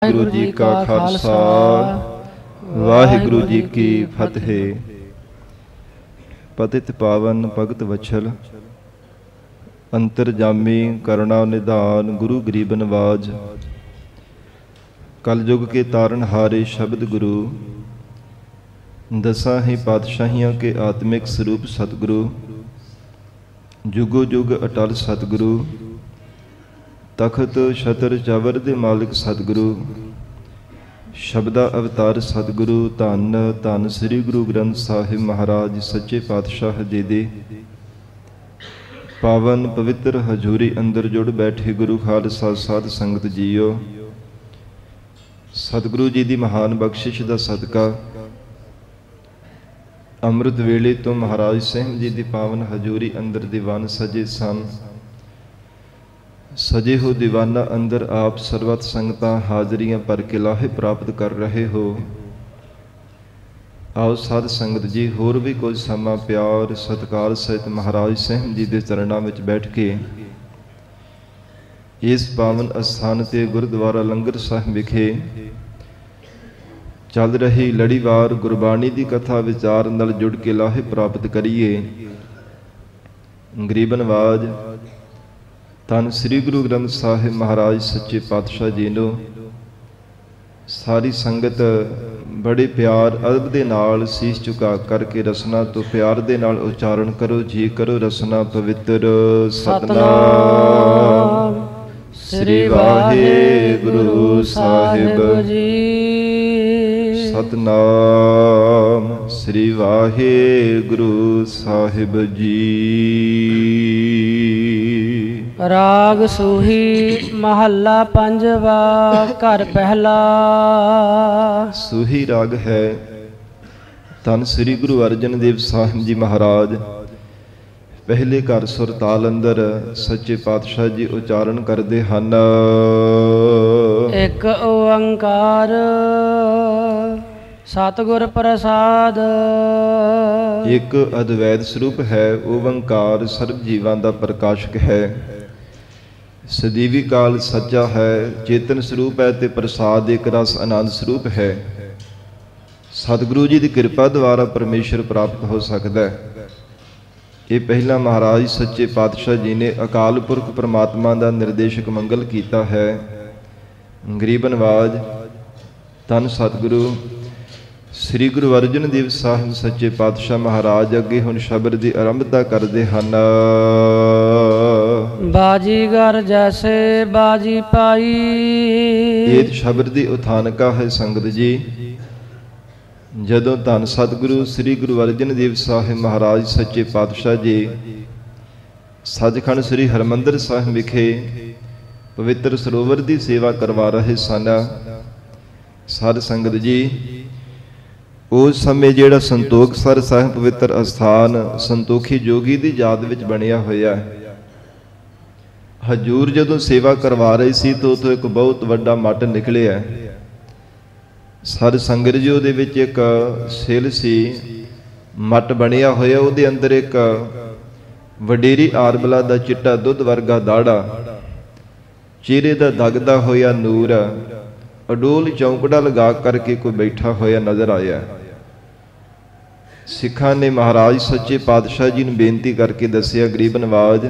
वाहिगुरु जी का खालसा वाहिगुरु जी की फतेह। पतित पावन भगत वछल अंतरजामी करुणा निधान गुरु गरीब नवाज। कलयुग के तारनहारे शब्द गुरु दसा ही पातशाहियों के आत्मिक स्वरूप सतगुरु। जुगो जुग अटल सतगुरु तखत छतर चवर दे मालिक सतगुरु। शब्दा अवतार सतगुरु धन धन श्री गुरु ग्रंथ साहिब महाराज सच्चे पातशाह जी दे पावन पवित्र हजूरी अंदर जुड़ बैठे गुरु खालसा साध संगत जीओ। सतगुरु जी की महान बख्शिश का सदका अमृत वेले तो महाराज सिंह जी की पावन हजूरी अंदर दीवान सजे सन। सजे हो दीवाना अंदर आप सर्वत संगतां हाजरियां भर के लाहे प्राप्त कर रहे हो। आओ साध संगत जी होर भी कुछ समा प्यार सत्कार सहित महाराज सिंह जी के चरणों में बैठ के इस पावन अस्थान ते गुरुद्वारा लंगर साहिब विखे चल रही लड़ीवार गुरबाणी की कथा विचार नाल जुड़ के लाहे प्राप्त करिए। गरीब नवाज धन श्री गुरु ग्रंथ साहिब महाराज सच्चे पातशाह जी नूं सारी संगत बड़े प्यार अदब दे नाल सीस झुका करके रसना तो प्यार दे नाल उच्चारण करो। जी करो रसना पवित्र सतनाम श्री वाहिगुरु साहिब जी। सतनाम श्री वाहिगुरु साहिब जी। राग सूही महला पंजवा घर पहला। सूही राग है धन श्री गुरु अर्जन देव साहिब जी महाराज पहले घर सुर ताल अंदर सच्चे पातशाह जी उच्चारण करते हैं। एक ओंकार सतगुर प्रसाद। एक अद्वैत स्वरूप है ओंकार सर्व जीवां दा प्रकाशक है। सदीवी काल सच्चा है चेतन स्वरूप है ते प्रसाद एक रस आनंद स्वरूप है। सतगुरु जी की कृपा द्वारा परमेश्वर प्राप्त हो सकता है। ये पहला महाराज सच्चे पातशाह जी ने अकाल पुरख परमात्मा का निर्देशक मंगल किया है। गरीब नवाज धन सतगुरु श्री गुरु अर्जन देव साहिब सच्चे पातशाह महाराज अगे हुण शब्द की आरंभता करते हैं। बाजीगर जैसे बाजी पाई। ये शब्द की उथानका है संगत जी। जदों धन सतगुरु श्री गुरु अर्जन देव साहिब महाराज सच्चे पातशाह जी सचखंड श्री हरमंदर साहिब विखे पवित्र सरोवर की सेवा करवा रहे सन। साध संगत जी उस समय जिहड़ा संतोख सर साहिब पवित्र अस्थान संतोखी जोगी की याद विच बनिया होया है। हजूर जदों सेवा करवा रहे सी तो उतों एक बहुत वड्डा मट निकलिया। साध संगत जी उहदे विच एक सिल सी मट बनिया होया। उहदे अंदर एक वडेरी आरबला दा चिट्टा दुध वर्गा दाड़ा चेहरे दा दगदा होया नूर अडोल चौंकड़ा लगा करके कोई बैठा होया नजर आया। सिखा ने महाराज सच्चे पातशाह जी ने बेनती करके दसिया गरीब नवाज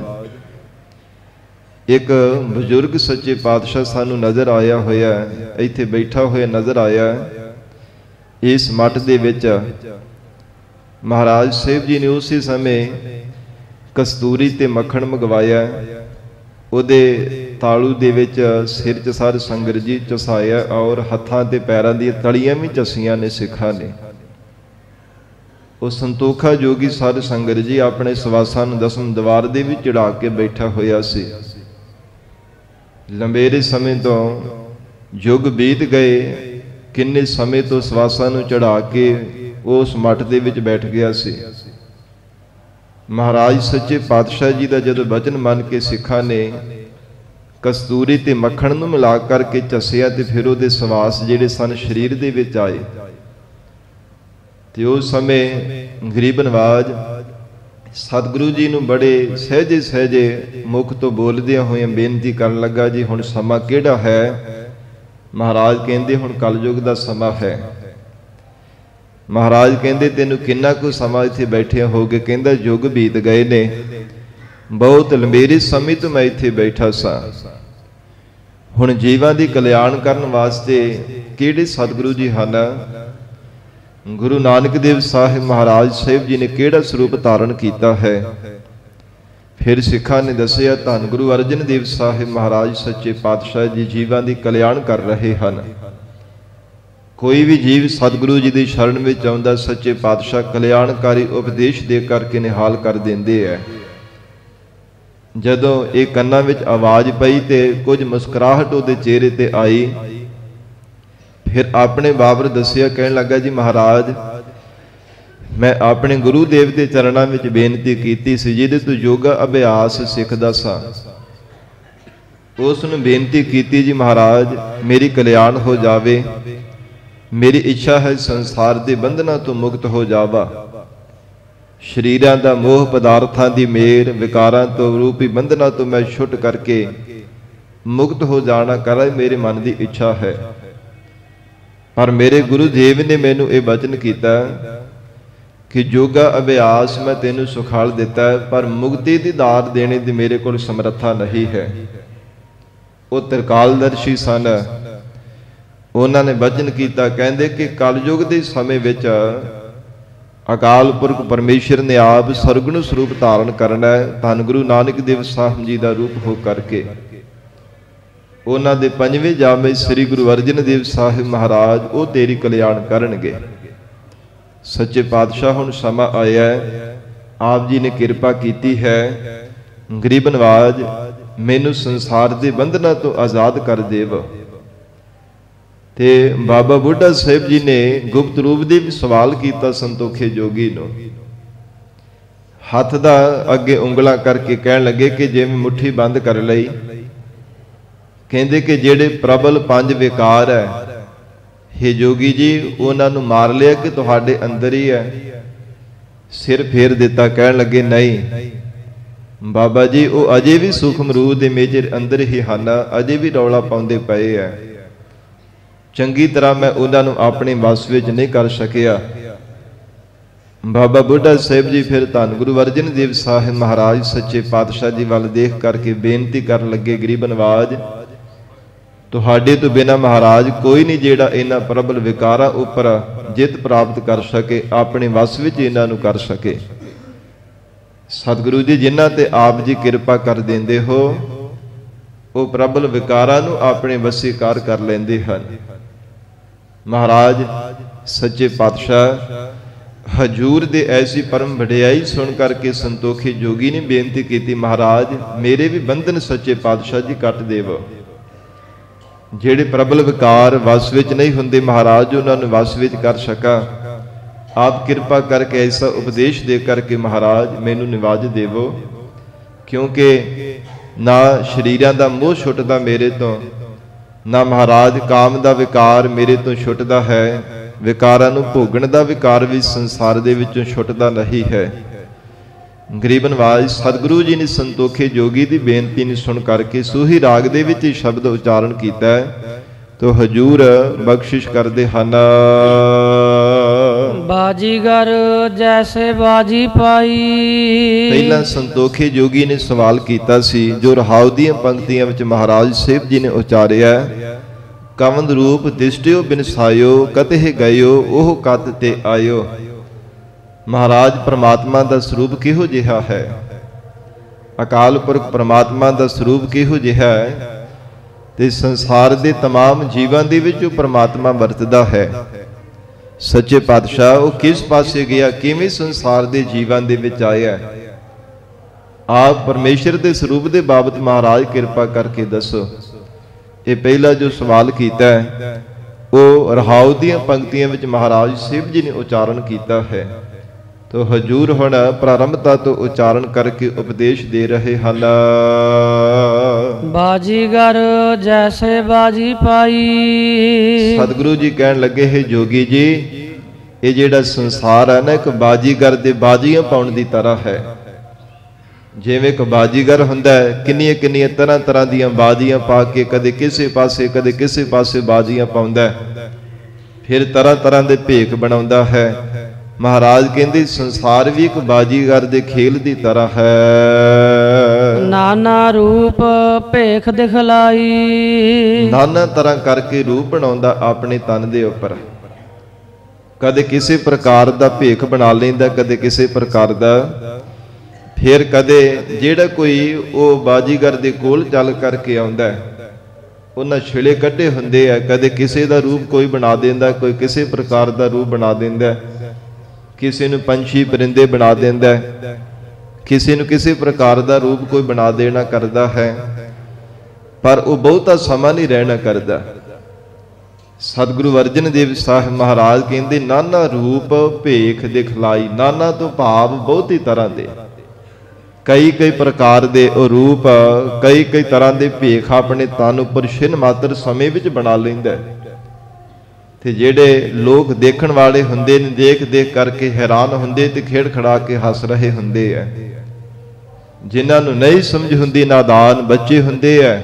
एक बजुर्ग सच्चे पातशाह सानू नजर आया होया इत्थे बैठा होया नजर आया। इस मठ दे विच महाराज साहिब जी ने उसी समय कस्तूरी ते मक्खण मंगवाया। उहदे तालू दे विच सिर च साध संगत जी चसाया और हत्थां ते पैरां दी तलियां भी चसियां ने सिखा ने। उस संतोखा जोगी साध संगत जी अपने सवासां नूं दसम दवार दे विच चढ़ा के बैठा होया सी। लंबेरे समय तो युग बीत गए किन्ने समय तो सवासां नूं चढ़ा के उस मठ दे विच बैठ गया सी। महाराज सच्चे पातशाह जी का जदों वचन मन के सिखा ने कस्तूरी ते मक्खण नूं मिला करके चसिया ते फिर उहदे सवास जिहड़े सन शरीर दे विच आए। ते उस समय गरीब नवाज सतगुरु जी नूं बड़े सहजे सहजे मुख तो बोलदियां होइयां बेनती करन लगा जी हुण समा किहड़ा है महाराज कहते हुण कलयुग का समा है। महाराज कहते तेनू किन्ना कुछ समा इत्थे बैठे होगे? कहंदा युग बीत गए ने, बहुत लंबेरे समय तो मैं इत्थे बैठा सा। हुण जीवां दी कल्याण करन वास्ते किहड़े सतगुरु जी हन? गुरु नानक देव साहिब महाराज साहिब जी ने किहड़ा स्वरूप धारण कीता है? फिर सिखा ने दसिया धन गुरु अर्जन देव साहिब महाराज सच्चे पातशाह जी जीवां दी कल्याण कर रहे हैं। कोई भी जीव सतगुरु जी की शरण में आउंदा सच्चे पातशाह कल्याणकारी उपदेश दे करके निहाल कर देंदे है। जदों ये कन्नां विच आवाज़ पई ते कुछ मुस्कुराहट उहदे चेहरे ते आई। फिर अपने बाबर दसिया, कहण लगा जी महाराज मैं अपने गुरु देव के चरणों में बेनती की सी, जिहदे तो योगा अभ्यास सिखदा सा। उस नूं बेनती की जी महाराज मेरी कल्याण हो जावे, मेरी इच्छा है संसार के बंधनों तो मुक्त हो जावा। शरीरां दा मोह पदार्थां दी मेर विकारां तो रूपी बंधनों तो मैं छुट करके मुक्त हो जाना कर मेरे मन की इच्छा है। पर मेरे गुरुदेव ने मैनू ये वचन किया कि योगा अभ्यास मैं तेनू सुखाल दिता है, पर मुक्ति की दात देने की मेरे को समर्था नहीं है। वो त्रिकालदर्शी सन, उन्होंने वचन किया कहते कि कलयुग के समय विच अकाल पुरख परमेश्वर ने आप सरगुण स्वरूप धारण करना है, धन गुरु नानक देव साहब जी का रूप हो करके। उन्होंने पंजवें जामे श्री गुरु अर्जन देव साहिब महाराज वो तेरी कल्याण करनगे। सच्चे पातशाह हुण समा आया है, आप जी ने कृपा की है। गरीब नवाज मैनू संसार के बंधनों तो आज़ाद कर देव। ते बाबा बुढ़ा साहिब जी ने गुप्त रूप दे सवाल किया संतोखे जोगी नूं। हथ दा अगे उंगलां करके कहण लगे कि जिवें मुट्ठी बंद कर लई, कहंदे कि जिहड़े प्रबल पंज विकार है हे जोगी जी उन्हां नूं मार लिया कि तुहाडे अंदर ही है? सिर फेर दिता, कहण लगे नहीं बाबा जी वो अजे भी सूखम रूह दे मेजर अंदर ही हन, अजे भी रौला पाउंदे पए है। चंगी तरह मैं उन्हां नूं अपने वस विच नहीं कर सकिया। बाबा बुढ़ा साहिब जी फिर धन गुरु अर्जन देव साहिब महाराज सच्चे पातशाह जी वाल देख करके बेनती कर लगे, गरीब नवाज तुहाडे तो बिना महाराज कोई नहीं जेड़ा इन्हां प्रबल विकारां उपर जित प्राप्त कर सके, अपने वस विच इन्हां नूं कर सके। सतगुरु जी जिन्हां ते आप जी कृपा कर देंदे हो वो प्रबल विकारां नूं अपने वसीकार कर लैंदे हन। महाराज सच्चे पातशाह हजूर दे ऐसी परम वडियाई सुन करके संतोखी जोगी ने बेनती की, महाराज मेरे भी बंधन सच्चे पातशाह जी कट देव। जेड़े प्रबल विकार वस विच नहीं हुंदे महाराज उन्होंने वस विच कर सका। आप कृपा करके ऐसा उपदेश दे करके महाराज मैनू निवाज देवो, क्योंकि ना शरीरां दा मोह छुटदा मेरे तो, ना महाराज काम दा विकार मेरे तो छुटदा है, विकारां नूं भोगण दा विकार भी संसार दे विचों छुटदा नहीं है। गरीब नवाज सतगुरु जी ने संतोखे जोगी की बेनती ने सुन करके सूही राग दे विच शब्द उच्चारण किया है, तो हजूर बख्शिश करते हन। बाजीगर जैसे बाजी पाई। पहला संतोखे जोगी ने सवाल किया सी जो रहाव दी पंक्तियां विच महाराज साहिब जी ने उचारिया, कवंद रूप दिष्टियो बिनसायो कतहे गयो ओह कत ते आयो। महाराज परमात्मा का स्वरूप किहो जिहा है? अकाल पुरख परमात्मा का स्वरूप किहो जिहा है? ते संसार के तमाम जीवां दे विच परमात्मा वरतदा है। सच्चे पातशाह वो किस पासे गया, किवें संसार के जीवां दे विच आया? आप परमेश्वर के स्वरूप के बाबत महाराज कृपा करके दसो। ये पहला जो सवाल किया है वो रहाव दी पंक्तियां विच महाराज शिव जी ने उच्चारण किया है। तो हजूर हुण प्रारंभता तो उच्चारण करके उपदेश दे रहे हन। बाजीगर जैसे बाजी पाई। सतगुरु जी कहन लगे है जोगी जी ये जेड़ा संसार है ना एक बाजीगर दे बाजियां पाउण दी तरह है। ਜਿਵੇਂ ਇੱਕ ਬਾਜੀਗਰ ਹੁੰਦਾ ਹੈ, ਕਿੰਨੀਆਂ ਕਿੰਨੀਆਂ ਤਰ੍ਹਾਂ ਤਰ੍ਹਾਂ ਦੀਆਂ ਬਾਜ਼ੀਆਂ ਪਾ ਕੇ ਕਦੇ ਕਿਸੇ ਪਾਸੇ ਕਦੇ ਕਿਸੇ ਪਾਸੇ ਬਾਜ਼ੀਆਂ ਪਾਉਂਦਾ, ਫਿਰ ਤਰ੍ਹਾਂ ਤਰ੍ਹਾਂ ਦੇ ਭੇਖ ਬਣਾਉਂਦਾ ਹੈ। ਮਹਾਰਾਜ ਕਹਿੰਦੇ ਸੰਸਾਰ ਵੀ ਇੱਕ ਬਾਜੀਗਰ ਦੇ ਖੇਲ ਦੀ ਤਰ੍ਹਾਂ ਹੈ। ਨਾਨਾ ਰੂਪ ਭੇਖ ਦਿਖਲਾਈ, ਨਾਨਾ ਤਰ੍ਹਾਂ ਕਰਕੇ ਰੂਪ ਬਣਾਉਂਦਾ ਆਪਣੇ ਤਨ ਦੇ ਉੱਪਰ। ਕਦੇ ਕਿਸੇ ਪ੍ਰਕਾਰ ਦਾ ਭੇਖ ਬਣਾ ਲੈਂਦਾ, ਕਦੇ ਕਿਸੇ ਪ੍ਰਕਾਰ ਦਾ। ਫਿਰ ਕਦੇ ਜਿਹੜਾ ਕੋਈ ਉਹ ਬਾਜੀਗਰ ਦੇ ਕੋਲ ਚੱਲ ਕਰਕੇ ਆਉਂਦਾ, ਉਹਨਾਂ ਛਿਲੇ ਕੱਢੇ ਹੁੰਦੇ ਆ, ਕਦੇ ਕਿਸੇ ਦਾ ਰੂਪ ਕੋਈ ਬਣਾ ਦਿੰਦਾ, ਕੋਈ ਕਿਸੇ ਪ੍ਰਕਾਰ ਦਾ ਰੂਪ ਬਣਾ ਦਿੰਦਾ, ਕਿਸੇ ਨੂੰ ਪੰਛੀ ਪਰਿੰਦੇ ਬਣਾ ਦਿੰਦਾ, ਕਿਸੇ ਨੂੰ ਕਿਸੇ ਪ੍ਰਕਾਰ ਦਾ ਰੂਪ ਕੋਈ ਬਣਾ ਦੇਣਾ ਕਰਦਾ ਹੈ, ਪਰ ਉਹ ਬਹੁਤਾ ਸਮਾਂ ਨਹੀਂ ਰਹਿਣਾ ਕਰਦਾ। ਸਤਿਗੁਰੂ ਅਰਜਨ ਦੇਵ ਸਾਹਿਬ ਮਹਾਰਾਜ ਕਹਿੰਦੇ ਨਾਨਾ ਰੂਪ ਭੇਖ ਦਿਖਲਾਈ। ਨਾਨਾ ਤੋਂ ਭਾਵ ਬਹੁਤੀ ਤਰ੍ਹਾਂ ਦੇ, ਕਈ ਕਈ ਪ੍ਰਕਾਰ ਦੇ ਉਹ ਰੂਪ, ਕਈ ਕਈ ਤਰ੍ਹਾਂ ਦੇ ਭੇਖ ਆਪਣੇ ਤਨ ਉੱਪਰ ਛਿਨ ਮਾਤਰ ਸਮੇਂ ਵਿੱਚ ਬਣਾ ਲੈਂਦਾ। ਤੇ ਜਿਹੜੇ ਲੋਕ ਦੇਖਣ ਵਾਲੇ ਹੁੰਦੇ ਨੇ, ਦੇਖ ਦੇਖ ਕਰਕੇ ਹੈਰਾਨ ਹੁੰਦੇ ਤੇ ਖੇਡ ਖੜਾ ਕੇ ਹੱਸ ਰਹੇ ਹੁੰਦੇ ਆ। ਜਿਨ੍ਹਾਂ ਨੂੰ ਨਹੀਂ ਸਮਝ ਹੁੰਦੀ, ਨਾਦਾਨ ਬੱਚੇ ਹੁੰਦੇ ਆ,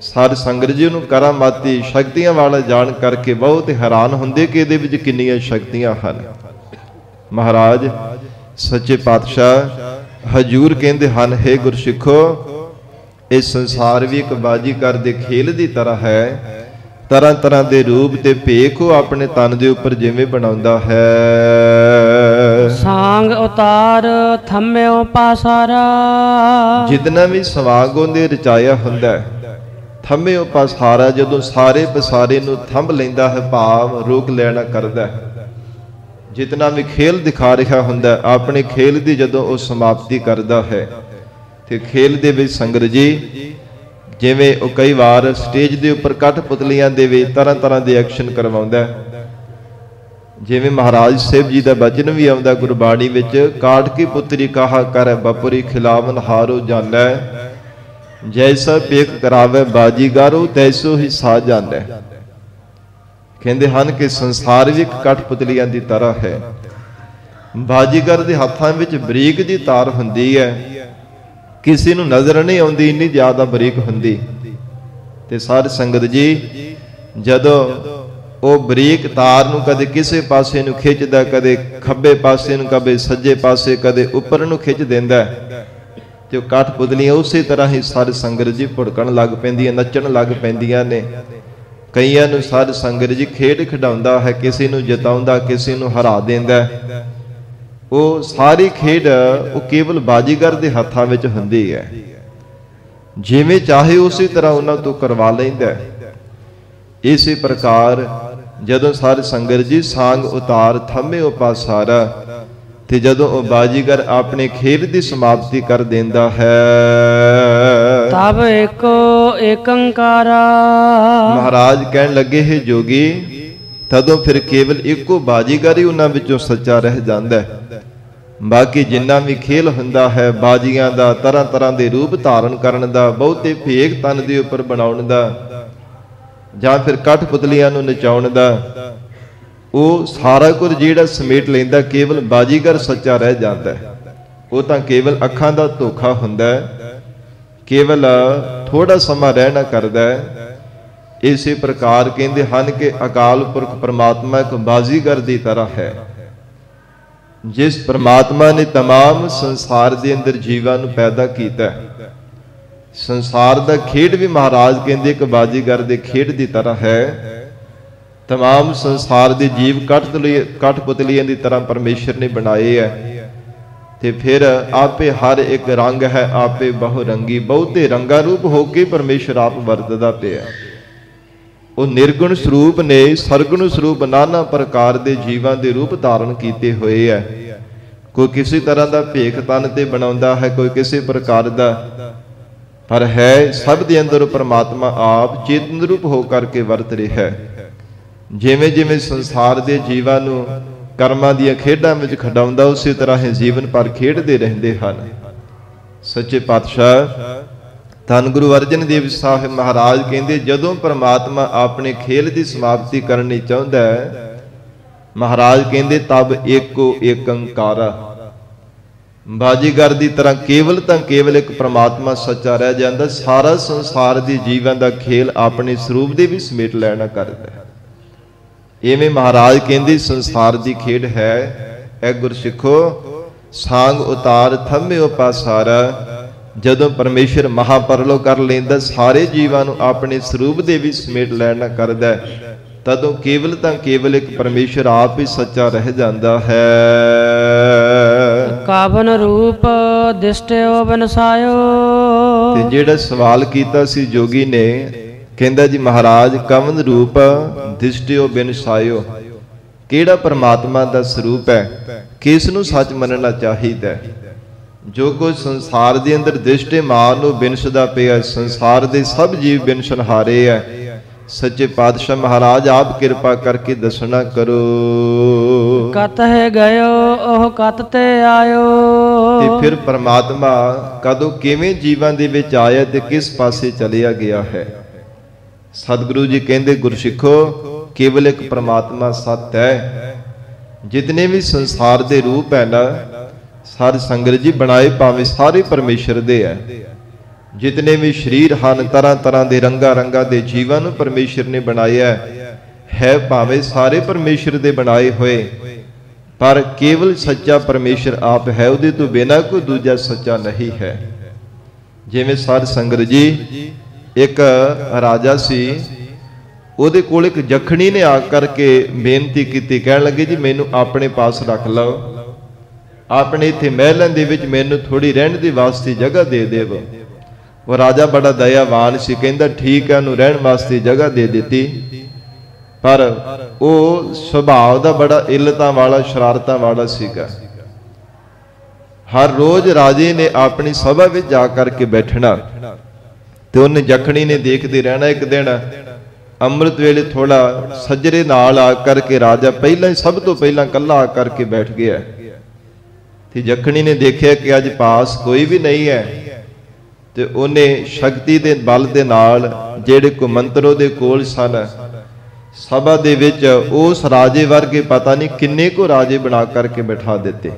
ਸਾਧ ਸੰਗਤ ਜੀ ਨੂੰ ਕਰਾਮਾਤੀ ਸ਼ਕਤੀਆਂ ਵਾਲਾ ਜਾਣ ਕਰਕੇ ਬਹੁਤ ਹੈਰਾਨ ਹੁੰਦੇ ਕਿ ਇਹਦੇ ਵਿੱਚ ਕਿੰਨੀਆਂ ਸ਼ਕਤੀਆਂ ਹਨ। ਮਹਾਰਾਜ ਸੱਚੇ ਪਾਤਸ਼ਾਹ ਹਜੂਰ ਕਹਿੰਦੇ ਹਨ, ਹੇ ਗੁਰਸਿੱਖੋ, ਇਹ ਸੰਸਾਰ ਵੀ ਇੱਕ ਬਾਜੀਗਰ ਦੇ ਖੇਲ ਦੀ ਤਰ੍ਹਾਂ ਹੈ। ਤਰ੍ਹਾਂ ਤਰ੍ਹਾਂ ਦੇ ਰੂਪ ਤੇ ਭੇਖ ਉਹ ਆਪਣੇ ਤਨ ਦੇ ਉੱਪਰ ਜਿਵੇਂ ਬਣਾਉਂਦਾ ਹੈ। ਸਾਂਗ ਉਤਾਰ ਥੰਮਿਓ ਪਾਸਾਰਾ, ਜਿਤਨਾ ਵੀ ਸਵਾਂਗ ਉਹਦੇ ਰਚਾਇਆ ਹੁੰਦਾ, ਥੰਮਿਓ ਪਾਸਾਰਾ, ਜਦੋਂ ਸਾਰੇ ਪਸਾਰੇ ਨੂੰ ਥੰਮ ਲੈਂਦਾ ਹੈ, ਭਾਵ ਰੋਕ ਲੈਣਾ ਕਰਦਾ। ਜਿਤਨਾ ਵੀ ਖੇਲ ਦਿਖਾ ਰਿਹਾ ਹੁੰਦਾ, ਆਪਣੇ ਖੇਲ ਦੀ ਜਦੋਂ ਉਹ ਸਮਾਪਤੀ ਕਰਦਾ ਹੈ, ਤੇ ਖੇਲ ਦੇ ਵਿੱਚ ਸੰਗਤ ਜੀ ਜਿਵੇਂ ਉਹ ਕਈ ਵਾਰ ਸਟੇਜ ਦੇ ਉੱਪਰ ਕਠਪੁਤਲੀਆਂ ਦੇ ਵਿੱਚ ਤਰ੍ਹਾਂ ਤਰ੍ਹਾਂ ਦੇ ਐਕਸ਼ਨ ਕਰਵਾਉਂਦਾ। ਜਿਵੇਂ ਮਹਾਰਾਜ ਸਾਹਿਬ ਜੀ ਦਾ ਬਚਨ ਵੀ ਆਉਂਦਾ ਗੁਰਬਾਣੀ ਵਿੱਚ, ਕਾਟ ਕੀ ਪੁੱਤਰੀ ਕਹਾ ਕਰ ਬਪੁਰੀ ਖਿਲਾਵਨ ਹਾਰੋ ਜਾਣੈ, ਜੈਸਾ ਭੇਖ ਕਰਾਵੇ ਬਾਜੀਗਰੋ ਤੈਸੋ ਹੀ ਸਾ ਜਾਣੈ। ਕਹਿੰਦੇ ਹਨ ਕਿ ਸੰਸਾਰ ਵੀ ਇੱਕ ਕਠਪੁਤਲੀਆਂ ਦੀ ਤਰ੍ਹਾਂ ਹੈ। ਬਾਜੀਗਰ ਦੇ ਹੱਥਾਂ ਵਿੱਚ ਬਰੀਕ ਜੀ ਤਾਰ ਹੁੰਦੀ ਹੈ, ਕਿਸੇ ਨੂੰ ਨਜ਼ਰ ਨਹੀਂ ਆਉਂਦੀ, ਇੰਨੀ ਜ਼ਿਆਦਾ ਬਰੀਕ ਹੁੰਦੀ। ਤੇ ਸਾਧ ਸੰਗਤ ਜੀ ਜਦੋਂ ਉਹ ਬਰੀਕ ਤਾਰ ਨੂੰ ਕਦੇ ਕਿਸੇ ਪਾਸੇ ਨੂੰ ਖਿੱਚਦਾ, ਕਦੇ ਖੱਬੇ ਪਾਸੇ ਨੂੰ, ਕਦੇ ਸੱਜੇ ਪਾਸੇ, ਕਦੇ ਉੱਪਰ ਨੂੰ ਖਿੱਚ ਦਿੰਦਾ, ਤੇ ਉਹ ਕਠਪੁਤਲੀਆਂ ਉਸੇ ਤਰ੍ਹਾਂ ਹੀ ਸਾਧ ਸੰਗਤ ਜੀ ਭੁੜਕਣ ਲੱਗ ਪੈਂਦੀਆਂ, ਨੱਚਣ ਲੱਗ ਪੈਂਦੀਆਂ ਨੇ। ਕਈਆਂ ਨੂੰ ਸਾਧ ਸੰਗਤ ਜੀ ਖੇਡ ਖਿਡਾਉਂਦਾ ਹੈ, ਕਿਸੇ ਨੂੰ ਜਿਤਾਉਂਦਾ, ਕਿਸੇ ਨੂੰ ਹਰਾ ਦਿੰਦਾ। ਉਹ ਸਾਰੀ ਖੇਡ ਉਹ ਕੇਵਲ ਬਾਜੀਗਰ ਦੇ ਹੱਥਾਂ ਵਿੱਚ ਹੁੰਦੀ ਹੈ। ਜਿਵੇਂ ਚਾਹੇ ਉਸੇ ਤਰ੍ਹਾਂ ਉਹਨਾਂ ਤੋਂ ਕਰਵਾ ਲੈਂਦਾ। ਇਸੇ ਪ੍ਰਕਾਰ ਜਦੋਂ ਸਾਧ ਸੰਗਤ ਜੀ ਸਾਂਗ ਉਤਾਰ ਥੰਮਿਓ ਪਾਸਾਰਾ, ਤੇ ਜਦੋਂ ਉਹ ਬਾਜੀਗਰ ਆਪਣੇ ਖੇਲ ਦੀ ਸਮਾਪਤੀ ਕਰ ਦਿੰਦਾ ਹੈ, ਤਬ ਏਕੋ ਏਕੰਕਾਰਾ। ਮਹਾਰਾਜ ਕਹਿਣ ਲੱਗੇ, ਹੈ ਜੋਗੀ, ਤਦੋਂ ਫਿਰ ਕੇਵਲ ਇੱਕੋ ਬਾਜੀਗਰ ਹੀ ਉਹਨਾਂ ਵਿੱਚੋਂ ਸੱਚਾ ਰਹਿ ਜਾਂਦਾ ਹੈ। ਬਾਕੀ ਜਿੰਨਾ ਵੀ ਖੇਲ ਹੁੰਦਾ ਹੈ ਬਾਜੀਆਂ ਦਾ, ਤਰ੍ਹਾਂ ਤਰ੍ਹਾਂ ਦੇ ਰੂਪ ਧਾਰਨ ਕਰਨ ਦਾ, ਬਹੁਤੇ ਭੇਖ ਤਨ ਦੇ ਉੱਪਰ ਬਣਾਉਣ ਦਾ, ਜਾਂ ਫਿਰ ਕਠਪੁਤਲੀਆਂ ਨੂੰ ਨਚਾਉਣ ਦਾ, ਉਹ ਸਾਰਾ ਕੁਝ ਜਿਹੜਾ ਸਮੇਟ ਲੈਂਦਾ, ਕੇਵਲ ਬਾਜੀਗਰ ਸੱਚਾ ਰਹਿ ਜਾਂਦਾ ਹੈ। ਉਹ ਤਾਂ ਕੇਵਲ ਅੱਖਾਂ ਦਾ ਧੋਖਾ ਹੁੰਦਾ ਹੈ, ਕੇਵਲ ਥੋੜਾ ਸਮਾਂ ਰਹਿਣਾ ਕਰਦਾ ਹੈ। ਇਸੇ ਪ੍ਰਕਾਰ ਕਹਿੰਦੇ ਹਨ ਕਿ ਅਕਾਲ ਪੁਰਖ ਪਰਮਾਤਮਾ ਇੱਕ ਬਾਜੀਗਰ ਦੀ ਤਰ੍ਹਾਂ ਹੈ। ਜਿਸ ਪਰਮਾਤਮਾ ਨੇ तमाम ਸੰਸਾਰ ਦੇ ਅੰਦਰ ਜੀਵਾਂ ਨੂੰ ਪੈਦਾ ਕੀਤਾ, ਸੰਸਾਰ ਦਾ ਖੇਡ ਵੀ ਮਹਾਰਾਜ ਕਹਿੰਦੇ ਇੱਕ ਬਾਜੀਗਰ ਦੇ ਖੇਡ ਦੀ ਤਰ੍ਹਾਂ ਹੈ। तमाम ਸੰਸਾਰ ਦੇ ਜੀਵ ਕਠਪੁਤਲੀਆਂ ਦੀ ਤਰ੍ਹਾਂ ਪਰਮੇਸ਼ਰ ਨੇ ਬਣਾਏ ਹੈ। ਤੇ ਫਿਰ ਆਪੇ ਹਰ ਇੱਕ ਰੰਗ ਹੈ, ਆਪੇ ਬਹੁ ਰੰਗੀ, ਬਹੁਤੇ ਰੰਗਾ ਰੂਪ ਹੋ ਕੇ ਪਰਮੇਸ਼ਰ ਆਪ ਵਰਤਦਾ ਪਿਆ। ਉਹ ਨਿਰਗੁਣ ਸਰੂਪ ਨੇ, ਸਰਗੁਣ ਸਰੂਪ ਨਾਨਾ ਪ੍ਰਕਾਰ ਦੇ ਜੀਵਾਂ ਦੇ ਰੂਪ ਧਾਰਨ ਕੀਤੇ ਹੋਏ ਹੈ। ਕੋਈ ਕਿਸੇ ਤਰ੍ਹਾਂ ਦਾ ਭੇਖ ਤਨ ਤੇ ਬਣਾਉਂਦਾ ਹੈ, ਕੋਈ ਕਿਸੇ ਪ੍ਰਕਾਰ ਦਾ, ਪਰ ਹੈ ਸਭ ਦੇ ਅੰਦਰ ਪਰਮਾਤਮਾ ਆਪ ਚੇਤਨ ਰੂਪ ਹੋ ਕਰਕੇ ਵਰਤ ਰਿਹਾ ਹੈ। ਜਿਵੇਂ ਜਿਵੇਂ ਸੰਸਾਰ ਦੇ ਜੀਵਾਂ ਨੂੰ ਕਰਮਾਂ ਦੀਆਂ ਖੇਡਾਂ ਵਿੱਚ ਖਿਡਾਉਂਦਾ, ਉਸੇ ਤਰ੍ਹਾਂ ਹੀ ਜੀਵਨ ਭਰ ਖੇਡਦੇ ਰਹਿੰਦੇ ਹਨ। ਸੱਚੇ ਪਾਤਸ਼ਾਹ ਧੰਨ ਗੁਰੂ ਅਰਜਨ ਦੇਵ ਸਾਹਿਬ ਮਹਾਰਾਜ ਕਹਿੰਦੇ, ਜਦੋਂ ਪਰਮਾਤਮਾ ਆਪਣੇ ਖੇਲ ਦੀ ਸਮਾਪਤੀ ਕਰਨੀ ਚਾਹੁੰਦਾ ਹੈ, ਮਹਾਰਾਜ ਕਹਿੰਦੇ ਤਬ ਏਕੋ ਏਕੰਕਾਰ, ਬਾਜੀਗਰ ਦੀ ਤਰ੍ਹਾਂ ਕੇਵਲ ਤਾਂ ਕੇਵਲ ਇੱਕ ਪ੍ਰਮਾਤਮਾ ਸੱਚਾ ਰਹਿ ਜਾਂਦਾ, ਸਾਰਾ ਸੰਸਾਰ ਦੀ ਜੀਵਾਂ ਦਾ ਖੇਲ ਆਪਣੇ ਸਰੂਪ ਦੇ ਵੀ ਸਮੇਟ ਲੈਣਾ ਕਰਦਾ ਹੈ। ਇਵੇਂ ਮਹਾਰਾਜ ਕਹਿੰਦੇ ਸੰਸਾਰ ਦੀ ਖੇਡ ਹੈ ਐ ਗੁਰਸਿੱਖੋ, ਸਾਂਗ ਉਤਾਰ ਥੰਮਿਓ ਪਾਸਾਰਾ। ਜਦੋਂ ਪਰਮੇਸ਼ਰ ਮਹਾਪਰਲੋ ਕਰ ਲੈਂਦਾ, ਸਾਰੇ ਜੀਵਾਂ ਨੂੰ ਆਪਣੇ ਸਰੂਪ ਦੇ ਵੀ ਸਮੇਟ ਲੈਣਾ ਕਰਦਾ, ਤਦੋਂ ਕੇਵਲ ਤਾਂ ਕੇਵਲ ਇੱਕ ਪਰਮੇਸ਼ਰ ਆਪ ਹੀ ਸੱਚਾ ਰਹਿ ਜਾਂਦਾ ਹੈ। ਕਾਵਨ ਰੂਪ ਦਿਸਟਿਓ ਬਨਸਾਇਓ। ਤੇ ਜਿਹੜਾ ਸਵਾਲ ਕੀਤਾ ਸੀ ਜੋਗੀ ਨੇ, ਕਹਿੰਦਾ ਜੀ ਮਹਾਰਾਜ ਕਵਨ ਰੂਪ ਦਿਸਟਿਓ ਬਨਸਾਇਓ, ਕਿਹੜਾ ਪਰਮਾਤਮਾ ਦਾ ਸਰੂਪ ਹੈ, ਕਿਸ ਨੂੰ ਸੱਚ ਮੰਨਣਾ ਚਾਹੀਦਾ। ਜੋ ਕੁਝ ਸੰਸਾਰ ਦੇ ਅੰਦਰ ਦਿਸ਼ਟੇਮਾਨ ਨੂੰ ਬਿਨਸਦਾ ਪਿਆ, ਸੰਸਾਰ ਦੇ ਸਭ ਜੀਵ ਬਿਨਸਨਹਾਰੇ ਹੈ। ਸੱਚੇ ਪਾਤਸ਼ਾਹ ਮਹਾਰਾਜ ਆਪ ਕਿਰਪਾ ਕਰਕੇ ਦੱਸਣਾ ਕਰੋ। ਕਤ ਹੈ ਗਇਓ ਉਹ ਕਤ ਤੇ ਆਇਓ। ਤੇ ਫਿਰ ਪਰਮਾਤਮਾ ਕਦੋਂ ਕਿਵੇਂ ਜੀਵਾਂ ਦੇ ਵਿੱਚ ਆਇਆ ਤੇ ਕਿਸ ਪਾਸੇ ਚਲਿਆ ਗਿਆ ਹੈ। ਸਤਿਗੁਰੂ ਜੀ ਕਹਿੰਦੇ ਗੁਰਸਿੱਖੋ, ਕੇਵਲ ਇੱਕ ਪਰਮਾਤਮਾ ਸਤ ਹੈ। ਜਿਤਨੇ ਵੀ ਸੰਸਾਰ ਦੇ ਰੂਪ ਹੈ ਨਾ, ਸਾਧ ਸੰਗਤ ਜੀ ਬਣਾਏ ਭਾਵੇਂ ਸਾਰੇ ਪਰਮੇਸ਼ਰ ਦੇ ਹੈ। ਜਿਤਨੇ ਵੀ ਸਰੀਰ ਹਨ, ਤਰ੍ਹਾਂ ਤਰ੍ਹਾਂ ਦੇ ਰੰਗਾਂ ਰੰਗਾਂ ਦੇ ਜੀਵਾਂ ਨੂੰ ਪਰਮੇਸ਼ਰ ਨੇ ਬਣਾਇਆ ਹੈ, ਭਾਵੇਂ ਸਾਰੇ ਪਰਮੇਸ਼ਰ ਦੇ ਬਣਾਏ ਹੋਏ, ਪਰ ਕੇਵਲ ਸੱਚਾ ਪਰਮੇਸ਼ਰ ਆਪ ਹੈ, ਉਹਦੇ ਤੋਂ ਬਿਨਾਂ ਕੋਈ ਦੂਜਾ ਸੱਚਾ ਨਹੀਂ ਹੈ। ਜਿਵੇਂ ਸਾਧ ਸੰਗਤ ਜੀ, ਇੱਕ ਰਾਜਾ ਸੀ, ਉਹਦੇ ਕੋਲ ਇੱਕ ਜਖਣੀ ਨੇ ਆ ਕਰਕੇ ਬੇਨਤੀ ਕੀਤੀ, ਕਹਿਣ ਲੱਗੇ ਜੀ ਮੈਨੂੰ ਆਪਣੇ ਪਾਸ ਰੱਖ ਲਓ, ਆਪਣੇ ਇੱਥੇ ਮਹਿਲਾਂ ਦੇ ਵਿੱਚ ਮੈਨੂੰ ਥੋੜੀ ਰਹਿਣ ਦੀ ਵਾਸਤੇ ਜਗ੍ਹਾ ਦੇ ਦੇਵੋ। ਉਹ ਰਾਜਾ ਬੜਾ ਦਇਆਵਾਨ ਸੀ, ਕਹਿੰਦਾ ਠੀਕ ਹੈ, ਉਹਨੂੰ ਰਹਿਣ ਵਾਸਤੇ ਜਗ੍ਹਾ ਦੇ ਦਿੱਤੀ। ਪਰ ਉਹ ਸੁਭਾਅ ਦਾ ਬੜਾ ਇੱਲਤਾਂ ਵਾਲਾ, ਸ਼ਰਾਰਤਾਂ ਵਾਲਾ ਸੀਗਾ। ਹਰ ਰੋਜ਼ ਰਾਜੇ ਨੇ ਆਪਣੀ ਸਭਾ ਵਿੱਚ ਜਾ ਕਰਕੇ ਬੈਠਣਾ ਤੇ ਉਹਨੇ ਜਖਣੀ ਨੇ ਦੇਖਦੇ ਰਹਿਣਾ। ਇੱਕ ਦਿਨ ਅੰਮ੍ਰਿਤ ਵੇਲੇ ਥੋੜਾ ਸੱਜਰੇ ਨਾਲ ਆ ਕਰਕੇ ਰਾਜਾ ਪਹਿਲਾਂ ਹੀ ਸਭ ਤੋਂ ਪਹਿਲਾਂ ਇਕੱਲਾ ਆ ਕਰਕੇ ਬੈਠ ਗਿਆ ਤੇ ਜਖਣੀ ਨੇ ਦੇਖਿਆ ਕਿ ਅੱਜ ਪਾਸ ਕੋਈ ਵੀ ਨਹੀਂ ਹੈ, ਤੇ ਉਹਨੇ ਸ਼ਕਤੀ ਦੇ ਬਲ ਦੇ ਨਾਲ ਜਿਹੜੇ ਕੋ ਮੰਤਰ ਉਹਦੇ ਕੋਲ ਸਨ, ਸਭਾ ਦੇ ਵਿੱਚ ਉਸ ਰਾਜੇ ਵਰਗੇ ਪਤਾ ਨਹੀਂ ਕਿੰਨੇ ਕੋ ਰਾਜੇ ਬਣਾ ਕਰਕੇ ਬਿਠਾ ਦਿੱਤੇ।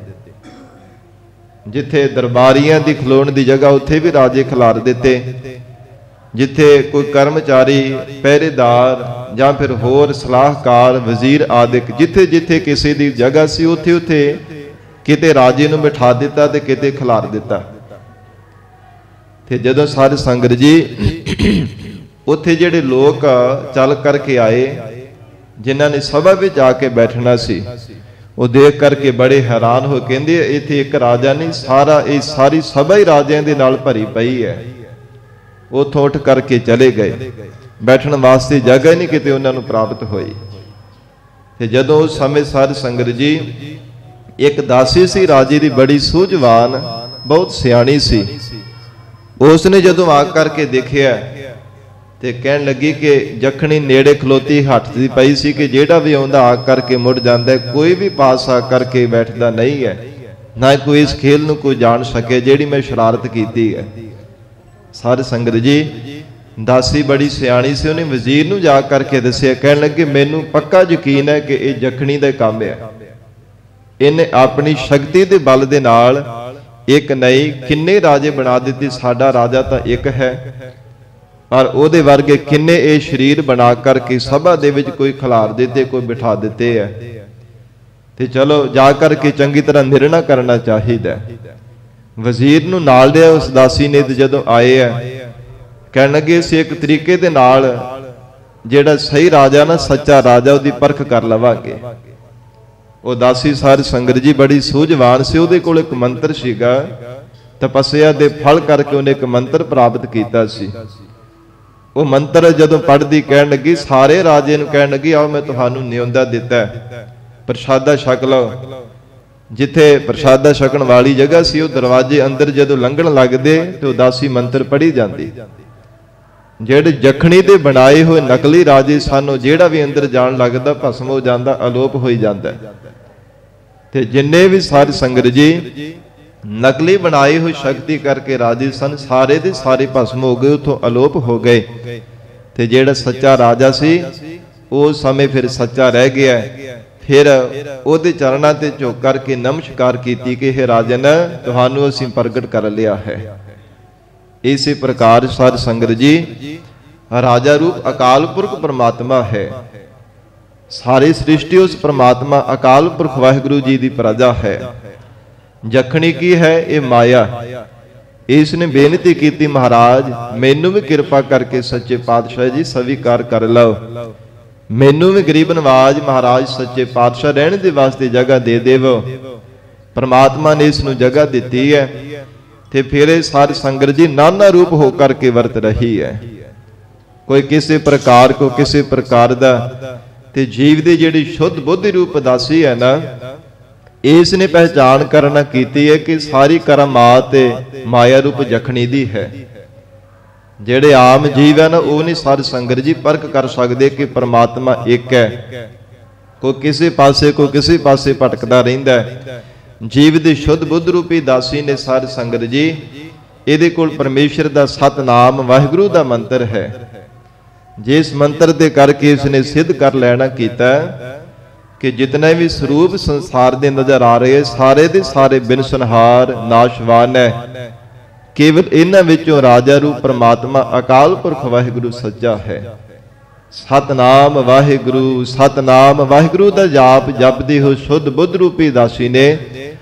ਜਿੱਥੇ ਦਰਬਾਰੀਆਂ ਦੀ ਖਲੋਣ ਦੀ ਜਗ੍ਹਾ ਉੱਥੇ ਵੀ ਰਾਜੇ ਖਿਲਾਰ ਦਿੱਤੇ। ਜਿੱਥੇ ਕੋਈ ਕਰਮਚਾਰੀ, ਪਹਿਰੇਦਾਰ ਜਾਂ ਫਿਰ ਹੋਰ ਸਲਾਹਕਾਰ, ਵਜ਼ੀਰ ਆਦਿਕ, ਜਿੱਥੇ ਜਿੱਥੇ ਕਿਸੇ ਦੀ ਜਗ੍ਹਾ ਸੀ ਉੱਥੇ ਉੱਥੇ ਕਿਤੇ ਰਾਜੇ ਨੂੰ ਬਿਠਾ ਦਿੱਤਾ ਤੇ ਕਿਤੇ ਖਿਲਾਰ ਦਿੱਤਾ। ਤੇ ਜਦੋਂ ਸਾਧ ਸੰਗਤ ਜੀ ਉੱਥੇ ਜਿਹੜੇ ਲੋਕ ਚੱਲ ਕਰਕੇ ਆਏ, ਜਿਨ੍ਹਾਂ ਨੇ ਸਭਾ ਵਿੱਚ ਆ ਕੇ ਬੈਠਣਾ ਸੀ, ਉਹ ਦੇਖ ਕਰਕੇ ਬੜੇ ਹੈਰਾਨ ਹੋ, ਕਹਿੰਦੇ ਇੱਥੇ ਇੱਕ ਰਾਜਾ ਨਹੀਂ, ਇਹ ਸਾਰੀ ਸਭਾ ਹੀ ਰਾਜਿਆਂ ਦੇ ਨਾਲ ਭਰੀ ਪਈ ਹੈ। ਉੱਥੋਂ ਉੱਠ ਕਰਕੇ ਚਲੇ ਗਏ, ਬੈਠਣ ਵਾਸਤੇ ਜਗ੍ਹਾ ਹੀ ਨਹੀਂ ਕਿਤੇ ਉਹਨਾਂ ਨੂੰ ਪ੍ਰਾਪਤ ਹੋਈ। ਤੇ ਜਦੋਂ ਉਸ ਸਮੇਂ ਸਾਧ ਸੰਗਤ ਜੀ, ਇੱਕ ਦਾਸੀ ਸੀ ਰਾਜੇ ਦੀ, ਬੜੀ ਸੂਝਵਾਨ, ਬਹੁਤ ਸਿਆਣੀ ਸੀ। ਉਸ ਨੇ ਜਦੋਂ ਆ ਕਰਕੇ ਦੇਖਿਆ ਤੇ ਕਹਿਣ ਲੱਗੀ ਕਿ ਜਖਣੀ ਨੇੜੇ ਖਲੋਤੀ ਹੱਥਦੀ ਪਈ ਸੀ ਕਿ ਜਿਹੜਾ ਵੀ ਆਉਂਦਾ ਆ ਕਰਕੇ ਮੁੜ ਜਾਂਦਾ, ਕੋਈ ਵੀ ਪਾਸ ਆ ਕਰਕੇ ਬੈਠਦਾ ਨਹੀਂ ਹੈ, ਨਾ ਕੋਈ ਇਸ ਖੇਲ ਨੂੰ ਕੋਈ ਜਾਣ ਸਕੇ ਜਿਹੜੀ ਮੈਂ ਸ਼ਰਾਰਤ ਕੀਤੀ ਹੈ। ਸਾਧ ਸੰਗਤ ਜੀ, ਦਾਸੀ ਬੜੀ ਸਿਆਣੀ ਸੀ, ਉਹਨੇ ਵਜ਼ੀਰ ਨੂੰ ਜਾ ਕਰਕੇ ਦੱਸਿਆ, ਕਹਿਣ ਲੱਗੇ ਮੈਨੂੰ ਪੱਕਾ ਯਕੀਨ ਹੈ ਕਿ ਇਹ ਜਖਣੀ ਦਾ ਕੰਮ ਹੈ। ਇਹਨੇ ਆਪਣੀ ਸ਼ਕਤੀ ਦੇ ਬਲ ਦੇ ਨਾਲ ਇੱਕ ਨਹੀਂ ਕਿੰਨੇ ਰਾਜੇ ਬਣਾ ਦਿੱਤੇ। ਸਾਡਾ ਰਾਜਾ ਤਾਂ ਇੱਕ ਹੈ, ਪਰ ਉਹਦੇ ਵਰਗੇ ਕਿੰਨੇ ਇਹ ਸਰੀਰ ਬਣਾ ਕਰਕੇ ਸਭਾ ਦੇ ਵਿੱਚ ਕੋਈ ਖਿਲਾਰ ਦਿੱਤੇ, ਕੋਈ ਬਿਠਾ ਦਿੱਤੇ ਹੈ। ਤੇ ਚਲੋ ਜਾ ਕਰਕੇ ਚੰਗੀ ਤਰ੍ਹਾਂ ਨਿਰਣਾ ਕਰਨਾ ਚਾਹੀਦਾ। ਵਜ਼ੀਰ ਨੂੰ ਨਾਲ ਲਿਆ ਉਸ ਦਾਸੀ ਨੇ, ਤੇ ਜਦੋਂ ਆਏ ਆ ਕਹਿਣ ਲੱਗੇ ਅਸੀਂ ਇੱਕ ਤਰੀਕੇ ਦੇ ਨਾਲ ਜਿਹੜਾ ਸਹੀ ਰਾਜਾ ਨਾ, ਸੱਚਾ ਰਾਜਾ, ਉਹਦੀ ਪਰਖ ਕਰ ਲਵਾਂਗੇ। ਉਹ ਦਾਸੀ ਸਾਧ ਸੰਗਤ ਜੀ ਬੜੀ ਸੂਝਵਾਨ ਸੀ, ਉਹਦੇ ਕੋਲ ਇੱਕ ਮੰਤਰ ਸੀਗਾ, ਤਪੱਸਿਆ ਦੇ ਫਲ ਕਰਕੇ ਉਹਨੇ ਇੱਕ ਮੰਤਰ ਪ੍ਰਾਪਤ ਕੀਤਾ ਸੀ। ਉਹ ਮੰਤਰ ਜਦੋਂ ਪੜ੍ਹਦੀ ਕਹਿਣ ਲੱਗੀ, ਸਾਰੇ ਰਾਜੇ ਨੂੰ ਕਹਿਣ ਲੱਗੀ ਆਓ ਮੈਂ ਤੁਹਾਨੂੰ ਨਿਉਂਦਾ ਦਿੱਤਾ, ਪ੍ਰਸ਼ਾਦਾ ਛਕ ਲਓ। ਜਿੱਥੇ ਪ੍ਰਸ਼ਾਦਾ ਛਕਣ ਵਾਲੀ ਜਗ੍ਹਾ ਸੀ, ਉਹ ਦਰਵਾਜ਼ੇ ਅੰਦਰ ਜਦੋਂ ਲੰਘਣ ਲੱਗਦੇ ਤੇ ਉਦਾਸੀ ਮੰਤਰ ਪੜ੍ਹੀ ਜਾਂਦੀ। ਜਿਹੜੇ ਜਖਣੀ ਦੇ ਬਣਾਏ ਹੋਏ ਨਕਲੀ ਰਾਜੇ ਸਨ, ਉਹ ਜਿਹੜਾ ਵੀ ਅੰਦਰ ਜਾਣ ਲੱਗਦਾ ਭਸਮ ਹੋ ਜਾਂਦਾ, ਅਲੋਪ ਹੋਈ ਜਾਂਦਾ। ਤੇ ਜਿੰਨੇ ਵੀ ਸਾਧ ਸੰਗਤ ਜੀ ਨਕਲੀ ਬਣਾਏ ਹੋਏ ਸ਼ਕਤੀ ਕਰਕੇ ਰਾਜੇ ਸਨ, ਸਾਰੇ ਦੇ ਸਾਰੇ ਭਸਮ ਹੋ ਗਏ, ਉਥੋਂ ਅਲੋਪ ਹੋ ਗਏ। ਤੇ ਜਿਹੜਾ ਸੱਚਾ ਰਾਜਾ ਸੀ ਉਸ ਸਮੇਂ ਫਿਰ ਸੱਚਾ ਰਹਿ ਗਿਆ। फिर ਉਹਦੇ ਚਰਨਾਂ ਤੇ ਝੁਕ ਕਰਕੇ ਨਮਸਕਾਰ ਕੀਤੀ ਕਿ हे ਰਾਜਨ ਤੁਹਾਨੂੰ ਅਸੀਂ ਪ੍ਰਗਟ ਕਰ ਲਿਆ ਹੈ। ਇਸੇ ਪ੍ਰਕਾਰ ਸਾਧ ਸੰਗਤ ਜੀ ਰਾਜਾ ਰੂਪ ਅਕਾਲ ਪੁਰਖ ਪਰਮਾਤਮਾ ਹੈ। ਸਾਰੀ ਸ੍ਰਿਸ਼ਟੀ ਉਸ ਪਰਮਾਤਮਾ ਅਕਾਲ ਪੁਰਖ ਵਾਹਿਗੁਰੂ ਜੀ ਦੀ ਪ੍ਰਜਾ ਹੈ। ਜਖਣੀ ਕੀ ਹੈ? ਇਹ ਮਾਇਆ। ਇਸ ਨੇ ਬੇਨਤੀ ਕੀਤੀ ਮਹਾਰਾਜ ਮੈਨੂੰ ਵੀ ਕਿਰਪਾ ਕਰਕੇ ਸੱਚੇ ਪਾਤਸ਼ਾਹ ਜੀ ਸਵੀਕਾਰ ਕਰ ਲਓ, ਮੈਨੂੰ ਵੀ ਗਰੀਬ ਨਵਾਜ ਮਹਾਰਾਜ ਸੱਚੇ ਪਾਤਸ਼ਾਹ ਰਹਿਣ ਦੇ ਵਾਸਤੇ ਜਗ੍ਹਾ ਦੇ ਦੇਵੋ। ਪਰਮਾਤਮਾ ਨੇ ਇਸ ਨੂੰ ਜਗ੍ਹਾ ਦਿੱਤੀ ਹੈ ਤੇ ਫਿਰ ਇਹ ਸਾਧ ਸੰਗਤ ਜੀ ਨਾਨਾ ਰੂਪ ਹੋ ਕਰਕੇ ਵਰਤ ਰਹੀ ਹੈ। ਕੋਈ ਕਿਸੇ ਪ੍ਰਕਾਰ ਕੋ ਕਿਸੇ ਪ੍ਰਕਾਰ ਦਾ ਤੇ ਜੀਵ ਦੀ ਜਿਹੜੀ ਸ਼ੁੱਧ ਬੁੱਧੀ ਰੂਪ ਉਦਾਸੀ ਹੈ ਨਾ, ਇਸ ਨੇ ਪਹਿਚਾਨ ਕਰਨਾ ਕੀਤੀ ਹੈ ਕਿ ਸਾਰੀ ਕਰਾਮਾਤ ਤੇ ਮਾਇਆ ਰੂਪ ਜਖਣੀ ਦੀ ਹੈ। ਜਿਹੜੇ ਆਮ ਜੀਵ ਹੈ ਨਾ ਉਹ ਨਹੀਂ ਸਾਧ ਸੰਗਤ ਜੀ ਪਰਖ ਕਰ ਸਕਦੇ ਕਿ ਪਰਮਾਤਮਾ ਇੱਕ ਹੈ। ਕੋਈ ਕਿਸੇ ਪਾਸੇ ਕੋਈ ਕਿਸੇ ਪਾਸੇ ਭਟਕਦਾ ਰਹਿੰਦਾ ਹੈ। ਜੀਵ ਦੀ ਸ਼ੁੱਧ ਬੁੱਧ ਰੂਪੀ ਦਾਸੀ ਨੇ ਸਾਧ ਸੰਗਤ ਜੀ ਇਹਦੇ ਕੋਲ ਪਰਮੇਸ਼ਰ ਦਾ ਸਤਨਾਮ ਵਾਹਿਗੁਰੂ ਦਾ ਮੰਤਰ ਹੈ। ਜਿਸ ਮੰਤਰ ਦੇ ਕਰਕੇ ਇਸ ਨੇ ਸਿੱਧ ਕਰ ਲੈਣਾ ਕੀਤਾ ਕਿ ਜਿਤਨੇ ਵੀ ਸਰੂਪ ਸੰਸਾਰ ਦੇ ਨਜ਼ਰ ਆ ਰਹੇ ਸਾਰੇ ਦੇ ਸਾਰੇ ਬਿਨਸਨਹਾਰ ਨਾਸ਼ਵਾਨ ਹੈ। ਕੇਵਲ ਇਹਨਾਂ ਵਿੱਚੋਂ ਰਾਜਾ ਰੂਪ ਪਰਮਾਤਮਾ ਅਕਾਲ ਪੁਰਖ ਵਾਹਿਗੁਰੂ ਸੱਚਾ ਹੈ। ਸਤਨਾਮ ਵਾਹਿਗੁਰੂ ਦਾ ਜਾਪ ਜਪਦੇ ਹੋ ਸ਼ੁੱਧ ਬੁੱਧ ਰੂਪੀ ਦਾਸੀ ਨੇ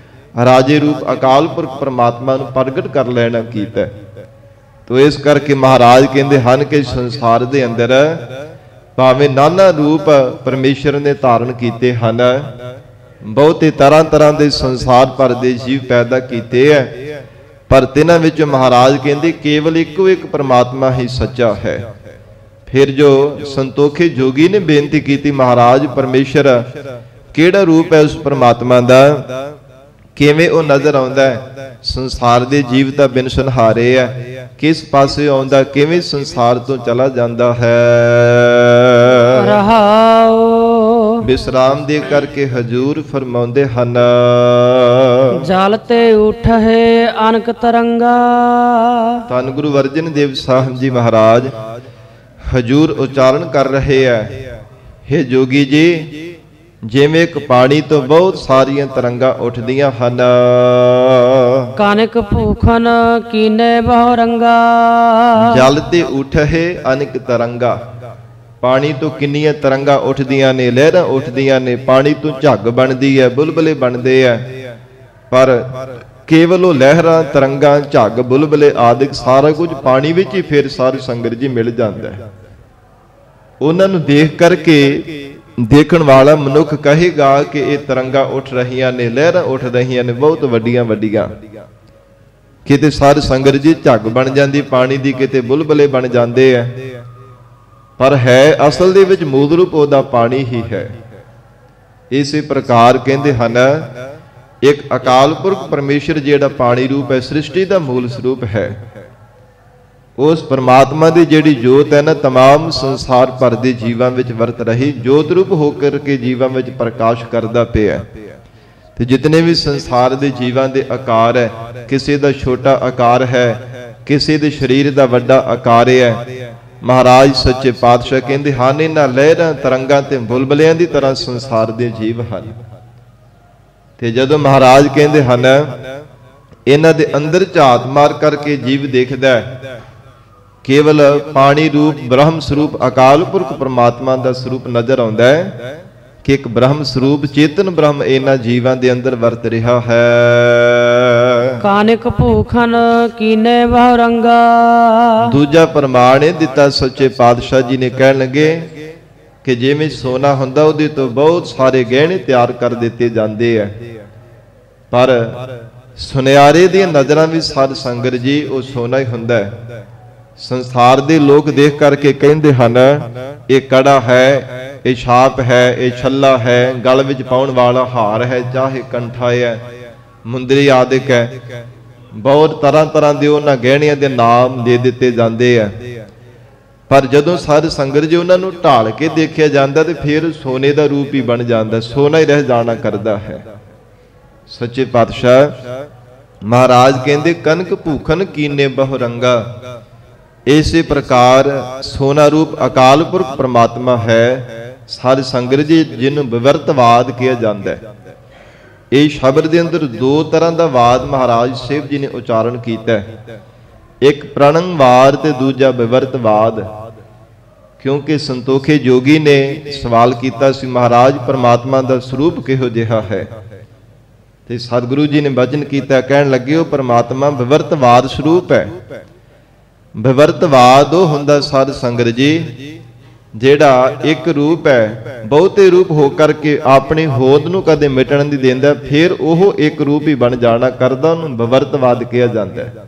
ਰਾਜੇ ਰੂਪ ਅਕਾਲ ਪੁਰਖ ਪਰਮਾਤਮਾ ਨੂੰ ਪ੍ਰਗਟ ਕਰ ਲੈਣਾ ਕੀਤਾ। ਤੋ ਇਸ ਕਰਕੇ ਮਹਾਰਾਜ ਕਹਿੰਦੇ ਹਨ ਕਿ ਸੰਸਾਰ ਦੇ ਅੰਦਰ ਭਾਵੇਂ ਨਾਨਾ ਰੂਪ ਪਰਮੇਸ਼ਰ ਨੇ ਧਾਰਨ ਕੀਤੇ ਹਨ, ਬਹੁਤੇ ਤਰ੍ਹਾਂ ਦੇ ਸੰਸਾਰ ਭਰ ਦੇ ਜੀਵ ਪੈਦਾ ਕੀਤੇ ਹੈ, ਪਰ ਤਿਨਾਂ ਵਿੱਚ ਮਹਾਰਾਜ ਕਹਿੰਦੇ ਕੇਵਲ ਇੱਕੋ ਇੱਕ ਪਰਮਾਤਮਾ ਹੀ ਸੱਚਾ ਹੈ। ਫਿਰ ਜੋ ਸੰਤੋਖੇ ਜੋਗੀ ਨੇ ਬੇਨਤੀ ਕੀਤੀ ਮਹਾਰਾਜ ਪਰਮੇਸ਼ਰ ਕਿਹੜਾ ਰੂਪ ਹੈ ਉਸ ਪਰਮਾਤਮਾ ਦਾ, ਕਿਵੇਂ ਉਹ ਨਜ਼ਰ ਆਉਂਦਾ ਹੈ? ਸੰਸਾਰ ਦੇ ਜੀਵ ਤਾਂ ਬਿਨਸਨਹਾਰੇ ਹੈ, ਕਿਸ ਪਾਸੇ ਆਉਂਦਾ, ਕਿਵੇਂ ਸੰਸਾਰ ਤੋਂ ਚਲਾ ਜਾਂਦਾ ਹੈ। ਰਹਾਉ ਵਿਸਰਾਮ ਦੇ ਕਰਕੇ ਹਜੂਰ ਫਰਮਾਉਂਦੇ ਹਨ, ਜਲ ਤੇ ਉਠੇ ਅਨਕ ਤਰੰਗਾ। ਧੰਨ ਗੁਰੂ ਅਰਜਨ ਦੇਵ ਸਾਹਿਬ ਜੀ ਮਹਾਰਾਜ ਹਜੂਰ ਉਚਾਰਨ ਕਰ ਰਹੇ ਹੈ, ਹੇ ਜੋਗੀ ਜੀ ਜਿਵੇਂ ਇੱਕ ਪਾਣੀ ਤੋਂ ਬਹੁਤ ਸਾਰੀਆਂ ਤਰੰਗਾਂ ਉੱਠਦੀਆਂ ਹਨ। ਕਾਨਿਕ ਭੂਖਨ ਕੀਨੇ ਬਹੁ ਰੰਗਾ। ਜਲ ਤੇ ਉਠੇ ਅਨੇਕ ਤਰੰਗਾ। ਪਾਣੀ ਤੋਂ ਕਿੰਨੀਆਂ ਤਰੰਗਾਂ ਉੱਠਦੀਆਂ ਨੇ, ਲਹਿਰਾਂ ਉੱਠਦੀਆਂ ਨੇ, ਪਾਣੀ ਤੋਂ ਝੱਗ ਬਣਦੀ ਹੈ, ਬੁਲਬਲੇ ਬਣਦੇ ਆ, ਪਰ ਕੇਵਲ ਉਹ ਲਹਿਰਾਂ ਤਰੰਗਾਂ ਝੱਗ ਬੁਲਬਲੇ ਆਦਿਕ ਸਾਰਾ ਕੁਝ ਪਾਣੀ ਵਿੱਚ ਹੀ ਫਿਰ ਸਾਰੀ ਸੰਗਤ ਜੀ ਮਿਲ ਜਾਂਦਾ ਹੈ। ਉਹਨਾਂ ਨੂੰ ਦੇਖ ਕਰਕੇ ਦੇਖਣ ਵਾਲਾ ਮਨੁੱਖ ਕਹੇਗਾ ਕਿ ਇਹ ਤਰੰਗਾਂ ਉੱਠ ਰਹੀਆਂ ਨੇ, ਲਹਿਰਾਂ ਉੱਠ ਰਹੀਆਂ ਨੇ ਬਹੁਤ ਵੱਡੀਆਂ ਵੱਡੀਆਂ। ਕਿਤੇ ਸਾਧ ਸੰਗਤ ਜੀ ਝੱਗ ਬਣ ਜਾਂਦੀ ਪਾਣੀ ਦੀ, ਕਿਤੇ ਬੁਲਬਲੇ ਬਣ ਜਾਂਦੇ ਆ, ਪਰ ਹੈ ਅਸਲ ਦੇ ਵਿੱਚ ਮੂਲ ਰੂਪ ਉਹਦਾ ਪਾਣੀ ਹੀ ਹੈ। ਇਸੇ ਪ੍ਰਕਾਰ ਕਹਿੰਦੇ ਹਨ ਇੱਕ ਅਕਾਲ ਪੁਰਖ ਪਰਮੇਸ਼ਰ ਜਿਹੜਾ ਪਾਣੀ ਰੂਪ ਹੈ, ਸ੍ਰਿਸ਼ਟੀ ਦਾ ਮੂਲ ਸਰੂਪ ਹੈ। ਉਸ ਪਰਮਾਤਮਾ ਦੀ ਜਿਹੜੀ ਜੋਤ ਹੈ ਨਾ तमाम ਸੰਸਾਰ ਭਰ ਦੇ ਜੀਵਾਂ ਵਿੱਚ ਵਰਤ ਰਹੀ, ਜੋਤ ਰੂਪ ਹੋ ਕਰਕੇ ਜੀਵਾਂ ਵਿੱਚ ਪ੍ਰਕਾਸ਼ ਕਰਦਾ ਪਿਆ। ਤੇ ਜਿਤਨੇ ਵੀ ਸੰਸਾਰ ਦੇ ਜੀਵਾਂ ਦੇ ਆਕਾਰ ਹੈ, ਕਿਸੇ ਦਾ ਛੋਟਾ ਆਕਾਰ ਹੈ, ਕਿਸੇ ਦੇ ਸਰੀਰ ਦਾ ਵੱਡਾ ਆਕਾਰ ਹੈ। ਮਹਾਰਾਜ ਸੱਚੇ ਪਾਤਸ਼ਾਹ ਕਹਿੰਦੇ ਹਨ ਇਹਨਾਂ ਲਹਿਰਾਂ ਤਰੰਗਾਂ ਤੇ ਬੁਲਬਲਿਆਂ ਦੀ ਤਰ੍ਹਾਂ ਸੰਸਾਰ ਦੇ ਜੀਵ ਹਨ। ਤੇ ਜਦੋਂ ਮਹਾਰਾਜ ਕਹਿੰਦੇ ਹਨ ਇਹਨਾਂ ਦੇ ਅੰਦਰ ਝਾਤ ਮਾਰ ਕਰਕੇ ਜੀਵ ਦੇਖਦਾ ਕੇਵਲ ਪਾਣੀ ਰੂਪ ਬ੍ਰਹਮ ਸਰੂਪ ਅਕਾਲ ਪੁਰਖ ਪਰਮਾਤਮਾ ਦਾ ਸਰੂਪ ਨਜ਼ਰ ਆਉਂਦਾ ਹੈ ਕਿ ਇੱਕ ਬ੍ਰਹਮ ਸਰੂਪ ਚੇਤਨ ਬ੍ਰਹਮ ਇਹਨਾਂ ਜੀਵਾਂ ਦੇ ਅੰਦਰ ਵਰਤ ਰਿਹਾ ਹੈ। ਕਾਨਿਕ ਭੂਖਨ ਕੀਨੇ ਬਹੁ ਰੰਗਾ। ਦੂਜਾ ਪ੍ਰਮਾਣ ਇਹ ਦਿੱਤਾ ਸੱਚੇ ਪਾਤਸ਼ਾਹ ਜੀ ਨੇ, ਕਹਿਣ ਲੱਗੇ ਕਿ ਜਿਵੇਂ ਸੋਨਾ ਹੁੰਦਾ ਉਹਦੇ ਤੋਂ ਬਹੁਤ ਸਾਰੇ ਗਹਿਣੇ ਤਿਆਰ ਕਰ ਦਿੱਤੇ ਜਾਂਦੇ ਆ, ਪਰ ਸੁਨਿਆਰੇ ਦੀਆਂ ਨਜ਼ਰਾਂ ਵਿੱਚ ਸਾਧ ਸੰਗਤ ਜੀ ਉਹ ਸੋਨਾ ਹੀ ਹੁੰਦਾ ਹੈ। ਸੰਸਾਰ ਦੇ ਲੋਕ ਦੇਖ ਕਰਕੇ ਕਹਿੰਦੇ ਹਨ ਇਹ ਕੜਾ ਹੈ, ਇਹ ਛਾਪ ਹੈ, ਇਹ ਛੱਲਾ ਹੈ, ਗਲ ਵਿੱਚ ਪਾਉਣ ਵਾਲਾ ਹਾਰ ਹੈ, ਚਾਹੇ ਕੰਠਾ ਹੈ, ਮੁੰਦਰੀ ਆਦਿਕ ਹੈ, ਬਹੁਤ ਤਰ੍ਹਾਂ ਦੇ ਉਹਨਾਂ ਗਹਿਣਿਆਂ ਦੇ ਨਾਮ ਦੇ ਦਿੱਤੇ ਜਾਂਦੇ ਆ। ਪਰ ਜਦੋਂ ਸਾਧ ਸੰਗਤ ਜੀ ਉਹਨਾਂ ਨੂੰ ਢਾਲ ਕੇ ਦੇਖਿਆ ਜਾਂਦਾ ਤੇ ਫਿਰ ਸੋਨੇ ਦਾ ਰੂਪ ਹੀ ਬਣ ਜਾਂਦਾ, ਸੋਨਾ ਹੀ ਰਹਿ ਜਾਣਾ ਕਰਦਾ ਹੈ। ਸੱਚੇ ਪਾਤਸ਼ਾਹ ਮਹਾਰਾਜ ਕਹਿੰਦੇ ਕਨਕ ਭੂਖਨ ਕੀਨੇ ਬਹੁ ਰੰਗਾ। ਇਸੇ ਪ੍ਰਕਾਰ ਸੋਨਾ ਰੂਪ ਅਕਾਲ ਪੁਰਖ ਪਰਮਾਤਮਾ ਹੈ ਸਾਧ ਸੰਗਤ ਜੀ ਜਿਹਨੂੰ ਵਿਵਰਤਵਾਦ ਕਿਹਾ ਜਾਂਦਾ ਹੈ। ਇਹ ਸ਼ਬਦ ਦੇ ਅੰਦਰ ਦੋ ਤਰ੍ਹਾਂ ਦਾ ਵਾਦ ਮਹਾਰਾਜ ਸਾਹਿਬ ਜੀ ਨੇ ਉਚਾਰਨ ਕੀਤਾ ਹੈ, ਇੱਕ ਪ੍ਰਣੰਗਵਾਦ ਤੇ ਦੂਜਾ ਵਿਵਰਤਵਾਦ। ਕਿਉਂਕਿ ਸੰਤੋਖੇ ਜੋਗੀ ਨੇ ਸਵਾਲ ਕੀਤਾ ਸੀ, ਮਹਾਰਾਜ ਪਰਮਾਤਮਾ ਦਾ ਸਰੂਪ ਕਿਹੋ ਜਿਹਾ ਹੈ? ਤੇ ਸਤਿਗੁਰੂ ਜੀ ਨੇ ਬਚਨ ਕੀਤਾ, ਕਹਿਣ ਲੱਗੇ ਉਹ ਪਰਮਾਤਮਾ ਵਿਵਰਤਵਾਦ ਸਰੂਪ ਹੈ। ਵਿਵਰਤਵਾਦ ਉਹ ਹੁੰਦਾ ਸਾਧ ਸੰਗਤ ਜੀ ਜਿਹੜਾ ਇੱਕ ਰੂਪ ਹੈ, ਬਹੁਤੇ ਰੂਪ ਹੋ ਕਰਕੇ ਆਪਣੀ ਹੋਂਦ ਨੂੰ ਕਦੇ ਮਿਟਣ ਨਹੀਂ ਦਿੰਦਾ, ਫਿਰ ਉਹ ਇੱਕ ਰੂਪ ਹੀ ਬਣ ਜਾਣਾ ਕਰਦਾ, ਉਹਨੂੰ ਵਿਵਰਤਵਾਦ ਕਿਹਾ ਜਾਂਦਾ ਹੈ।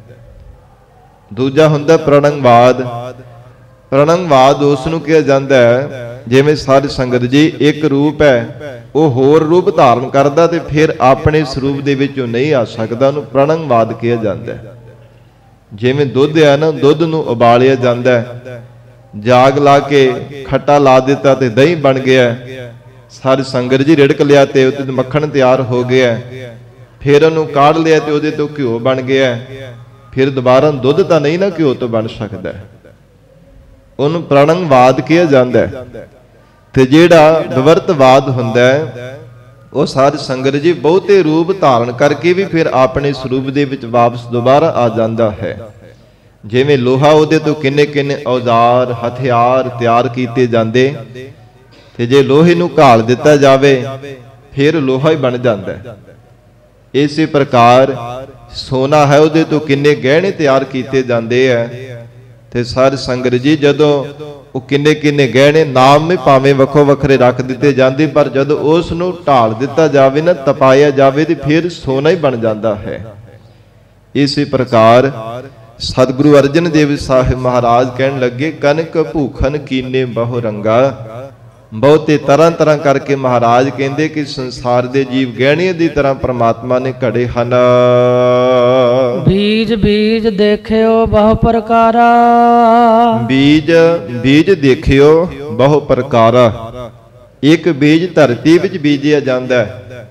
ਦੂਜਾ ਹੁੰਦਾ ਪ੍ਰਣੰਗਵਾਦ। ਪ੍ਰਣੰਗਵਾਦ ਉਸ ਨੂੰ ਕਿਹਾ ਜਾਂਦਾ ਹੈ ਜਿਵੇਂ ਸਾਧ ਸੰਗਤ ਜੀ ਇੱਕ ਰੂਪ ਹੈ, ਉਹ ਹੋਰ ਰੂਪ ਧਾਰਨ ਕਰਦਾ ਤੇ ਫਿਰ ਆਪਣੇ ਸਰੂਪ ਦੇ ਵਿੱਚੋਂ ਨਹੀਂ ਆ ਸਕਦਾ, ਉਹਨੂੰ ਪ੍ਰਣੰਗਵਾਦ ਕਿਹਾ ਜਾਂਦਾ ਹੈ। ਜਿਵੇਂ ਦੁੱਧ ਹੈ ਨਾ, ਦੁੱਧ ਨੂੰ ਉਬਾਲਿਆ ਜਾਂਦਾ ਹੈ, ਜਾਗ ਲਾ ਕੇ ਖੱਟਾ ਲਾ ਦਿੱਤਾ ਤੇ ਦਹੀਂ ਬਣ ਗਿਆ। ਸਾਧ ਸੰਗਤ ਜੀ ਰਿੜਕ ਲਿਆ ਤੇ ਉਹਦੇ ਮੱਖਣ ਤਿਆਰ ਹੋ ਗਿਆ, ਫਿਰ ਉਹਨੂੰ ਕਾੜ ਲਿਆ ਤੇ ਉਹਦੇ ਤੋਂ ਘਿਓ ਬਣ ਗਿਆ। ਫਿਰ ਦੁਬਾਰਾ ਦੁੱਧ ਤਾਂ ਨਹੀਂ ਨਾ ਘਿਓ ਤੋਂ ਬਣ ਸਕਦਾ, ਉਹਨੂੰ ਪ੍ਰਣੰਗਵਾਦ ਕਿਹਾ ਜਾਂਦਾ ਹੈ। ਤੇ ਜਿਹੜਾ ਵਿਵਰਤਵਾਦ ਹੁੰਦਾ ਹੈ ਉਹ ਸਾਧ ਸੰਗਤ ਜੀ ਬਹੁਤੇ ਰੂਪ ਧਾਰਨ ਕਰਕੇ ਵੀ ਫਿਰ ਆਪਣੇ ਸਰੂਪ ਦੇ ਵਿੱਚ ਵਾਪਸ ਦੁਬਾਰਾ ਆ ਜਾਂਦਾ ਹੈ। ਜਿਵੇਂ ਲੋਹਾ, ਉਹਦੇ ਤੋਂ ਕਿੰਨੇ ਕਿੰਨੇ ਔਜ਼ਾਰ ਹਥਿਆਰ ਤਿਆਰ ਕੀਤੇ ਜਾਂਦੇ, ਤੇ ਜੇ ਲੋਹੇ ਨੂੰ ਘਾਲ ਦਿੱਤਾ ਜਾਵੇ ਫਿਰ ਲੋਹਾ ਹੀ ਬਣ ਜਾਂਦਾ ਹੈ। ਇਸੇ ਪ੍ਰਕਾਰ ਸੋਨਾ ਹੈ, ਉਹਦੇ ਤੋਂ ਕਿੰਨੇ ਗਹਿਣੇ ਤਿਆਰ ਕੀਤੇ ਜਾਂਦੇ ਆ। ਤੇ ਸਾਧ ਸੰਗਤ ਜੀ ਜਦੋਂ ਉਹ ਕਿੰਨੇ ਕਿੰਨੇ ਗਹਿਣੇ ਨਾਮ ਵੀ ਭਾਵੇਂ ਵੱਖੋ ਵੱਖਰੇ ਰੱਖ ਦਿੱਤੇ ਜਾਂਦੇ, ਪਰ ਜਦੋਂ ਉਸ ਨੂੰ ਢਾਲ ਦਿੱਤਾ ਜਾਵੇ ਨਾ, ਤਪਾਇਆ ਜਾਵੇ, ਤੇ ਫਿਰ ਸੋਨਾ ਹੀ ਬਣ ਜਾਂਦਾ ਹੈ। ਇਸੇ ਪ੍ਰਕਾਰ ਸਤਿਗੁਰੂ ਅਰਜਨ ਦੇਵ ਸਾਹਿਬ ਮਹਾਰਾਜ ਕਹਿਣ ਲੱਗੇ, ਕਨਕ ਭੂਖਨ ਕੀਨੇ ਬਹੁ ਰੰਗਾ। ਬਹੁਤੇ ਤਰ੍ਹਾਂ ਤਰ੍ਹਾਂ ਕਰਕੇ ਮਹਾਰਾਜ ਕਹਿੰਦੇ ਕਿ ਸੰਸਾਰ ਦੇ ਜੀਵ ਗਹਿਣੇ ਦੀ ਤਰ੍ਹਾਂ ਪ੍ਰਮਾਤਮਾ ਨੇ ਘੜੇ ਹਨ। ਬੀਜ ਬੀਜ ਦੇਖਿਓ ਬਹੁ ਪ੍ਰਕਾਰਾ। ਬੀਜ ਬੀਜ ਦੇਖਿਓ ਬਹੁ ਪ੍ਰਕਾਰਾ। ਇੱਕ ਬੀਜ ਧਰਤੀ ਵਿੱਚ ਬੀਜਿਆ ਜਾਂਦਾ ਹੈ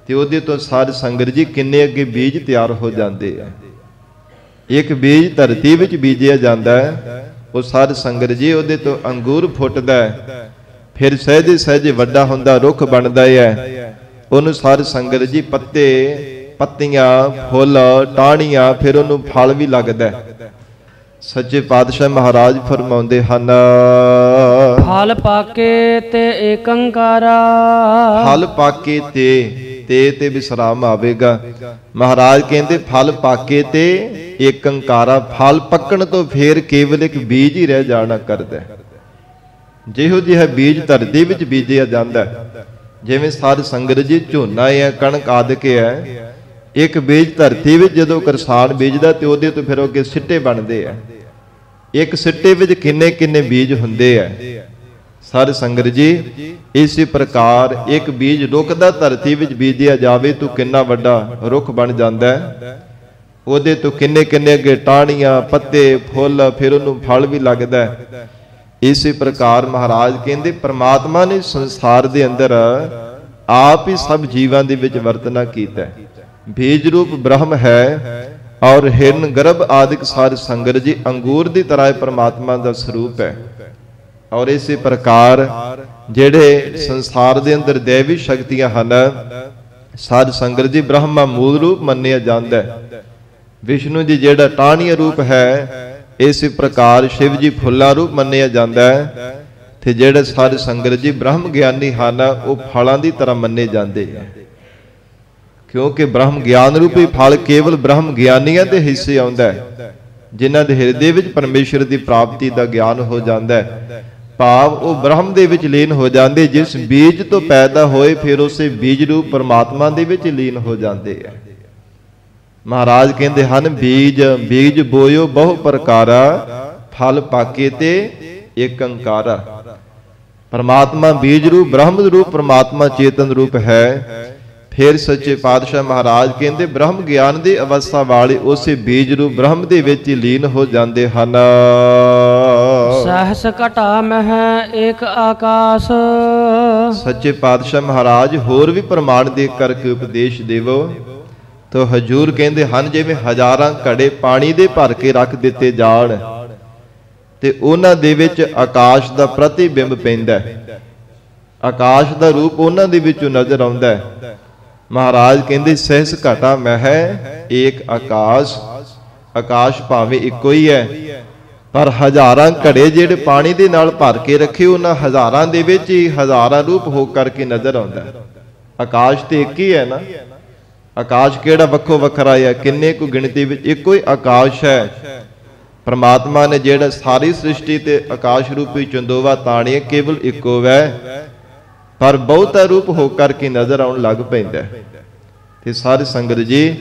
ਤੇ ਉਹਦੇ ਤੋਂ ਸਾਧ ਸੰਗਤ ਜੀ ਕਿੰਨੇ ਅੱਗੇ ਬੀਜ ਤਿਆਰ ਹੋ ਜਾਂਦੇ ਆ। ਇੱਕ ਬੀਜ ਧਰਤੀ ਵਿੱਚ ਬੀਜਿਆ ਜਾਂਦਾ ਹੈ, ਉਹ ਸਾਧ ਸੰਗਤ ਜੀ ਉਹਦੇ ਤੋਂ ਅੰਗੂਰ ਫੁੱਟਦਾ ਹੈ, ਫਿਰ ਸਹਿਜੇ ਸਹਿਜੇ ਵੱਡਾ ਹੁੰਦਾ ਰੁੱਖ ਬਣਦਾ ਹੈ। ਉਹਨੂੰ ਸਾਧ ਸੰਗਤ ਜੀ ਪੱਤੇ ਪੱਤੀਆਂ ਫੁੱਲ ਟਾਹਣੀਆਂ, ਫਿਰ ਉਹਨੂੰ ਫਲ ਵੀ ਲੱਗਦਾ। ਸੱਚੇ ਪਾਤਸ਼ਾਹ ਮਹਾਰਾਜ ਫਰਮਾਉਂਦੇ ਹਨ, ਫਲ ਪਾਕੇ ਤੇ ਏਕੰਕਾਰਾ। ਫਲ ਪਾਕੇ ਤੇ ਵਿਸਰਾਮ ਆਵੇਗਾ। ਮਹਾਰਾਜ ਕਹਿੰਦੇ ਫਲ ਪਾਕੇ ਤੇ ਏਕੰਕਾਰਾ। ਫਲ ਪੱਕਣ ਤੋਂ ਫੇਰ ਕੇਵਲ ਇੱਕ ਬੀਜ ਹੀ ਰਹਿ ਜਾਣਾ ਕਰਦਾ। ਜਿਹੋ ਜਿਹਾ ਬੀਜ ਧਰਤੀ ਵਿੱਚ ਬੀਜਿਆ ਜਾਂਦਾ, ਜਿਵੇਂ ਸਾਧ ਸੰਗਤ ਜੀ ਝੋਨਾ ਹੈ, ਕਣਕ ਆਦਿਕ ਹੈ, ਇੱਕ ਬੀਜ ਧਰਤੀ ਵਿੱਚ ਜਦੋਂ ਕਿਸਾਨ ਬੀਜਦਾ ਤੇ ਉਹਦੇ ਤੋਂ ਫਿਰ ਅੱਗੇ ਸਿੱਟੇ ਬਣਦੇ ਆ। ਇੱਕ ਸਿੱਟੇ ਵਿੱਚ ਕਿੰਨੇ ਕਿੰਨੇ ਬੀਜ ਹੁੰਦੇ ਆ। ਸਾਧ ਸੰਗਤ ਜੀ ਇਸੇ ਪ੍ਰਕਾਰ ਇੱਕ ਬੀਜ ਰੁੱਖ ਦਾ ਧਰਤੀ ਵਿੱਚ ਬੀਜਿਆ ਜਾਵੇ ਤਾਂ ਕਿੰਨਾ ਵੱਡਾ ਰੁੱਖ ਬਣ ਜਾਂਦਾ ਹੈ। ਉਹਦੇ ਤੋਂ ਕਿੰਨੇ ਕਿੰਨੇ ਅੱਗੇ ਟਾਹਣੀਆਂ ਪੱਤੇ ਫੁੱਲ, ਫਿਰ ਉਹਨੂੰ ਫਲ ਵੀ ਲੱਗਦਾ ਹੈ। ਇਸੇ ਪ੍ਰਕਾਰ ਮਹਾਰਾਜ ਕਹਿੰਦੇ ਪ੍ਰਮਾਤਮਾ ਨੇ ਸੰਸਾਰ ਦੇ ਅੰਦਰ ਆਪ ਹੀ ਸਭ ਜੀਵਾਂ ਦੇ ਵਿੱਚ ਵਰਤਨਾ ਕੀਤਾ ਹੈ। ਬੀਜ ਰੂਪ ਬ੍ਰਹਮ ਹੈ ਔਰ ਹਿਰਨ ਗਰਭ ਆਦਿਕ ਸਾਧ ਸੰਗਤ ਜੀ ਅੰਗੂਰ ਦੀ ਤਰ੍ਹਾਂ ਪ੍ਰਮਾਤਮਾ ਦਾ ਸਰੂਪ ਹੈ। ਔਰ ਇਸੇ ਪ੍ਰਕਾਰ ਜਿਹੜੇ ਸੰਸਾਰ ਦੇ ਅੰਦਰ ਦੇਵੀ ਸ਼ਕਤੀਆਂ ਹਨ, ਸਾਧ ਸੰਗਤ ਜੀ ਬ੍ਰਹਮਾ ਮੂਲ ਰੂਪ ਮੰਨਿਆ ਜਾਂਦਾ ਹੈ। ਵਿਸ਼ਨੂੰ ਜੀ ਜਿਹੜਾ ਟਾਹਣੀਆ ਰੂਪ ਹੈ, ਇਸੇ ਪ੍ਰਕਾਰ ਸ਼ਿਵ ਜੀ ਫੁੱਲਾ ਰੂਪ ਮੰਨਿਆ ਜਾਂਦਾ ਹੈ। ਤੇ ਜਿਹੜੇ ਸਾਧ ਸੰਗਤ ਜੀ ਬ੍ਰਹਮ ਗਿਆਨੀ ਹਨ, ਉਹ ਫਲਾਂ ਦੀ ਤਰ੍ਹਾਂ ਮੰਨੇ ਜਾਂਦੇ ਆ। ਕਿਉਂਕਿ ਬ੍ਰਹਮ ਗਿਆਨ ਰੂਪੀ ਫਲ ਕੇਵਲ ਬ੍ਰਹਮ ਗਿਆਨੀਆਂ ਦੇ ਹਿੱਸੇ ਆਉਂਦਾ ਹੈ, ਜਿਨ੍ਹਾਂ ਦੇ ਹਿਰਦੇ ਵਿੱਚ ਪਰਮੇਸ਼ਰ ਦੀ ਪ੍ਰਾਪਤੀ ਦਾ ਗਿਆਨ ਹੋ ਜਾਂਦਾ ਹੈ। ਭਾਵ ਉਹ ਬ੍ਰਹਮ ਦੇ ਵਿੱਚ ਲੀਨ ਹੋ ਜਾਂਦੇ, ਜਿਸ ਬੀਜ ਤੋਂ ਪੈਦਾ ਹੋਏ ਫਿਰ ਉਸੇ ਬੀਜ ਰੂਪ ਪਰਮਾਤਮਾ ਦੇ ਵਿੱਚ ਲੀਨ ਹੋ ਜਾਂਦੇ ਆ। ਮਹਾਰਾਜ ਕਹਿੰਦੇ ਹਨ ਬੀਜ ਬੀਜ ਬੋਇਓ ਬਹੁ ਪ੍ਰਕਾਰਾ, ਫਲ ਪਾਕੇ ਤੇ ਏਕੰਕਾਰਾ। ਪਰਮਾਤਮਾ ਬੀਜ ਰੂਪ ਬ੍ਰਹਮ ਰੂਪ ਪਰਮਾਤਮਾ ਚੇਤਨ ਰੂਪ ਹੈ। ਫਿਰ ਸੱਚੇ ਪਾਤਸ਼ਾਹ ਮਹਾਰਾਜ ਕਹਿੰਦੇ ਬ੍ਰਹਮ ਗਿਆਨ ਦੀ ਅਵਸਥਾ ਵਾਲੇ ਉਸੇ ਬੀਜ ਰੂਪ ਬ੍ਰਹਮ ਦੇ ਵਿੱਚ ਲੀਨ ਹੋ ਜਾਂਦੇ ਹਨ। ਸਹਸ ਘਟਾ ਮਹਿ ਏਕ ਆਕਾਸ਼। ਸੱਚੇ ਪਾਤਸ਼ਾਹ ਮਹਾਰਾਜ ਹੋਰ ਵੀ ਪ੍ਰਮਾਣ ਦੇ ਕਰਕੇ ਉਪਦੇਸ਼ ਦੇਵੋ। ਤੋ ਹਜੂਰ ਕਹਿੰਦੇ ਹਨ ਜਿਵੇਂ ਹਜ਼ਾਰਾਂ ਘੜੇ ਪਾਣੀ ਦੇ ਭਰ ਕੇ ਰੱਖ ਦਿੱਤੇ ਜਾਣ ਤੇ ਉਹਨਾਂ ਦੇ ਵਿੱਚ ਆਕਾਸ਼ ਦਾ ਪ੍ਰਤੀਬਿੰਬ ਪੈਂਦਾ, ਆਕਾਸ਼ ਦਾ ਰੂਪ ਉਹਨਾਂ ਦੇ ਵਿੱਚੋਂ ਨਜ਼ਰ ਆਉਂਦਾ ਹੈ। ਮਹਾਰਾਜ ਕਹਿੰਦੇ ਸਹਿਸ ਘਟਾ ਮਹਿ ਏਕ ਆਕਾਸ਼, ਆਕਾਸ਼ ਭਾਵੇਂ ਇੱਕੋ ਹੀ ਹੈ, ਪਰ ਹਜ਼ਾਰਾਂ ਘੜੇ ਜਿਹੜੇ ਪਾਣੀ ਦੇ ਨਾਲ ਭਰ ਕੇ ਰੱਖੇ, ਉਹਨਾਂ ਹਜ਼ਾਰਾਂ ਦੇ ਵਿੱਚ ਹੀ ਹਜ਼ਾਰਾਂ ਰੂਪ ਹੋ ਕਰਕੇ ਨਜ਼ਰ ਆਉਂਦਾ। ਆਕਾਸ਼ ਤੇ ਇੱਕ ਹੀ ਹੈ ਨਾ, ਆਕਾਸ਼ ਕਿਹੜਾ ਵੱਖੋ ਵੱਖਰਾ ਹੈ? ਕਿੰਨੇ ਕੁ ਗਿਣਤੀ ਵਿੱਚ ਇੱਕੋ ਹੀ ਆਕਾਸ਼ ਹੈ। ਪਰਮਾਤਮਾ ਨੇ ਜਿਹੜਾ ਸਾਰੀ ਸ੍ਰਿਸ਼ਟੀ ਤੇ ਆਕਾਸ਼ ਰੂਪੀ ਚੰਦੋਵਾ ਤਾਣੀਏ, ਕੇਵਲ ਇੱਕੋ ਹੈ, ਪਰ ਬਹੁਤਾ ਰੂਪ ਹੋ ਕਰਕੇ ਨਜ਼ਰ ਆਉਣ ਲੱਗ ਪੈਂਦਾ। ਤੇ ਸਾਧ ਸੰਗਤ ਜੀ,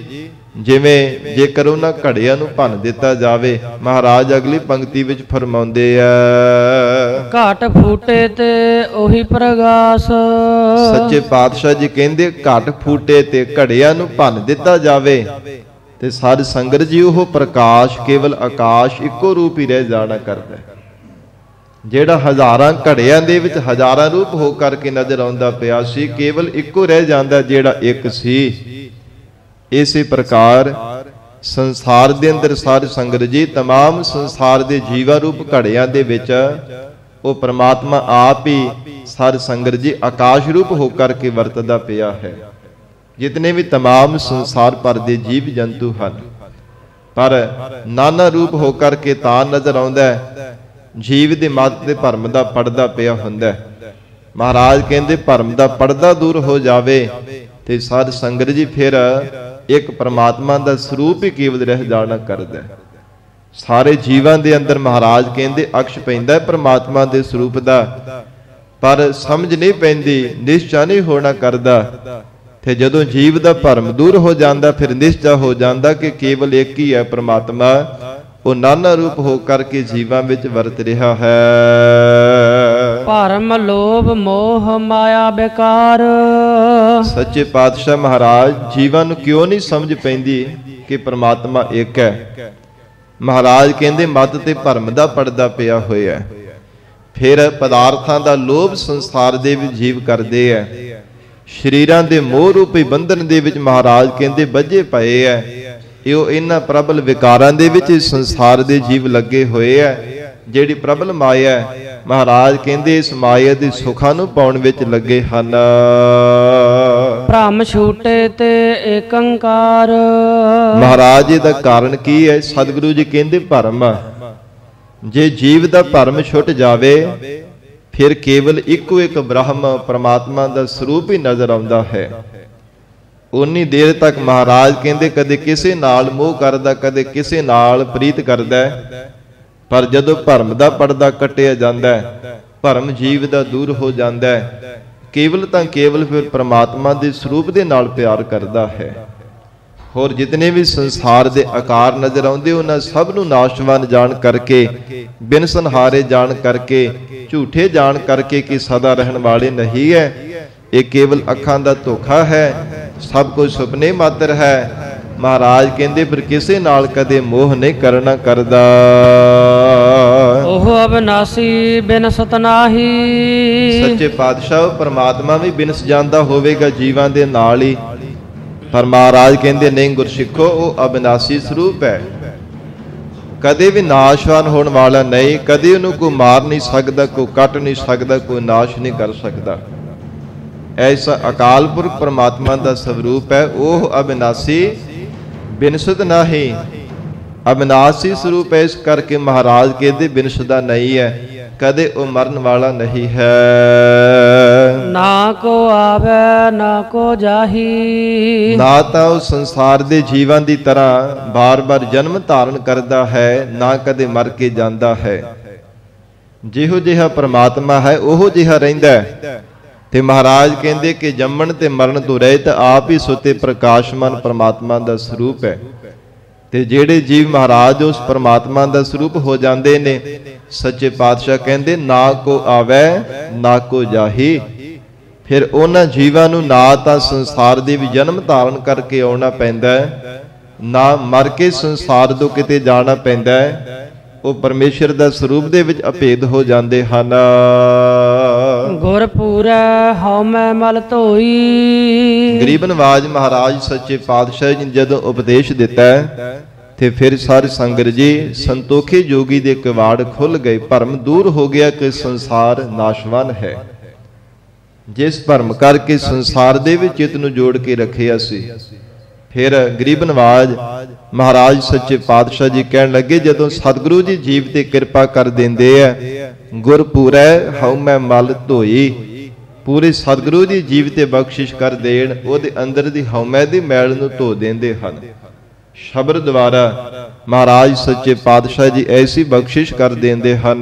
ਜਿਵੇਂ ਜੇਕਰ ਉਹਨਾਂ ਘੜਿਆਂ ਨੂੰ ਭੰਨ ਦਿੱਤਾ ਜਾਵੇ, ਮਹਾਰਾਜ ਅਗਲੀ ਪੰਕਤੀ ਵਿੱਚ ਫਰਮਾਉਂਦੇ ਆ, ਘਾਟ ਫੂਟੇ ਤੇ ਉਹੀ ਪ੍ਰਗਾਸ। ਸੱਚੇ ਪਾਤਸ਼ਾਹ ਜੀ ਕਹਿੰਦੇ ਘਟ ਫੂਟੇ ਤੇ ਘੜਿਆਂ ਨੂੰ ਭੰਨ ਦਿੱਤਾ ਜਾਵੇ ਤੇ ਸਾਧ ਸੰਗਤ ਜੀ ਉਹ ਪ੍ਰਕਾਸ਼ ਕੇਵਲ ਆਕਾਸ਼ ਇੱਕੋ ਰੂਪ ਹੀ ਰਹਿ ਜਾਣਾ ਕਰਦਾ। ਜਿਹੜਾ ਹਜ਼ਾਰਾਂ ਘੜਿਆਂ ਦੇ ਵਿੱਚ ਹਜ਼ਾਰਾਂ ਰੂਪ ਹੋ ਕਰਕੇ ਨਜ਼ਰ ਆਉਂਦਾ ਪਿਆ ਸੀ, ਕੇਵਲ ਇੱਕੋ ਰਹਿ ਜਾਂਦਾ ਜਿਹੜਾ ਇੱਕ ਸੀ। ਇਸੇ ਪ੍ਰਕਾਰ ਸੰਸਾਰ ਦੇ ਅੰਦਰ ਸਾਧ ਸੰਗਤ ਜੀ, तमाम ਸੰਸਾਰ ਦੇ ਜੀਵਾ ਰੂਪ ਘੜਿਆਂ ਦੇ ਵਿੱਚ ਉਹ ਪ੍ਰਮਾਤਮਾ ਆਪ ਹੀ ਸਾਧ ਸੰਗਤ ਜੀ ਆਕਾਸ਼ ਰੂਪ ਹੋ ਕਰਕੇ ਵਰਤਦਾ ਪਿਆ ਹੈ। ਜਿਤਨੇ ਵੀ तमाम ਸੰਸਾਰ ਭਰ ਦੇ ਜੀਵ ਜੰਤੂ ਹਨ, ਪਰ ਨਾਨਾ ਰੂਪ ਹੋ ਕਰਕੇ ਤਾਂ ਨਜ਼ਰ ਆਉਂਦਾ ਹੈ। ਜੀਵ ਦੇ ਮੱਤ ਤੇ ਭਰਮ ਦਾ ਪਰਦਾ ਪਿਆ ਹੁੰਦਾ। ਮਹਾਰਾਜ ਕਹਿੰਦੇ ਭਰਮ ਦਾ ਪਰਦਾ ਦੂਰ ਹੋ ਜਾਵੇ ਤੇ ਸਾਧ ਸੰਗਤ ਜੀ ਫਿਰ ਇੱਕ ਪ੍ਰਮਾਤਮਾ ਦਾ ਸਰੂਪ ਹੀ ਕੇਵਲ ਰਹਿ ਜਾਣਾ ਕਰਦਾ। ਸਾਰੇ ਜੀਵਾਂ ਦੇ ਅੰਦਰ ਮਹਾਰਾਜ ਕਹਿੰਦੇ ਅਕਸ਼ ਪੈਂਦਾ ਪ੍ਰਮਾਤਮਾ ਦੇ ਸਰੂਪ ਦਾ, ਪਰ ਸਮਝ ਨਹੀਂ ਪੈਂਦੀ, ਨਿਸ਼ਚਾ ਨਹੀਂ ਹੋਣਾ ਕਰਦਾ। ਤੇ ਜਦੋਂ ਜੀਵ ਦਾ ਭਰਮ ਦੂਰ ਹੋ ਜਾਂਦਾ, ਫਿਰ ਨਿਸ਼ਚਾ ਹੋ ਜਾਂਦਾ ਕਿ ਕੇਵਲ ਇੱਕ ਹੀ ਹੈ ਪ੍ਰਮਾਤਮਾ, ਉਹ ਨਾਨਾ ਰੂਪ ਹੋ ਕਰਕੇ ਜੀਵਾਂ ਵਿੱਚ ਵਰਤ ਰਿਹਾ ਹੈ। ਭਰਮ ਲੋਭ ਮੋਹ ਮਾਇਆ ਬੇਕਾਰ। ਸੱਚੇ ਪਾਤਸ਼ਾਹ ਮਹਾਰਾਜ ਜੀਵਾਂ ਨੂੰ ਕਿਉਂ ਨਹੀਂ ਸਮਝ ਪੈਂਦੀ ਕਿ ਪ੍ਰਮਾਤਮਾ ਇੱਕ ਹੈ? ਮਹਾਰਾਜ ਕਹਿੰਦੇ ਮਤ ਤੇ ਭਰਮ ਦਾ ਪਰਦਾ ਪਿਆ ਹੋਇਆ। ਫਿਰ ਪਦਾਰਥਾਂ ਦਾ ਲੋਭ ਸੰਸਾਰ ਦੇ ਵਿੱਚ ਜੀਵ ਕਰਦੇ ਐ, ਸ਼ਰੀਰਾਂ ਦੇ ਮੋਹ ਰੂਪੀ ਬੰਧਨ ਦੇ ਵਿੱਚ ਮਹਾਰਾਜ ਕਹਿੰਦੇ ਬੱਝੇ ਪਏ ਐ। ਇਹੋ ਇਹਨਾਂ ਪ੍ਰਬਲ ਵਿਕਾਰਾਂ ਦੇ ਵਿੱਚ ਸੰਸਾਰ ਦੇ ਜੀਵ ਲੱਗੇ ਹੋਏ ਐ। ਜਿਹੜੀ ਪ੍ਰਬਲ ਮਾਇਆ ਮਹਾਰਾਜ ਕਹਿੰਦੇ ਇਸ ਮਾਇਆ ਦੇ ਸੁੱਖਾਂ ਨੂੰ ਪਾਉਣ ਵਿੱਚ ਲੱਗੇ ਹਨ। ਭ੍ਰਮ ਛੂਟੇ ਤੇ ਏਕੰਕਾਰ। ਮਹਾਰਾਜ ਇਹਦਾ ਕਾਰਨ ਕੀ ਹੈ? ਸਤਿਗੁਰੂ ਜੀ ਕਹਿੰਦੇ ਭਰਮ। ਜੇ ਜੀਵ ਦਾ ਭਰਮ ਛੁੱਟ ਜਾਵੇ, ਫਿਰ ਕੇਵਲ ਇੱਕੋ ਇੱਕ ਬ੍ਰਹਮ ਪ੍ਰਮਾਤਮਾ ਦਾ ਸਰੂਪ ਹੀ ਨਜ਼ਰ ਆਉਂਦਾ ਹੈ। ਉਨੀ ਦੇਰ ਤੱਕ ਮਹਾਰਾਜ ਕਹਿੰਦੇ ਕਦੇ ਕਿਸੇ ਨਾਲ ਮੋਹ ਕਰਦਾ, ਕਦੇ ਕਿਸੇ ਨਾਲ ਪ੍ਰੀਤ ਕਰਦਾ, ਪਰ ਜਦੋਂ ਭਰਮ ਦਾ ਪਰਦਾ ਕੱਟਿਆ ਜਾਂਦਾ, ਭਰਮ ਜੀਵ ਦਾ ਦੂਰ ਹੋ ਜਾਂਦਾ, ਕੇਵਲ ਤਾਂ ਕੇਵਲ ਫਿਰ ਪ੍ਰਮਾਤਮਾ ਦੇ ਸਰੂਪ ਦੇ ਨਾਲ ਪਿਆਰ ਕਰਦਾ ਹੈ। ਹੋਰ ਜਿਤਨੇ ਵੀ ਸੰਸਾਰ ਦੇ ਆਕਾਰ ਨਜ਼ਰ ਆਉਂਦੇ, ਉਹਨਾਂ ਸਭ ਨੂੰ ਨਾਸ਼ਵਾਨ ਜਾਣ ਕਰਕੇ, ਬਿਨ ਸੰਹਾਰੇ ਜਾਣ ਕਰਕੇ, ਝੂਠੇ ਜਾਣ ਕਰਕੇ ਕਿ ਸਦਾ ਰਹਿਣ ਵਾਲੇ ਨਹੀਂ ਹੈ। ਇਹ ਕੇਵਲ ਅੱਖਾਂ ਦਾ ਧੋਖਾ ਹੈ, ਸਭ ਕੁਝ ਸੁਪਨੇ ਮਾਤਰ ਹੈ। ਮਹਾਰਾਜ ਕਹਿੰਦੇ ਫਿਰ ਕਿਸੇ ਨਾਲ ਕਦੇ ਮੋਹ ਨਹੀਂ ਕਰਨਾ ਕਰਦਾ। ਉਹ ਅਬਨਾਸੀ ਬਿਨਸਤ ਨਾਹੀ। ਸੱਚੇ ਪਾਤਸ਼ਾਹ ਪਰਮਾਤਮਾ ਵੀ ਬਿਨਸ ਜਾਂਦਾ ਹੋਵੇਗਾ ਜੀਵਾਂ ਦੇ ਨਾਲ ਹੀ, ਪਰ ਮਹਾਰਾਜ ਕਹਿੰਦੇ ਨਹੀਂ ਗੁਰਸਿੱਖੋ, ਉਹ ਅਬਨਾਸੀ ਸਰੂਪ ਹੈ, ਕਦੇ ਵੀ ਨਾਸ਼ਵਾਨ ਹੋਣ ਵਾਲਾ ਨਹੀਂ। ਕਦੇ ਉਹਨੂੰ ਕੋਈ ਮਾਰ ਨਹੀਂ ਸਕਦਾ, ਕੋਈ ਕੱਟ ਨਹੀਂ ਸਕਦਾ, ਕੋਈ ਨਾਸ਼ ਨਹੀਂ ਕਰ ਸਕਦਾ। ਐਸਾ ਅਕਾਲ ਪੁਰਖ ਪ੍ਰਮਾਤਮਾ ਦਾ ਸਰੂਪ ਹੈ। ਉਹ ਅਬਿਨਾਸੀ ਬਿਨਸਤ ਨਾਹੀ, ਅਬਿਨਾਸੀ ਸਰੂਪ ਹੈ। ਇਸ ਕਰਕੇ ਮਹਾਰਾਜ ਕਹਿੰਦੇ ਬਿਨਸਦਾ ਨਹੀਂ ਹੈ, ਕਦੇ ਉਹ ਮਰਨ ਵਾਲਾ ਨਹੀਂ ਹੈ। ਨਾ ਕੋ ਆਵੇ ਨਾ ਕੋ ਜਾਹੀ। ਨਾ ਤਾਂ ਉਹ ਸੰਸਾਰ ਦੇ ਜੀਵਾਂ ਦੀ ਤਰ੍ਹਾਂ ਬਾਰ-ਬਾਰ ਜਨਮ ਧਾਰਨ ਕਰਦਾ ਹੈ, ਨਾ ਕਦੇ ਮਰ ਕੇ ਜਾਂਦਾ ਹੈ। ਜਿਹੋ ਜਿਹਾ ਪ੍ਰਮਾਤਮਾ ਹੈ ਉਹੋ ਜਿਹਾ ਰਹਿੰਦਾ ਹੈ। ਤੇ ਮਹਾਰਾਜ ਕਹਿੰਦੇ ਕਿ ਜੰਮਣ ਤੇ ਮਰਨ ਤੋਂ ਰਹਿਤ ਆਪ ਹੀ ਸੁਤੇ ਪ੍ਰਕਾਸ਼ਮਾਨ ਪ੍ਰਮਾਤਮਾ ਦਾ ਸਰੂਪ ਹੈ। ਤੇ ਜਿਹੜੇ ਜੀਵ ਮਹਾਰਾਜ ਉਸ ਪ੍ਰਮਾਤਮਾ ਦਾ ਸਰੂਪ ਹੋ ਜਾਂਦੇ ਨੇ, ਸੱਚੇ ਪਾਤਸ਼ਾਹ ਕਹਿੰਦੇ ਨਾ ਕੋ ਆਵੇ ਨਾ ਕੋ ਜਾਹੀ। ਫਿਰ ਉਹਨਾਂ ਜੀਵਾਂ ਨੂੰ ਨਾ ਤਾਂ ਸੰਸਾਰ ਦੇ ਵੀ ਜਨਮ ਧਾਰਨ ਕਰਕੇ ਆਉਣਾ ਪੈਂਦਾ ਹੈ, ਨਾ ਮਰ ਕੇ ਸੰਸਾਰ ਤੋਂ ਕਿਤੇ ਜਾਣਾ ਪੈਂਦਾ ਹੈ। ਉਹ ਪਰਮੇਸ਼ਰ ਦਾ ਸਰੂਪ ਦੇ ਵਿੱਚ ਅਭੇਦ ਹੋ ਜਾਂਦੇ ਹਨ। ਗੁਰ ਪੂਰੈ ਹਉਮੈ ਮਲ ਧੋਈ। ਗਰੀਬ ਨਵਾਜ ਮਹਾਰਾਜ ਸੱਚੇ ਪਾਤਸ਼ਾਹ ਜੀ ਨੇ ਜਦੋਂ ਉਪਦੇਸ਼ ਦਿੱਤਾ ਤੇ ਫਿਰ ਸਾਧ ਸੰਗਤ ਜੀ ਸੰਤੋਖੀ ਜੋਗੀ ਦੇ ਕਿਵਾੜ ਖੁੱਲ ਗਏ, ਭਰਮ ਦੂਰ ਹੋ ਗਿਆ ਕਿ ਸੰਸਾਰ ਨਾਸ਼ਵਾਨ ਹੈ। ਜਿਸ ਭਰਮ ਕਰਕੇ ਸੰਸਾਰ ਦੇ ਵਿੱਚ ਚਿੱਤ ਨੂੰ ਜੋੜ ਕੇ ਰੱਖਿਆ ਸੀ। ਫਿਰ ਗਰੀਬ ਨਵਾਜ ਮਹਾਰਾਜ ਸੱਚੇ ਪਾਤਸ਼ਾਹ ਜੀ ਕਹਿਣ ਲੱਗੇ, ਜਦੋਂ ਸਤਿਗੁਰੂ ਜੀ ਜੀਵ ਤੇ ਕਿਰਪਾ ਕਰ ਦਿੰਦੇ ਆ, ਗੁਰ ਪੂਰੈ ਹਉ ਮੈਂ ਮਲ ਧੋਈ, ਪੂਰੇ ਸਤਿਗੁਰੂ ਜੀ ਜੀਵ ਤੇ ਬਖਸ਼ਿਸ਼ ਕਰ ਦੇਣ, ਉਹਦੇ ਅੰਦਰ ਦੀ ਹਉਮੈ ਦੀ ਮੈਲ ਨੂੰ ਧੋ ਦਿੰਦੇ ਹਨ। ਸ਼ਬਦ ਦੁਆਰਾ ਮਹਾਰਾਜ ਸੱਚੇ ਪਾਤਸ਼ਾਹ ਜੀ ਐਸੀ ਬਖਸ਼ਿਸ਼ ਕਰ ਦਿੰਦੇ ਹਨ।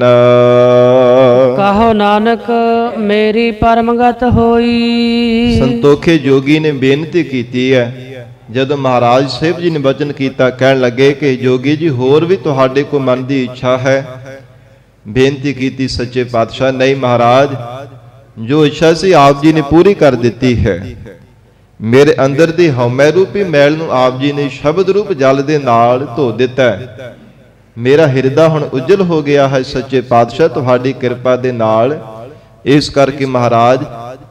ਕਹੋ ਨਾਨਕ ਮੇਰੀ ਪਰਮਗਤ ਹੋਈ। ਸੰਤੋਖੇ ਜੋਗੀ ਨੇ ਬੇਨਤੀ ਕੀਤੀ ਹੈ, ਜਦੋਂ ਮਹਾਰਾਜ ਸਾਹਿਬ ਜੀ ਨੇ ਬਚਨ ਕੀਤਾ, ਕਹਿਣ ਲੱਗੇ ਕਿ ਜੋਗੀ ਜੀ ਹੋਰ ਵੀ ਤੁਹਾਡੇ ਕੋ ਮਨ ਦੀ ਇੱਛਾ ਹੈ? ਬੇਨਤੀ ਕੀਤੀ ਸੱਚੇ ਪਾਤਸ਼ਾਹ, ਨਹੀਂ ਮਹਾਰਾਜ, ਜੋ ਇੱਛਾ ਸੀ ਆਪ ਜੀ ਨੇ ਪੂਰੀ ਕਰ ਦਿੱਤੀ ਹੈ। ਮੇਰੇ ਅੰਦਰ ਦੀ ਹਉਮੈ ਰੂਪੀ ਮੈਲ ਨੂੰ ਆਪ ਜੀ ਨੇ ਸ਼ਬਦ ਰੂਪ ਜਲ ਦੇ ਨਾਲ ਧੋ ਦਿੱਤਾ ਹੈ। ਮੇਰਾ ਹਿਰਦਾ ਹੁਣ ਉਜਲ ਹੋ ਗਿਆ ਹੈ ਸੱਚੇ ਪਾਤਸ਼ਾਹ ਤੁਹਾਡੀ ਕਿਰਪਾ ਦੇ ਨਾਲ। ਇਸ ਕਰਕੇ ਮਹਾਰਾਜ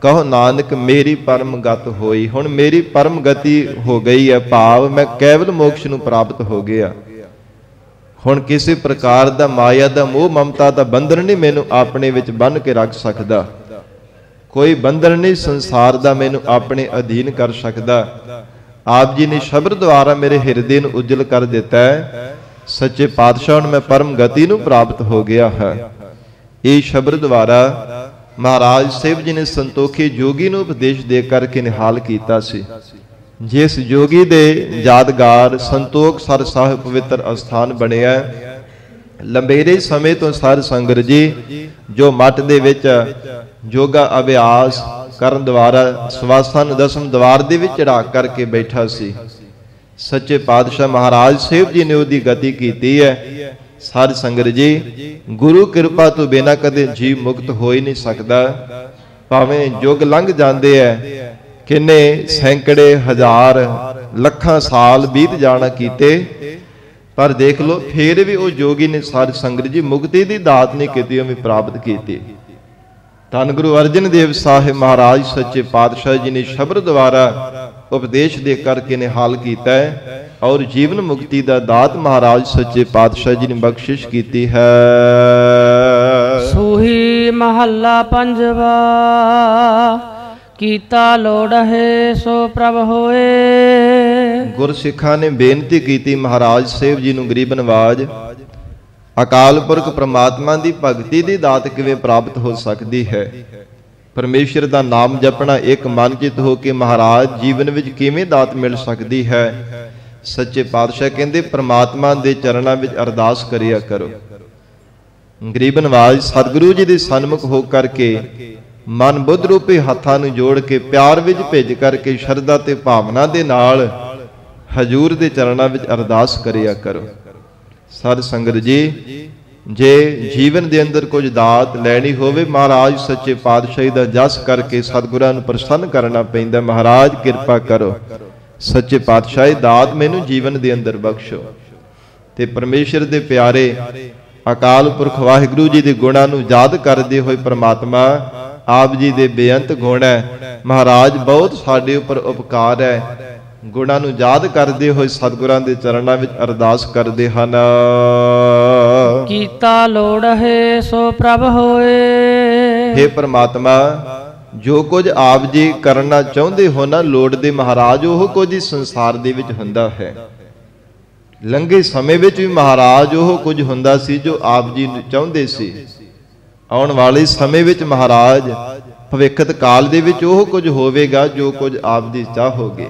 ਕਹੋ ਨਾਨਕ ਮੇਰੀ ਪਰਮ ਗਤ ਹੋਈ। ਹੁਣ ਮੇਰੀ ਪਰਮ ਗਤੀ ਹੋ ਗਈ ਹੈ, ਭਾਵ ਮੈਂ ਕੇਵਲ ਮੋਕਸ਼ ਨੂੰ ਪ੍ਰਾਪਤ ਹੋ ਗਿਆ। ਹੁਣ ਕਿਸੇ ਪ੍ਰਕਾਰ ਦਾ ਮਾਇਆ ਦਾ ਮੋਹ ਮਮਤਾ ਦਾ ਬੰਧਨ ਨਹੀਂ ਮੈਨੂੰ ਆਪਣੇ ਵਿੱਚ ਬੰਨ੍ਹ ਕੇ ਰੱਖ ਸਕਦਾ। ਕੋਈ ਬੰਧਨ ਨਹੀਂ ਸੰਸਾਰ ਦਾ ਮੈਨੂੰ ਆਪਣੇ ਅਧੀਨ ਕਰ ਸਕਦਾ। ਆਪ ਜੀ ਨੇ ਸ਼ਬਦ ਦੁਆਰਾ ਮੇਰੇ ਹਿਰਦੇ ਨੂੰ ਉਜਲ ਕਰ ਦਿੱਤਾ ਹੈ। ਸੱਚੇ ਪਾਤਸ਼ਾਹ ਹੁਣ ਮੈਂ ਪਰਮ ਗਤੀ ਨੂੰ ਪ੍ਰਾਪਤ ਹੋ ਗਿਆ ਹੈ। ਇਹ ਸ਼ਬਦ ਦੁਆਰਾ ਮਹਾਰਾਜ ਸਾਹਿਬ ਜੀ ਨੇ ਸੰਤੋਖੀ ਜੋਗੀ ਨੂੰ ਉਪਦੇਸ਼ ਦੇ ਕਰਕੇ ਨਿਹਾਲ ਕੀਤਾ ਸੀ। ਜਿਸ ਜੋਗੀ ਦੇ ਯਾਦਗਾਰ ਸੰਤੋਖ ਸਰ ਸਾਹਿਬ ਪਵਿੱਤਰ ਅਸਥਾਨ ਬਣਿਆ। ਲੰਬੇਰੇ ਸਮੇਂ ਤੋਂ ਸਾਧ ਸੰਗਤ ਜੀ ਜੋ ਮੱਠ ਦੇ ਵਿੱਚ ਯੋਗਾ ਅਭਿਆਸ ਕਰਨ ਦੁਆਰਾ ਸਵਾਸਾਨ ਦਸਮ ਦਵਾਰ ਦੇ ਵਿੱਚ ਚੜਾ ਕਰਕੇ ਬੈਠਾ ਸੀ। ਸੱਚੇ ਪਾਤਸ਼ਾਹ ਮਹਾਰਾਜ ਸਾਹਿਬ ਜੀ ਨੇ ਉਹਦੀ ਗਤੀ ਕੀਤੀ ਹੈ। ਸਾਧ ਸੰਗਤ ਜੀ ਗੁਰੂ ਕਿਰਪਾ ਤੋਂ ਬਿਨਾਂ ਕਦੇ ਜੀਵ ਮੁਕਤ ਹੋ ਹੀ ਨਹੀਂ ਸਕਦਾ। ਭਾਵੇਂ ਯੁੱਗ ਲੰਘ ਜਾਂਦੇ ਐ, ਕਿੰਨੇ ਸੈਂਕੜੇ ਹਜ਼ਾਰ ਲੱਖਾਂ ਸਾਲ ਬੀਤ ਜਾਣਾ ਕੀਤੇ, ਪਰ ਦੇਖ ਲਓ ਫੇਰ ਵੀ ਉਹ ਜੋਗੀ ਨੇ ਸਾਧ ਸੰਗਤ ਜੀ ਮੁਕਤੀ ਦੀ ਦਾਤ ਨਹੀਂ ਕੀਤੀ, ਉਹ ਵੀ ਪ੍ਰਾਪਤ ਕੀਤੀ। ਧੰਨ ਗੁਰੂ ਅਰਜਨ ਦੇਵ ਸਾਹਿਬ ਮਹਾਰਾਜ ਸੱਚੇ ਪਾਤਸ਼ਾਹ ਜੀ ਨੇ ਸ਼ਬਦ ਦੁਆਰਾ ਉਪਦੇਸ਼ ਦੇ ਕਰਕੇ ਨਿਹਾਲ ਕੀਤਾ ਹੈ ਔਰ ਜੀਵਨ ਮੁਕਤੀ ਦਾ ਦਾਤ ਮਹਾਰਾਜ ਸੱਚੇ ਪਾਤਸ਼ਾਹ ਜੀ ਨੇ ਬਖਸ਼ਿਸ਼ ਕੀਤੀ ਹੈ। ਸੂਹੀ ਮਹੱਲਾ ਪੰਜਵਾ। ਕੀਤਾ ਲੋੜ ਹੈ ਸੋ ਪ੍ਰਭ ਹੋਏ। ਗੁਰਸਿੱਖਾਂ ਨੇ ਬੇਨਤੀ ਕੀਤੀ ਮਹਾਰਾਜ ਸਾਹਿਬ ਜੀ ਨੂੰ, ਗਰੀਬ ਨਵਾਜ, ਅਕਾਲ ਪੁਰਖ ਪ੍ਰਮਾਤਮਾ ਦੀ ਭਗਤੀ ਦੀ ਦਾਤ ਕਿਵੇਂ ਪ੍ਰਾਪਤ ਹੋ ਸਕਦੀ ਹੈ? ਪਰਮੇਸ਼ਰ ਦਾ ਨਾਮ ਜਪਣਾ ਇੱਕ ਮਨ ਚਿਤ ਹੋ ਕੇ ਮਹਾਰਾਜ ਜੀਵਨ ਵਿੱਚ ਕਿਵੇਂ ਦਾਤ ਮਿਲ ਸਕਦੀ ਹੈ? ਸੱਚੇ ਪਾਤਸ਼ਾਹ ਕਹਿੰਦੇ ਪ੍ਰਮਾਤਮਾ ਦੇ ਚਰਨਾਂ ਵਿੱਚ ਅਰਦਾਸ ਕਰਿਆ ਕਰੋ। ਗਰੀਬ ਨਵਾਜ ਸਤਿਗੁਰੂ ਜੀ ਦੇ ਸਨਮੁਖ ਹੋ ਕਰਕੇ ਮਨ ਬੁੱਧ ਰੂਪੀ ਹੱਥਾਂ ਨੂੰ ਜੋੜ ਕੇ ਪਿਆਰ ਵਿੱਚ ਭਿੱਜ ਕਰਕੇ ਸ਼ਰਧਾ ਤੇ ਭਾਵਨਾ ਦੇ ਨਾਲ ਹਜੂਰ ਦੇ ਚਰਨਾਂ ਵਿੱਚ ਅਰਦਾਸ ਕਰਿਆ ਕਰੋ। ਸਾਧ ਸੰਗਤ ਜੀ ਜੇ ਜੀਵਨ ਦੇ ਅੰਦਰ ਕੁਝ ਦਾਤ ਲੈਣੀ ਹੋਵੇ, ਮਹਾਰਾਜ ਸੱਚੇ ਪਾਤਸ਼ਾਹੀ ਦਾ ਜਸ ਕਰਕੇ ਸਤਿਗੁਰਾਂ ਨੂੰ ਪ੍ਰਸੰਨ ਕਰਨਾ ਪੈਂਦਾ। ਮਹਾਰਾਜ ਕਿਰਪਾ ਕਰੋ, ਸੱਚੇ ਪਾਤਸ਼ਾਹੀ ਦਾਤ ਮੈਨੂੰ ਜੀਵਨ ਦੇ ਅੰਦਰ ਬਖਸ਼ੋ। ਤੇ ਪਰਮੇਸ਼ਰ ਦੇ ਪਿਆਰੇ ਅਕਾਲ ਪੁਰਖ ਵਾਹਿਗੁਰੂ ਜੀ ਦੇ ਗੁਣਾਂ ਨੂੰ ਯਾਦ ਕਰਦੇ ਹੋਏ ਪ੍ਰਮਾਤਮਾ ਆਪ ਜੀ ਦੇ ਬੇਅੰਤ ਗੁਣ ਹੈ। ਮਹਾਰਾਜ ਬਹੁਤ ਸਾਡੇ ਉੱਪਰ ਉਪਕਾਰ ਹੈ। ਗੁਣਾਂ ਨੂੰ ਯਾਦ ਕਰਦੇ ਹੋਏ ਸਤਿਗੁਰਾਂ ਦੇ ਚਰਨਾਂ ਵਿੱਚ ਅਰਦਾਸ ਕਰਦੇ ਹਨ। ਕੀਤਾ ਲੋੜ ਹੈ ਸੋ ਪ੍ਰਭ ਹੋਏ। हे ਪ੍ਰਮਾਤਮਾ, ਜੋ ਕੁਝ ਆਪ ਜੀ ਕਰਨਾ ਚਾਹੁੰਦੇ ਹੋ ਨਾ ਲੋੜਦੇ ਮਹਾਰਾਜ, ਉਹ ਕੁਝ ਹੀ ਸੰਸਾਰ ਦੇ ਵਿੱਚ ਹੁੰਦਾ ਹੈ। ਲੰਘੇ ਸਮੇਂ ਵਿੱਚ ਵੀ ਮਹਾਰਾਜ ਉਹ ਕੁਝ ਹੁੰਦਾ ਸੀ ਜੋ ਆਪ ਜੀ ਚਾਹੁੰਦੇ ਸੀ। ਆਉਣ ਵਾਲੇ ਸਮੇਂ ਵਿੱਚ ਮਹਾਰਾਜ ਭਵਿੱਖਤ ਕਾਲ ਦੇ ਵਿੱਚ ਉਹ ਕੁਝ ਹੋਵੇਗਾ ਜੋ ਕੁਝ ਆਪ ਦੀ ਚਾਹੋਗੇ।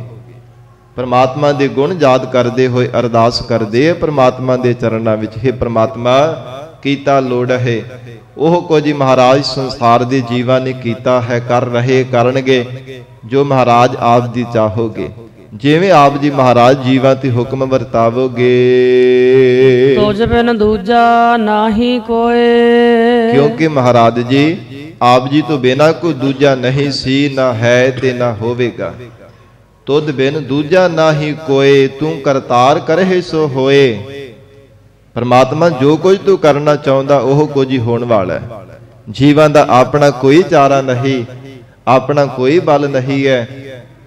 ਪਰਮਾਤਮਾ ਦੇ ਗੁਣ ਯਾਦ ਕਰਦੇ ਹੋਏ ਅਰਦਾਸ ਕਰਦੇ ਆ ਪਰਮਾਤਮਾ ਦੇ ਚਰਨਾਂ ਵਿੱਚ, हे ਪ੍ਰਮਾਤਮਾ ਕੀਤਾ ਲੋੜ ਹੈ ਉਹ ਕੁਝ ਮਹਾਰਾਜ ਸੰਸਾਰ ਦੇ ਜੀਵਾਂ ਨੇ ਕੀਤਾ ਹੈ, ਕਰ ਰਹੇ, ਕਰਨਗੇ ਜੋ ਮਹਾਰਾਜ ਆਪ ਦੀ ਚਾਹੋਗੇ। ਜਿਵੇਂ ਆਪ ਜੀ ਮਹਾਰਾਜ ਜੀਵਾਂ ਤੇ ਹੁਕਮ ਵਰਤਾਵੋਗੇ। ਤੁਝ ਬਿਨ ਦੂਜਾ ਨਾਹੀ ਕੋਏ। ਕਿਉਂਕਿ ਮਹਾਰਾਜ ਜੀ ਆਪ ਜੀ ਤੋਂ ਬਿਨਾਂ ਕੋਈ ਦੂਜਾ ਨਹੀਂ ਸੀ, ਨਾ ਹੈ ਤੇ ਨਾ ਹੋਵੇਗਾ। ਤੁਧ ਬਿਨ ਦੂਜਾ ਨਾਹੀ ਕੋਏ, ਤੂੰ ਕਰਤਾਰ ਕਰਹਿ ਸੋ ਹੋਏ। ਪਰਮਾਤਮਾ ਜੋ ਕੁਝ ਤੂੰ ਕਰਨਾ ਚਾਹੁੰਦਾ ਉਹ ਕੁਝ ਹੀ ਹੋਣ ਵਾਲਾ ਹੈ। ਜੀਵਾਂ ਦਾ ਆਪਣਾ ਕੋਈ ਚਾਰਾ ਨਹੀਂ, ਆਪਣਾ ਕੋਈ ਬਲ ਨਹੀਂ ਹੈ।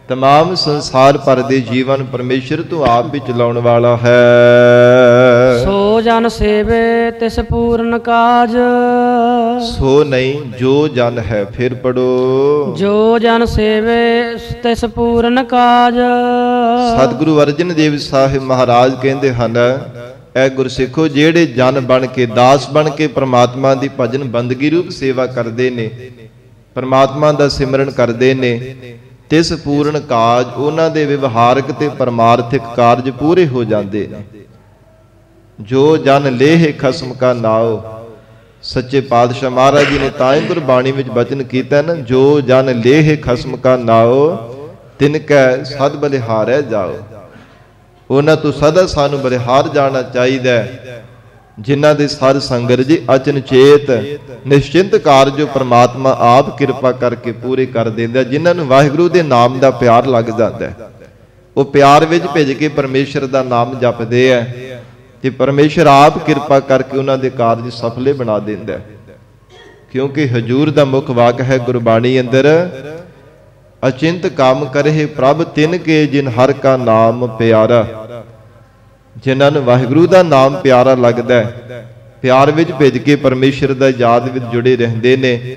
तमाम संसार भर दे जीवन परमेश्वर तू आप भी चलाउण वाला है। सो जन सेवे तिस पूर्ण काज, ਸੋ ਨਹੀਂ ਜੋ ਜਨ ਹੈ। ਫਿਰ ਪੜੋ। ਜੋ ਜਨ ਸੇਵੇ ਤਿਸ ਪੂਰਨ ਕਾਜ। ਸਤਿਗੁਰੂ ਅਰਜਨ ਦੇਵ ਸਾਹਿਬ ਮਹਾਰਾਜ ਕਹਿੰਦੇ ਹਨ, ਐ ਗੁਰਸਿੱਖੋ, ਜਿਹੜੇ ਜਨ ਬਣ ਕੇ, ਦਾਸ ਬਣ ਕੇ ਪ੍ਰਮਾਤਮਾ ਦੀ ਭਜਨ ਬੰਦਗੀ ਰੂਪ ਸੇਵਾ ਕਰਦੇ ਨੇ, ਪ੍ਰਮਾਤਮਾ ਦਾ ਸਿਮਰਨ ਕਰਦੇ ਨੇ, ਤਿਸ ਪੂਰਨ ਕਾਜ, ਉਹਨਾਂ ਦੇ ਵਿਵਹਾਰਕ ਤੇ ਪਰਮਾਰਥਿਕ ਕਾਰਜ ਪੂਰੇ ਹੋ ਜਾਂਦੇ ਨੇ। ਜੋ ਜਨ ਲੇਹ ਖਸਮ ਕਾ ਨਾਉ। ਸੱਚੇ ਪਾਤਸ਼ਾਹ ਮਹਾਰਾਜ ਜੀ ਨੇ ਤਾਂ ਹੀ ਗੁਰਬਾਣੀ ਵਿੱਚ ਬਚਨ ਕੀਤਾ ਨਾ, ਜੋ ਜਨ ਲੇਹ ਖਸਮ ਕਾ ਨਾਉ ਤਿਨ ਕੈ ਸਦ ਬਲਿਹਾਰੈ ਜਾਓ। ਉਹਨਾਂ ਤੋਂ ਸਦਾ ਸਾਨੂੰ ਬਲਿਹਾਰ ਜਾਣਾ ਚਾਹੀਦਾ ਹੈ, ਜਿਨ੍ਹਾਂ ਦੇ ਸਾਧ ਸੰਗਤ ਜੀ ਅਚਨਚੇਤ ਨਿਸ਼ਚਿੰਤ ਕਾਰਜ ਜੋ ਪ੍ਰਮਾਤਮਾ ਆਪ ਕਿਰਪਾ ਕਰਕੇ ਪੂਰੇ ਕਰ ਦਿੰਦਾ, ਜਿਨ੍ਹਾਂ ਨੂੰ ਵਾਹਿਗੁਰੂ ਦੇ ਨਾਮ ਦਾ ਪਿਆਰ ਲੱਗ ਜਾਂਦਾ, ਉਹ ਪਿਆਰ ਵਿੱਚ ਭਿੱਜ ਕੇ ਪਰਮੇਸ਼ਰ ਦਾ ਨਾਮ ਜਪਦੇ ਆ ਤੇ ਪਰਮੇਸ਼ਰ ਆਪ ਕਿਰਪਾ ਕਰਕੇ ਉਹਨਾਂ ਦੇ ਕਾਰਜ ਸਫਲੇ ਬਣਾ ਦਿੰਦਾ। ਕਿਉਂਕਿ ਹਜੂਰ ਦਾ ਮੁੱਖ ਵਾਕ ਹੈ ਗੁਰਬਾਣੀ ਅੰਦਰ, ਅਚਿੰਤ ਕੰਮ ਕਰਹਿ ਪ੍ਰਭ ਤਿਨ ਕੇ ਜਿਨ ਹਰ ਕਾ ਨਾਮ ਪਿਆਰਾ। ਜਿਨ੍ਹਾਂ ਨੂੰ ਵਾਹਿਗੁਰੂ ਦਾ ਨਾਮ ਪਿਆਰਾ ਲੱਗਦਾ, ਪਿਆਰ ਵਿੱਚ ਭਿੱਜ ਕੇ ਪਰਮੇਸ਼ਰ ਦਾ ਯਾਦ ਵਿੱਚ ਜੁੜੇ ਰਹਿੰਦੇ ਨੇ,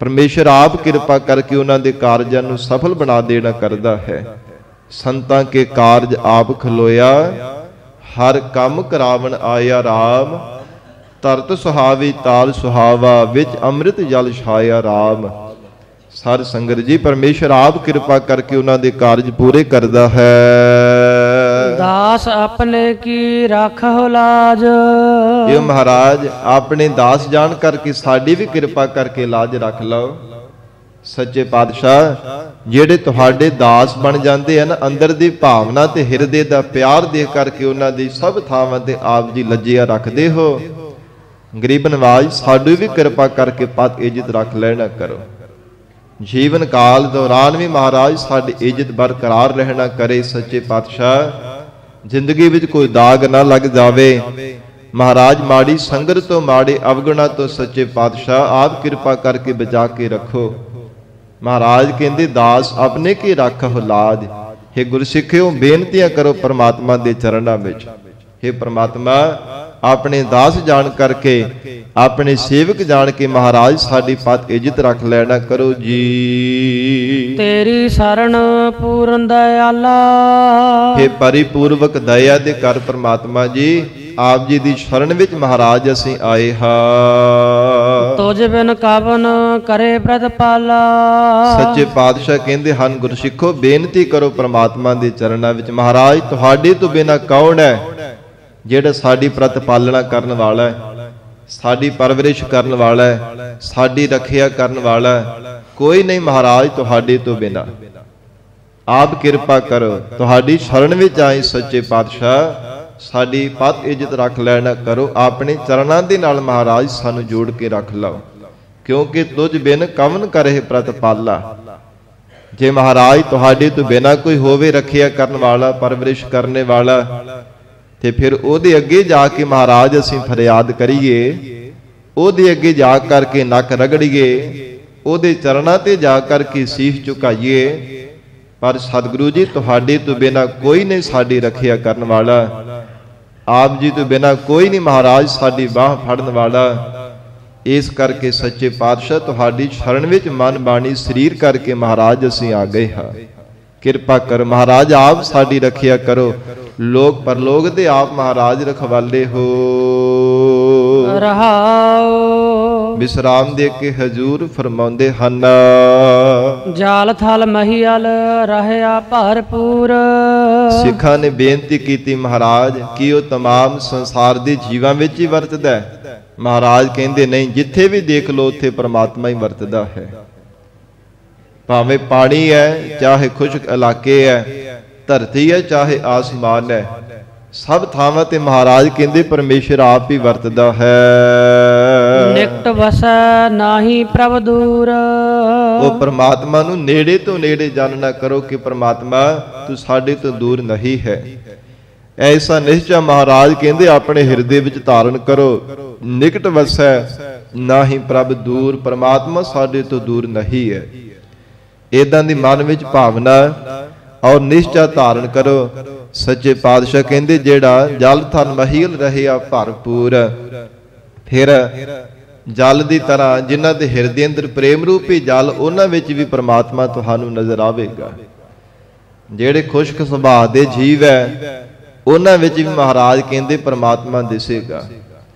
ਪਰਮੇਸ਼ਰ ਆਪ ਕਿਰਪਾ ਕਰਕੇ ਉਹਨਾਂ ਦੇ ਕਾਰਜਾਂ ਨੂੰ ਸਫਲ ਬਣਾ ਦੇਣਾ ਕਰਦਾ ਹੈ। ਸੰਤਾਂ ਕੇ ਕਾਰਜ ਆਪ ਖਲੋਇਆ, ਹਰ ਕੰਮ ਕਰਾਵਣ ਆਇਆ ਰਾਮ। ਤਰਤ ਸੁਹਾਵੀ ਤਾਲ ਸੁਹਾਵਾ, ਵਿੱਚ ਅੰਮ੍ਰਿਤ ਜਲ ਛਾਇਆ ਰਾਮ। ਸਾਧ ਸੰਗਤ ਜੀ, ਪਰਮੇਸ਼ਰ ਆਪ ਕਿਰਪਾ ਕਰਕੇ ਉਹਨਾਂ ਦੇ ਕਾਰਜ ਪੂਰੇ ਕਰਦਾ ਹੈ। ਦਾਸ ਆਪਣੇ ਕੀ ਰਾਖਹੁ ਲਾਜ। ਇਹ ਮਹਾਰਾਜ ਆਪਣੇ ਦਾਸ ਜਾਣ ਕਰਕੇ ਸਾਡੀ ਵੀ ਕਿਰਪਾ ਕਰਕੇ ਲਾਜ ਰੱਖ ਲਓ। ਸੱਚੇ ਪਾਤਸ਼ਾਹ ਜਿਹੜੇ ਤੁਹਾਡੇ ਦਾਸ ਬਣ ਜਾਂਦੇ ਹਨ, ਅੰਦਰ ਦੀ ਭਾਵਨਾ ਤੇ ਹਿਰਦੇ ਦਾ ਪਿਆਰ ਦੇਖ ਕਰਕੇ ਉਹਨਾਂ ਦੀ ਸਭ ਥਾਵਾਂ ਤੇ ਆਪ ਜੀ ਲੱਜਿਆ ਰੱਖਦੇ ਹੋ। ਗਰੀਬ ਨਵਾਜ ਸਾਡੀ ਵੀ ਕਿਰਪਾ ਕਰਕੇ ਪਤ ਇੱਜ਼ਤ ਰੱਖ ਲੈਣਾ ਕਰੋ। ਜੀਵਨ ਕਾਲ ਦੌਰਾਨ ਵੀ ਮਹਾਰਾਜ ਸਾਡੀ ਇੱਜ਼ਤ ਬਰਕਰਾਰ ਰਹਿਣਾ ਕਰੇ। ਸੱਚੇ ਪਾਤਸ਼ਾਹ ਜ਼ਿੰਦਗੀ ਵਿੱਚ ਕੋਈ ਦਾਗ ਨਾ ਲੱਗ ਜਾਵੇ। ਮਹਾਰਾਜ ਮਾੜੀ ਸੰਗਤ ਤੋਂ, ਮਾੜੇ ਅਵਗੁਣਾ ਤੋਂ ਸੱਚੇ ਪਾਤਸ਼ਾਹ ਆਪ ਕਿਰਪਾ ਕਰਕੇ ਬਚਾ ਕੇ ਰੱਖੋ। ਮਹਾਰਾਜ ਕਹਿੰਦੇ ਦਾਸ ਆਪਣੇ ਕੀ ਰਾਖਹੁ ਲਾਜ। हे ਗੁਰਸਿੱਖਿਓ, ਬੇਨਤੀਆਂ ਕਰੋ ਪਰਮਾਤਮਾ ਦੇ ਚਰਨਾਂ ਵਿੱਚ। हे ਪ੍ਰਮਾਤਮਾ, ਆਪਣੇ ਦਾਸ ਜਾਣ ਕਰਕੇ, ਆਪਣੇ ਸੇਵਕ ਜਾਣ ਕੇ ਮਹਾਰਾਜ ਸਾਡੀ ਪਤ ਇੱਜ਼ਤ ਰੱਖ ਲੈਣਾ ਕਰੋ ਜੀ। ਤੇਰੀ ਸਰਣ ਪੂਰਨ ਦਇਆਲਾ। हे ਪਰਿਪੂਰਵਕ ਦਇਆ ਦੇ ਕਰ ਪ੍ਰਮਾਤਮਾ ਜੀ, ਆਪ ਜੀ ਦੀ ਸ਼ਰਨ ਵਿੱਚ ਮਹਾਰਾਜ ਅਸੀਂ ਆਏ ਹਾਂ। ਤੁਝ ਬਿਨ ਕਵਨ ਕਰੇ ਪ੍ਰਤਪਾਲਾ। ਸੱਚੇ ਪਾਤਸ਼ਾਹ ਕਹਿੰਦੇ ਹਨ, ਗੁਰਸਿੱਖੋ ਬੇਨਤੀ ਕਰੋ ਪ੍ਰਮਾਤਮਾ ਦੇ ਚਰਨਾਂ ਵਿੱਚ। ਮਹਾਰਾਜ ਤੁਹਾਡੇ ਤੋਂ ਬਿਨਾਂ ਕੌਣ ਹੈ ਜਿਹੜਾ ਸਾਡੀ ਪ੍ਰਤਪਾਲਣਾ ਕਰਨ ਵਾਲਾ ਹੈ, ਸਾਡੀ ਪਰਵਰਿਸ਼ ਕਰਨ ਵਾਲਾ ਹੈ, ਸਾਡੀ ਰੱਖਿਆ ਕਰਨ ਵਾਲਾ ਹੈ? ਕੋਈ ਨਹੀਂ ਮਹਾਰਾਜ ਤੁਹਾਡੇ ਤੋਂ ਬਿਨਾਂ। ਆਪ ਕਿਰਪਾ ਕਰੋ, ਤੁਹਾਡੀ ਸ਼ਰਨ ਵਿੱਚ ਆਏ ਸੱਚੇ ਪਾਤਸ਼ਾਹ, ਸਾਡੀ ਪਤ ਇੱਜ਼ਤ ਰੱਖ ਲੈਣਾ ਕਰੋ। ਆਪਣੇ ਚਰਨਾਂ ਦੇ ਨਾਲ ਮਹਾਰਾਜ ਸਾਨੂੰ ਜੋੜ ਕੇ ਰੱਖ ਲਓ, ਕਿਉਂਕਿ ਤੁਝ ਬਿਨ ਕਵਨ ਕਰਹਿ ਪ੍ਰਤਪਾਲਾ। ਜੇ ਮਹਾਰਾਜ ਤੁਹਾਡੇ ਤੋਂ ਬਿਨਾਂ ਕੋਈ ਹੋਵੇ ਰੱਖਿਆ ਕਰਨ ਵਾਲਾ, ਪਰਵਰਿਸ਼ ਕਰਨੇ ਵਾਲਾ, ਤੇ ਫਿਰ ਉਹਦੇ ਅੱਗੇ ਜਾ ਕੇ ਮਹਾਰਾਜ ਅਸੀਂ ਫਰਿਆਦ ਕਰੀਏ, ਉਹਦੇ ਅੱਗੇ ਜਾ ਕਰਕੇ ਨੱਕ ਰਗੜੀਏ, ਉਹਦੇ ਚਰਨਾਂ ਤੇ ਜਾ ਕਰਕੇ ਸੀਸ ਝੁਕਾਈਏ। ਪਰ ਸਤਿਗੁਰੂ ਜੀ, ਤੁਹਾਡੇ ਤੋਂ ਬਿਨਾਂ ਕੋਈ ਨਹੀਂ ਸਾਡੀ ਰੱਖਿਆ ਕਰਨ ਵਾਲਾ। ਆਪ ਜੀ ਤੋਂ ਬਿਨਾਂ ਕੋਈ ਨਹੀਂ ਮਹਾਰਾਜ ਸਾਡੀ ਬਾਹ ਫੜਨ ਵਾਲਾ। ਇਸ ਕਰਕੇ ਸੱਚੇ ਪਾਤਸ਼ਾਹ ਤੁਹਾਡੀ ਸ਼ਰਨ ਵਿੱਚ ਮਨ ਬਾਣੀ ਸਰੀਰ ਕਰਕੇ ਮਹਾਰਾਜ ਅਸੀਂ ਆ ਗਏ ਹਾਂ। ਕਿਰਪਾ ਕਰ ਮਹਾਰਾਜ, ਆਪ ਸਾਡੀ ਰੱਖਿਆ ਕਰੋ। ਲੋਕ ਪਰਲੋਕ ਦੇ ਆਪ ਮਹਾਰਾਜ ਰਖਵਾਲੇ ਹੋ। ਰਹਾਉ ਵਿਸਰਾਮ ਦੇ ਕੇ ਹਜੂਰ ਫਰਮਾਉਂਦੇ ਹਨ, ਜਾਲ ਥਲ ਮਹੀਲ ਰਹਿਆ ਭਰਪੂਰ। ਸਿੱਖਾਂ ਨੇ ਬੇਨਤੀ ਕੀਤੀ, ਮਹਾਰਾਜ ਕੀ ਉਹ ਤਮਾਮ ਸੰਸਾਰ ਦੇ ਜੀਵਾਂ ਵਿੱਚ ਹੀ ਵਰਤਦਾ ਹੈ? ਮਹਾਰਾਜ ਕਹਿੰਦੇ ਨਹੀਂ, ਜਿੱਥੇ ਵੀ ਦੇਖ ਲੋ ਉੱਥੇ ਪ੍ਰਮਾਤਮਾ ਹੀ ਵਰਤਦਾ ਹੈ। ਭਾਵੇਂ ਪਾਣੀ ਹੈ, ਚਾਹੇ ਖੁਸ਼ਕ ਇਲਾਕੇ ਹੈ, ਧਰਤੀ ਹੈ, ਚਾਹੇ ਆਸਮਾਨ ਹੈ, ਸਭ ਥਾਵਾਂ ਤੇ ਮਹਾਰਾਜ ਕਹਿੰਦੇ ਪਰਮੇਸ਼ਰ ਆਪ ਹੀ ਵਰਤਦਾ ਹੈ। ਨਿਕਟ ਵਸੈ ਨਾਹੀ ਪ੍ਰਭ ਦੂਰ। ਉਹ ਪ੍ਰਮਾਤਮਾ ਨੂੰ ਨੇੜੇ ਤੋਂ ਨੇੜੇ ਜਾਣਨਾ ਕਰੋ ਕਿ ਪ੍ਰਮਾਤਮਾ ਤੂੰ ਸਾਡੇ ਤੋਂ ਦੂਰ ਨਹੀਂ ਹੈ। ਐਸਾ ਨਿਸ਼ਚਾ ਮਹਾਰਾਜ ਕਹਿੰਦੇ ਆਪਣੇ ਹਿਰਦੇ ਵਿੱਚ ਧਾਰਨ ਕਰੋ। ਨਿਕਟ ਵਸੈ ਨਾਹੀ ਪ੍ਰਭ ਦੂਰ, ਪ੍ਰਮਾਤਮਾ ਸਾਡੇ ਤੋਂ ਦੂਰ ਨਹੀਂ ਹੈ। ਏਦਾਂ ਦੀ ਮਨ ਵਿੱਚ ਭਾਵਨਾ ਔਰ ਨਿਸ਼ਚਾ ਧਾਰਨ ਕਰੋ। ਸੱਚੇ ਪਾਤਸ਼ਾਹ ਕਹਿੰਦੇ ਜਿਹੜਾ ਜਲ ਥਲ ਮਹੀਲ ਰਹਿਆ ਭਰਪੂਰ। ਫਿਰ ਜਲ ਦੀ ਤਰ੍ਹਾਂ ਜਿਨ੍ਹਾਂ ਦੇ ਹਿਰਦੇ ਅੰਦਰ ਪ੍ਰੇਮ ਰੂਪੀ ਜਲ, ਉਹਨਾਂ ਵਿੱਚ ਵੀ ਪ੍ਰਮਾਤਮਾ ਤੁਹਾਨੂੰ ਨਜ਼ਰ ਆਵੇਗਾ। ਜਿਹੜੇ ਖੁਸ਼ਕ ਸੁਭਾਅ ਦੇ ਜੀਵ ਹੈ ਉਹਨਾਂ ਵਿੱਚ ਵੀ ਮਹਾਰਾਜ ਕਹਿੰਦੇ ਪ੍ਰਮਾਤਮਾ ਦਿਸੇਗਾ।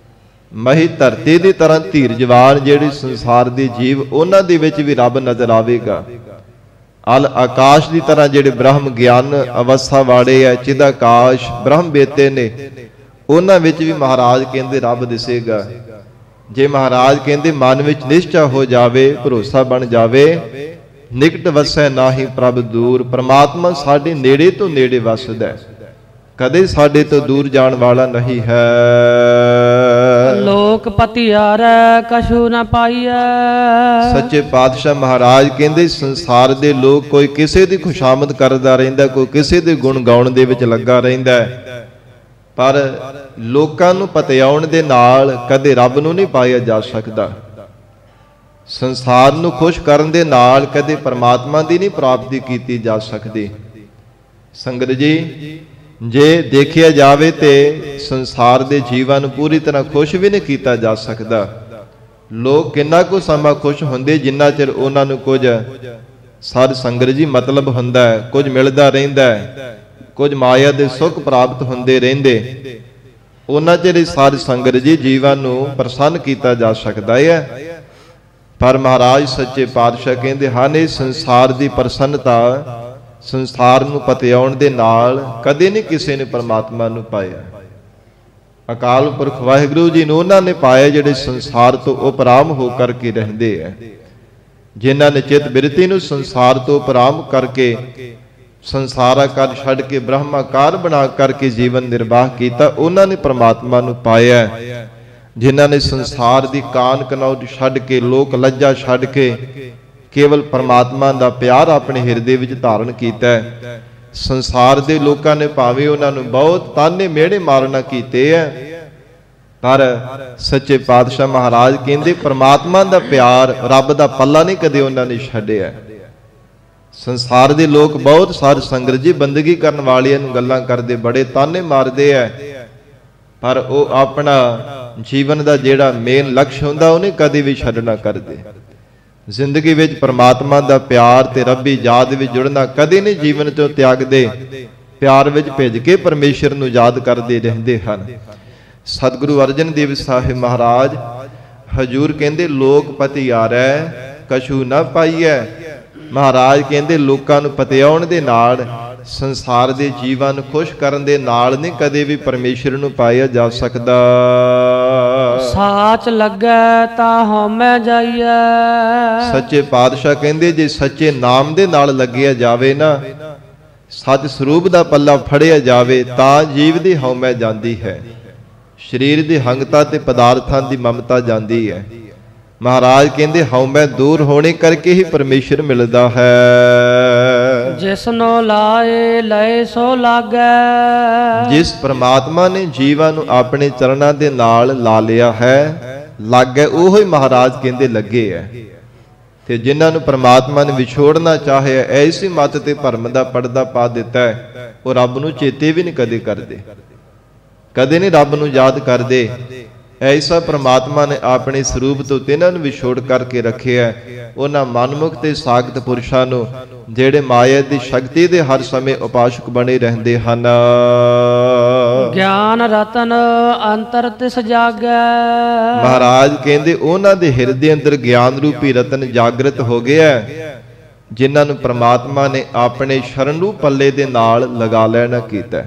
ਮਹੀ ਧਰਤੀ ਦੀ ਤਰ੍ਹਾਂ ਧੀਰਜਵਾਨ ਜਿਹੜੇ ਸੰਸਾਰ ਦੇ ਜੀਵ, ਉਹਨਾਂ ਦੇ ਵਿੱਚ ਵੀ ਰੱਬ ਨਜ਼ਰ ਆਵੇਗਾ। ਅਲ ਆਕਾਸ਼ ਦੀ ਤਰ੍ਹਾਂ ਜਿਹੜੇ ਬ੍ਰਹਮ ਗਿਆਨ ਅਵਸਥਾ ਵਾਲੇ ਹੈ, ਚਿਦ ਆਕਾਸ਼ ਬ੍ਰਹਮ ਬੇਤੇ ਨੇ, ਉਹਨਾਂ ਵਿੱਚ ਵੀ ਮਹਾਰਾਜ ਕਹਿੰਦੇ ਰੱਬ ਦਿਸੇਗਾ। ਜੇ ਮਹਾਰਾਜ ਕਹਿੰਦੇ ਮਨ ਵਿੱਚ ਨਿਸ਼ਚਾ ਹੋ ਜਾਵੇ, ਭਰੋਸਾ ਬਣ ਜਾਵੇ, ਨਿਕਟ ਵਸੈ ਨਾਹੀ ਪ੍ਰਭ ਦੂਰ, ਪ੍ਰਮਾਤਮਾ ਸਾਡੇ ਨੇੜੇ ਤੋਂ ਨੇੜੇ ਵਸਦਾ, ਕਦੇ ਸਾਡੇ ਤੋਂ ਦੂਰ ਜਾਣ ਵਾਲਾ ਨਹੀਂ ਹੈ। ਲੋਕ ਪਤਿਆਰੈ ਕਛੂ ਨਾ ਪਾਈਐ। ਸੱਚੇ ਪਾਤਸ਼ਾਹ ਮਹਾਰਾਜ ਕਹਿੰਦੇ ਸੰਸਾਰ ਦੇ ਲੋਕ ਕੋਈ ਕਿਸੇ ਦੀ ਖੁਸ਼ਾਮਦ ਕਰਦਾ ਰਹਿੰਦਾ, ਕੋਈ ਕਿਸੇ ਦੇ ਗੁਣ ਗਾਉਣ ਦੇ ਵਿੱਚ ਲੱਗਾ ਰਹਿੰਦਾ, ਪਰ ਲੋਕਾਂ ਨੂੰ ਪਤਿਆਉਣ ਦੇ ਨਾਲ ਕਦੇ ਰੱਬ ਨੂੰ ਨਹੀਂ ਪਾਇਆ ਜਾ ਸਕਦਾ। ਸੰਸਾਰ ਨੂੰ ਖੁਸ਼ ਕਰਨ ਦੇ ਨਾਲ ਕਦੇ ਪਰਮਾਤਮਾ ਦੀ ਨਹੀਂ ਪ੍ਰਾਪਤੀ ਕੀਤੀ ਜਾ ਸਕਦੀ। ਸੰਗਤ ਜੀ, ਜੇ ਦੇਖਿਆ ਜਾਵੇ ਤੇ ਸੰਸਾਰ ਦੇ ਜੀਵਾਂ ਨੂੰ ਪੂਰੀ ਤਰ੍ਹਾਂ ਖੁਸ਼ ਵੀ ਨਹੀਂ ਕੀਤਾ ਜਾ ਸਕਦਾ। ਲੋਕ ਕਿੰਨਾ ਕੁ ਸਮਾਂ ਖੁਸ਼ ਹੁੰਦੇ ਜਿੰਨਾ ਚਿਰ ਉਹਨਾਂ ਨੂੰ ਕੁਝ ਸਾਧ ਸੰਗਤ ਜੀ ਮਤਲਬ ਹੁੰਦਾ ਹੈ, ਕੁਝ ਮਿਲਦਾ ਰਹਿੰਦਾ ਹੈ, ਕੁਝ ਮਾਇਆ ਦੇ ਸੁੱਖ ਪ੍ਰਾਪਤ ਹੁੰਦੇ ਰਹਿੰਦੇ, ਉਹਨਾਂ ਚਿਰ ਸਾਧ ਸੰਗਤ ਜੀ ਜੀਵਾਂ ਨੂੰ ਪ੍ਰਸੰਨ ਕੀਤਾ ਜਾ ਸਕਦਾ ਹੈ। ਪਰ ਮਹਾਰਾਜ ਸੱਚੇ ਪਾਤਸ਼ਾਹ ਕਹਿੰਦੇ ਹਨ ਇਹ ਸੰਸਾਰ ਦੀ ਪ੍ਰਸੰਨਤਾ, ਸੰਸਾਰ ਨੂੰ ਪਤਿਆਉਣ ਦੇ ਨਾਲ ਕਦੇ ਨਹੀਂ ਕਿਸੇ ਨੇ ਪਰਮਾਤਮਾ ਨੂੰ ਪਾਇਆ। ਅਕਾਲ ਪੁਰਖ ਵਾਹਿਗੁਰੂ ਜੀ ਨੂੰ ਉਹਨਾਂ ਨੇ ਪਾਇਆ ਜਿਹੜੇ ਸੰਸਾਰ ਤੋਂ ਉਪਰਾਮ ਹੋ ਕਰਕੇ ਰਹਿੰਦੇ ਹੈ। ਜਿਨ੍ਹਾਂ ਨੇ ਚਿੱਤ ਬਿਰਤੀ ਨੂੰ ਸੰਸਾਰ ਤੋਂ ਉਪਰਾਮ ਕਰਕੇ ਸੰਸਾਰਾਕਾਰ ਛੱਡ ਕੇ ਬ੍ਰਹਮਾਕਾਰ ਬਣਾ ਕਰਕੇ ਜੀਵਨ ਨਿਰਵਾਹ ਕੀਤਾ, ਉਹਨਾਂ ਨੇ ਪਰਮਾਤਮਾ ਨੂੰ ਪਾਇਆ। ਜਿਨ੍ਹਾਂ ਨੇ ਸੰਸਾਰ ਦੀ ਕਾਨ ਕਨੌਜ ਛੱਡ ਕੇ, ਲੋਕ ਲੱਜਾ ਛੱਡ ਕੇ ਕੇਵਲ ਪਰਮਾਤਮਾ ਦਾ ਪਿਆਰ ਆਪਣੇ ਹਿਰਦੇ ਵਿੱਚ ਧਾਰਨ ਕੀਤਾ ਹੈ। ਸੰਸਾਰ ਦੇ ਲੋਕਾਂ ਨੇ ਭਾਵੇਂ ਉਹਨਾਂ ਨੂੰ ਬਹੁਤ ਤਾਨੇ ਮਿਹਣੇ ਮਾਰਨਾ ਕੀਤੇ ਹੈ, ਪਰ ਸੱਚੇ ਪਾਤਸ਼ਾਹ ਮਹਾਰਾਜ ਕਹਿੰਦੇ ਪਰਮਾਤਮਾ ਦਾ ਪਿਆਰ, ਰੱਬ ਦਾ ਪੱਲਾ ਨਹੀਂ ਕਦੇ ਉਹਨਾਂ ਨੇ ਛੱਡਿਆ। ਸੰਸਾਰ ਦੇ ਲੋਕ ਬਹੁਤ ਸਾਧ ਸੰਗਤ ਜੀ ਬੰਦਗੀ ਕਰਨ ਵਾਲਿਆਂ ਨੂੰ ਗੱਲਾਂ ਕਰਦੇ, ਬੜੇ ਤਾਨੇ ਮਾਰਦੇ ਐ, ਪਰ ਉਹ ਆਪਣਾ ਜੀਵਨ ਦਾ ਜਿਹੜਾ ਮੇਨ ਲਕਸ਼ ਹੁੰਦਾ ਉਹਨੇ ਕਦੇ ਵੀ ਛੱਡਣਾ ਕਰਦੇ। ਜ਼ਿੰਦਗੀ ਵਿੱਚ ਪਰਮਾਤਮਾ ਦਾ ਪਿਆਰ ਤੇ ਰੱਬੀ ਯਾਦ ਵਿੱਚ ਜੁੜਨਾ ਕਦੇ ਨਹੀਂ ਜੀਵਨ ਤੋਂ ਤਿਆਗਦੇ, ਪਿਆਰ ਵਿੱਚ ਭਿੱਜ ਕੇ ਪਰਮੇਸ਼ਰ ਨੂੰ ਯਾਦ ਕਰਦੇ ਰਹਿੰਦੇ ਹਨ। ਸਤਿਗੁਰੂ ਅਰਜਨ ਦੇਵ ਸਾਹਿਬ ਮਹਾਰਾਜ ਹਜੂਰ ਕਹਿੰਦੇ ਲੋਕ ਪਤਿਆਰੈ ਕਛੂ ਨਾ ਪਾਈਐ। ਮਹਾਰਾਜ ਕਹਿੰਦੇ ਲੋਕਾਂ ਨੂੰ ਪਤਿਆਉਣ ਦੇ ਨਾਲ, ਸੰਸਾਰ ਦੇ ਜੀਵਾਂ ਨੂੰ ਖੁਸ਼ ਕਰਨ ਦੇ ਨਾਲ ਨਹੀਂ ਕਦੇ ਵੀ ਪਰਮੇਸ਼ਰ ਨੂੰ ਪਾਇਆ ਜਾ ਸਕਦਾ। ਸਾਚ ਲੱਗੈ ਤਾਂ ਹਉਮੈ ਜਾਈਐ। ਸੱਚੇ ਪਾਤਸ਼ਾਹ ਕਹਿੰਦੇ ਜੇ ਸੱਚੇ ਨਾਮ ਦੇ ਨਾਲ ਲੱਗਿਆ ਜਾਵੇ ਨਾ, ਸੱਚ ਸਰੂਪ ਦਾ ਪੱਲਾ ਫੜਿਆ ਜਾਵੇ ਤਾਂ ਜੀਵ ਦੀ ਹਉਮੈ ਜਾਂਦੀ ਹੈ, ਸਰੀਰ ਦੀ ਹੰਗਤਾ ਤੇ ਪਦਾਰਥਾਂ ਦੀ ਮਮਤਾ ਜਾਂਦੀ ਹੈ। ਮਹਾਰਾਜ ਕਹਿੰਦੇ ਹਉਮੈ ਦੂਰ ਹੋਣੇ ਕਰਕੇ ਹੀ ਪਰਮੇਸ਼ਰ ਮਿਲਦਾ ਹੈ। ਜਿਸਨੋ ਲਾਏ ਲਏ ਸੋ ਲਾਗੈ। ਜਿਸ ਪ੍ਰਮਾਤਮਾ ਨੇ ਜੀਵਾਂ ਨੂੰ ਆਪਣੇ ਚਰਨਾਂ ਦੇ ਨਾਲ ਲਾ ਲਿਆ ਹੈ, ਲਾਗੈ ਉਹੀ ਮਹਾਰਾਜ ਕਹਿੰਦੇ ਲੱਗੇ ਹੈ। ਤੇ ਜਿਨ੍ਹਾਂ ਨੂੰ ਪ੍ਰਮਾਤਮਾ ਨੇ ਵਿਛੋੜਨਾ ਚਾਹਿਆ, ਐਸੀ ਮੱਤ ਤੇ ਭਰਮ ਦਾ ਪਰਦਾ ਪਾ ਦਿੱਤਾ ਹੈ, ਉਹ ਰੱਬ ਨੂੰ ਚੇਤੇ ਵੀ ਨਹੀਂ ਕਦੇ ਕਰਦੇ, ਕਦੇ ਨਹੀਂ ਰੱਬ ਨੂੰ ਯਾਦ ਕਰਦੇ। ਐਸਾ ਪ੍ਰਮਾਤਮਾ ਨੇ ਆਪਣੇ ਸਰੂਪ ਤੋਂ ਤਿੰਨਾਂ ਨੂੰ ਵਿਛੋੜ ਕਰਕੇ ਰੱਖਿਆ। ਉਹਨਾਂ ਮਨਮੁਖ ਤੇ ਸਾਖਤ ਪੁਰਸ਼ਾਂ ਨੂੰ ਜਿਹੜੇ ਮਾਇਆ ਦੀ ਸ਼ਕਤੀ ਦੇ ਹਰ ਸਮੇਂ ਉਪਾਸ਼ਕ ਬਣੇ ਰਹਿੰਦੇ ਹਨ। ਗਿਆਨ ਰਤਨ ਅੰਤਰ ਤਿਸ ਜਾਗੈ। ਮਹਾਰਾਜ ਕਹਿੰਦੇ ਉਹਨਾਂ ਦੇ ਹਿਰਦੇ ਅੰਦਰ ਗਿਆਨ ਰੂਪੀ ਰਤਨ ਜਾਗਰਤ ਹੋ ਗਿਆ, ਜਿਨ੍ਹਾਂ ਨੂੰ ਪ੍ਰਮਾਤਮਾ ਨੇ ਆਪਣੇ ਸ਼ਰਨ ਰੂਪ ਪੱਲੇ ਦੇ ਨਾਲ ਲਗਾ ਲੈਣਾ ਕੀਤਾ,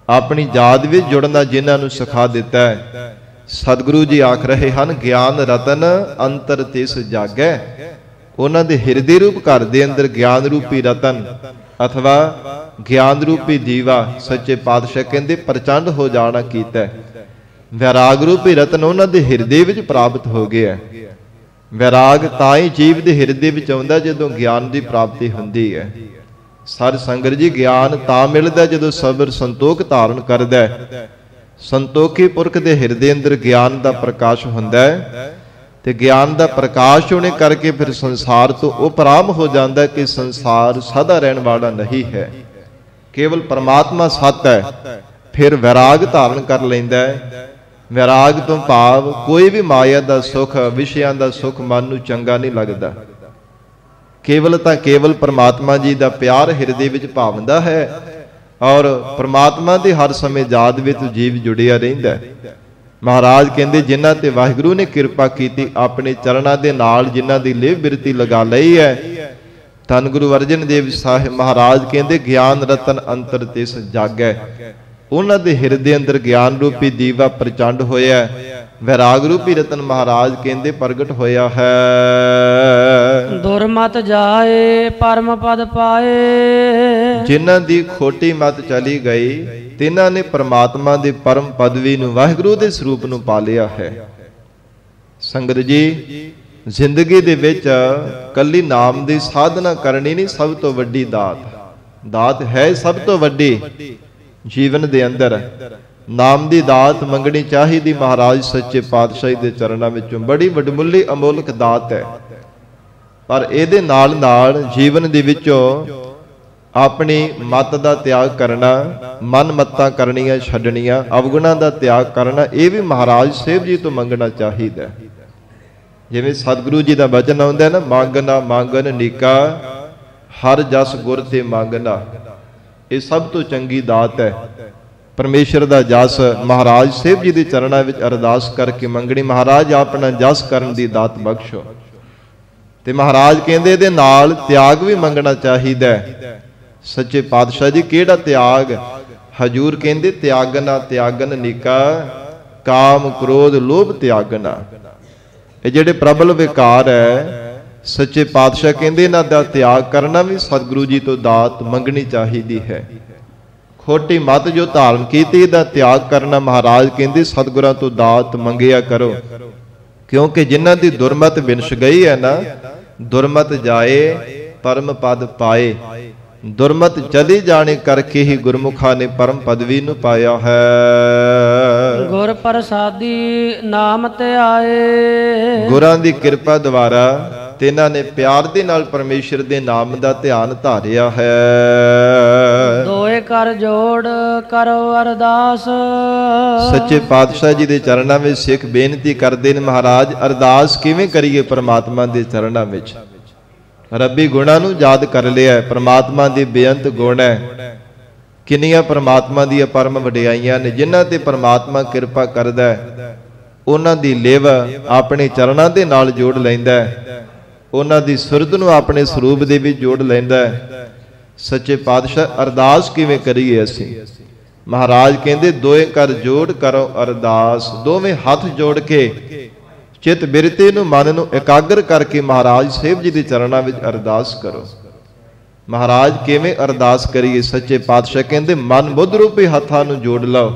ਆਪਣੀ ਯਾਦ ਵਿੱਚ ਜੁੜਨਾ ਜਿਨ੍ਹਾਂ ਨੂੰ ਸਿਖਾ ਦਿੱਤਾ ਹੈ। ਸਤਿਗੁਰੂ ਜੀ ਆਖ ਰਹੇ ਹਨ ਗਿਆਨ ਰਤਨ ਅੰਤਰ ਤਿਸ ਜਾਗੈ। ਉਹਨਾਂ ਦੇ ਹਿਰਦੇ ਰੂਪ ਘਰ ਦੇ ਅੰਦਰ ਗਿਆਨ ਰੂਪੀ ਰਤਨ ਅਥਵਾ ਗਿਆਨ ਰੂਪੀ ਦੀਵਾ ਸੱਚੇ ਪਾਤਸ਼ਾਹ ਕਹਿੰਦੇ ਪ੍ਰਚੰਡ ਹੋ ਜਾਣਾ ਕੀਤਾ। ਵੈਰਾਗ ਰੂਪੀ ਰਤਨ ਉਹਨਾਂ ਦੇ ਹਿਰਦੇ ਵਿੱਚ ਪ੍ਰਾਪਤ ਹੋ ਗਿਆ। ਵੈਰਾਗ ਤਾਂ ਹੀ ਜੀਵ ਦੇ ਹਿਰਦੇ ਵਿੱਚ ਆਉਂਦਾ ਜਦੋਂ ਗਿਆਨ ਦੀ ਪ੍ਰਾਪਤੀ ਹੁੰਦੀ ਹੈ। ਸਾਧ ਸੰਗਤ ਜੀ ਗਿਆਨ ਤਾਂ ਮਿਲਦਾ ਜਦੋਂ ਸਬਰ ਸੰਤੋਖ ਧਾਰਨ ਕਰਦਾ। ਸੰਤੋਖੀ ਪੁਰਖ ਦੇ ਹਿਰਦੇ ਅੰਦਰ ਗਿਆਨ ਦਾ ਪ੍ਰਕਾਸ਼ ਹੁੰਦਾ ਹੈ, ਤੇ ਗਿਆਨ ਦਾ ਪ੍ਰਕਾਸ਼ ਹੋਣੇ ਕਰਕੇ ਫਿਰ ਸੰਸਾਰ ਤੋਂ ਉਪਰਾਮ ਹੋ ਜਾਂਦਾ ਕਿ ਸੰਸਾਰ ਸਦਾ ਰਹਿਣ ਵਾਲਾ ਨਹੀਂ ਹੈ, ਕੇਵਲ ਪਰਮਾਤਮਾ ਸੱਤ ਹੈ। ਫਿਰ ਵੈਰਾਗ ਧਾਰਨ ਕਰ ਲੈਂਦਾ ਹੈ, ਵਿਰਾਗ ਤੋਂ ਭਾਵ ਕੋਈ ਵੀ ਮਾਇਆ ਦਾ ਸੁਖ, ਵਿਸ਼ਿਆਂ ਦਾ ਸੁਖ ਮਨ ਨੂੰ ਚੰਗਾ ਨਹੀਂ ਲੱਗਦਾ। ਕੇਵਲ ਤਾਂ ਕੇਵਲ ਪ੍ਰਮਾਤਮਾ ਜੀ ਦਾ ਪਿਆਰ ਹਿਰਦੇ ਵਿੱਚ ਭਾਵਦਾ ਹੈ ਔਰ ਪ੍ਰਮਾਤਮਾ ਦੇ ਹਰ ਸਮੇਂ ਯਾਦ ਵਿੱਚ ਜੀਵ ਜੁੜਿਆ ਰਹਿੰਦਾ ਹੈ। ਮਹਾਰਾਜ ਕਹਿੰਦੇ ਜਿਨ੍ਹਾਂ ਤੇ ਵਾਹਿਗੁਰੂ ਨੇ ਕਿਰਪਾ ਕੀਤੀ, ਆਪਣੇ ਚਰਨਾਂ ਦੇ ਨਾਲ ਜਿਨ੍ਹਾਂ ਦੀ ਲੇਵ ਬਿਰਤੀ ਲਗਾ ਲਈ ਹੈ, ਧੰਨ ਗੁਰੂ ਅਰਜਨ ਦੇਵ ਸਾਹਿਬ ਮਹਾਰਾਜ ਕਹਿੰਦੇ ਗਿਆਨ ਰਤਨ ਅੰਤਰ ਤਿਸ ਜਾਗੈ। ਉਹਨਾਂ ਦੇ ਹਿਰਦੇ ਅੰਦਰ ਗਿਆਨ ਰੂਪੀ ਦੀਵਾ ਪ੍ਰਚੰਡ ਹੋਇਆ, ਵੈਰਾਗ ਰੂਪੀ ਰਤਨ ਮਹਾਰਾਜ ਕਹਿੰਦੇ ਪ੍ਰਗਟ ਹੋਇਆ ਹੈ। ਦੁਰਮਤ ਜਾਏ ਪਰਮ ਪਦ ਪਾਏ, ਜਿਨ੍ਹਾਂ ਦੀ ਖੋਟੀ ਮਤ ਚਲੀ ਗਈ ਤਿਨਾਂ ਨੇ ਪ੍ਰਮਾਤਮਾ ਦੀ ਪਰਮ ਪਦਵੀ ਨੂੰ, ਵਾਹਿਗੁਰੂ ਦੇ ਸਰੂਪ ਨੂੰ ਪਾ ਲਿਆ ਹੈ। ਸੰਗਤ ਜੀ, ਜ਼ਿੰਦਗੀ ਦੇ ਵਿੱਚ ਕੱਲੀ ਨਾਮ ਦੀ ਸਾਧਨਾ ਕਰਨੀ ਨਹੀਂ ਸਭ ਤੋਂ ਵੱਡੀ ਦਾਤ ਹੈ। ਸਭ ਤੋਂ ਵੱਡੀ ਜੀਵਨ ਦੇ ਅੰਦਰ ਨਾਮ ਦੀ ਦਾਤ ਮੰਗਣੀ ਚਾਹੀਦੀ ਮਹਾਰਾਜ ਸੱਚੇ ਪਾਤਸ਼ਾਹੀ ਦੇ ਚਰਨਾਂ ਵਿੱਚੋਂ। ਬੜੀ ਵਡਮੁੱਲੀ ਅਮੋਲਕ ਦਾਤ ਹੈ, ਪਰ ਇਹਦੇ ਨਾਲ ਨਾਲ ਜੀਵਨ ਦੇ ਵਿੱਚੋਂ ਆਪਣੀ ਮਤ ਦਾ ਤਿਆਗ ਕਰਨਾ, ਮਨ ਮੱਤਾਂ ਕਰਨੀਆਂ ਛੱਡਣੀਆਂ, ਅਵਗੁਣਾਂ ਦਾ ਤਿਆਗ ਕਰਨਾ, ਇਹ ਵੀ ਮਹਾਰਾਜ ਸਾਹਿਬ ਜੀ ਤੋਂ ਮੰਗਣਾ ਚਾਹੀਦਾ। ਜਿਵੇਂ ਸਤਿਗੁਰੂ ਜੀ ਦਾ ਬਚਨ ਆਉਂਦਾ ਨਾ, ਮੰਗਣਾ ਮੰਗਨ ਨੀਕਾ ਹਰ ਜਸ ਗੁਰ ਤੇ ਮੰਗਣਾ। ਇਹ ਸਭ ਤੋਂ ਚੰਗੀ ਦਾਤ ਹੈ। ਪਰਮੇਸ਼ਰ ਦਾ ਜਸ ਮਹਾਰਾਜ ਸਾਹਿਬ ਜੀ ਦੇ ਚਰਨਾਂ ਵਿੱਚ ਅਰਦਾਸ ਕਰਕੇ ਮੰਗਣੀ, ਮਹਾਰਾਜ ਆਪਣਾ ਜਸ ਕਰਨ ਦੀ ਦਾਤ ਬਖਸ਼ੋ। ਤੇ ਮਹਾਰਾਜ ਕਹਿੰਦੇ ਇਹਦੇ ਨਾਲ ਤਿਆਗ ਵੀ ਮੰਗਣਾ ਚਾਹੀਦਾ। ਸੱਚੇ ਪਾਤਸ਼ਾਹ ਜੀ ਕਿਹੜਾ ਤਿਆਗ? ਹਜੂਰ ਕਹਿੰਦੇ ਤਿਆਗਨਾ ਤਿਆਗਨ ਨੀਕਾ ਕਾਮ ਕ੍ਰੋਧ ਲੋਭ ਤਿਆਗਨਾ। ਇਹ ਜਿਹੜੇ ਪ੍ਰਬਲ ਵਿਕਾਰ ਹੈ, ਸੱਚੇ ਪਾਤਸ਼ਾਹ ਕਹਿੰਦੇ ਇਹਨਾਂ ਦਾ ਤਿਆਗ ਕਰਨਾ ਵੀ ਸਤਿਗੁਰੂ ਜੀ ਤੋਂ ਦਾਤ ਮੰਗਣੀ ਚਾਹੀਦੀ ਹੈ। ਖੋਟੀ ਮਤ ਜੋ ਧਾਰਨ ਕੀਤੀ ਇਹਦਾ ਤਿਆਗ ਕਰਨਾ, ਮਹਾਰਾਜ ਕਹਿੰਦੇ ਸਤਿਗੁਰਾਂ ਤੋਂ ਦਾਤ ਮੰਗਿਆ ਕਰੋ। ਕਿਉਂਕਿ ਜਿਨ੍ਹਾਂ ਦੀ ਦੁਰਮਤ ਵਿਨਸ ਗਈ ਹੈ ਨਾ, ਦੁਰਮਤ ਜਾਏ ਪਰਮ ਪਦ ਪਾਏ। ਦੁਰਮਤ ਚਲੀ ਜਾਣੇ ਕਰਕੇ ਹੀ ਗੁਰਮੁਖਾਂ ਨੇ ਪਰਮ ਪਦਵੀ ਨੂੰ ਪਾਇਆ ਹੈ। ਗੁਰ ਪ੍ਰਸਾਦੀ ਨਾਮ ਤੇ ਆਏ, ਗੁਰਾਂ ਦੀ ਕਿਰਪਾ ਦੁਆਰਾ ਤਿਨਾਂ ਨੇ ਪਿਆਰ ਦੇ ਨਾਲ ਪਰਮੇਸ਼ਰ ਦੇ ਨਾਮ ਦਾ ਧਿਆਨ ਧਾਰਿਆ ਹੈ। ਦੋਏ ਕਰ ਜੋੜ ਕਰੋ ਅਰਦਾਸ। ਸੱਚੇ ਪਾਤਸ਼ਾਹ ਜੀ ਦੇ ਚਰਨਾਂ ਵਿੱਚ ਸਿੱਖ ਬੇਨਤੀ ਕਰਦੇ ਨੇ, ਮਹਾਰਾਜ ਅਰਦਾਸ ਕਿਵੇਂ ਕਰੀਏ ਪਰਮਾਤਮਾ ਦੇ ਚਰਨਾਂ ਵਿੱਚ? ਰੱਬੀ ਗੁਣਾਂ ਨੂੰ ਯਾਦ ਕਰ ਲਿਆ, ਪਰਮਾਤਮਾ ਦੀ ਬੇਅੰਤ ਗੁਣ ਹੈ। ਕਿੰਨੀਆਂ ਪਰਮਾਤਮਾ ਦੀਆਂ ਪਰਮ ਵਡਿਆਈਆਂ ਨੇ। ਜਿਨ੍ਹਾਂ ਤੇ ਪਰਮਾਤਮਾ ਕਿਰਪਾ ਕਰਦਾ ਉਹਨਾਂ ਦੀ ਲਿਵ ਆਪਣੇ ਚਰਨਾਂ ਦੇ ਨਾਲ ਜੋੜ ਲੈਂਦਾ, ਉਹਨਾਂ ਦੀ ਸੁਰਤ ਨੂੰ ਆਪਣੇ ਸਰੂਪ ਦੇ ਵਿੱਚ ਜੋੜ ਲੈਂਦਾ। ਸੱਚੇ ਪਾਤਸ਼ਾਹ ਅਰਦਾਸ ਕਿਵੇਂ ਕਰੀਏ ਅਸੀਂ? ਮਹਾਰਾਜ ਕਹਿੰਦੇ ਦੋਏ ਕਰ ਜੋੜ ਕਰੋ ਅਰਦਾਸ। ਦੋਵੇਂ ਹੱਥ ਜੋੜ ਕੇ ਚਿਤ ਬਿਰਤੀ ਨੂੰ, ਮਨ ਨੂੰ ਇਕਾਗਰ ਕਰਕੇ ਮਹਾਰਾਜ ਸਾਹਿਬ ਜੀ ਦੇ ਚਰਨਾਂ ਵਿੱਚ ਅਰਦਾਸ ਕਰੋ। ਮਹਾਰਾਜ ਕਿਵੇਂ ਅਰਦਾਸ ਕਰੀਏ? ਸੱਚੇ ਪਾਤਸ਼ਾਹ ਕਹਿੰਦੇ ਮਨ ਬੁੱਧ ਰੂਪੀ ਹੱਥਾਂ ਨੂੰ ਜੋੜ ਲਓ,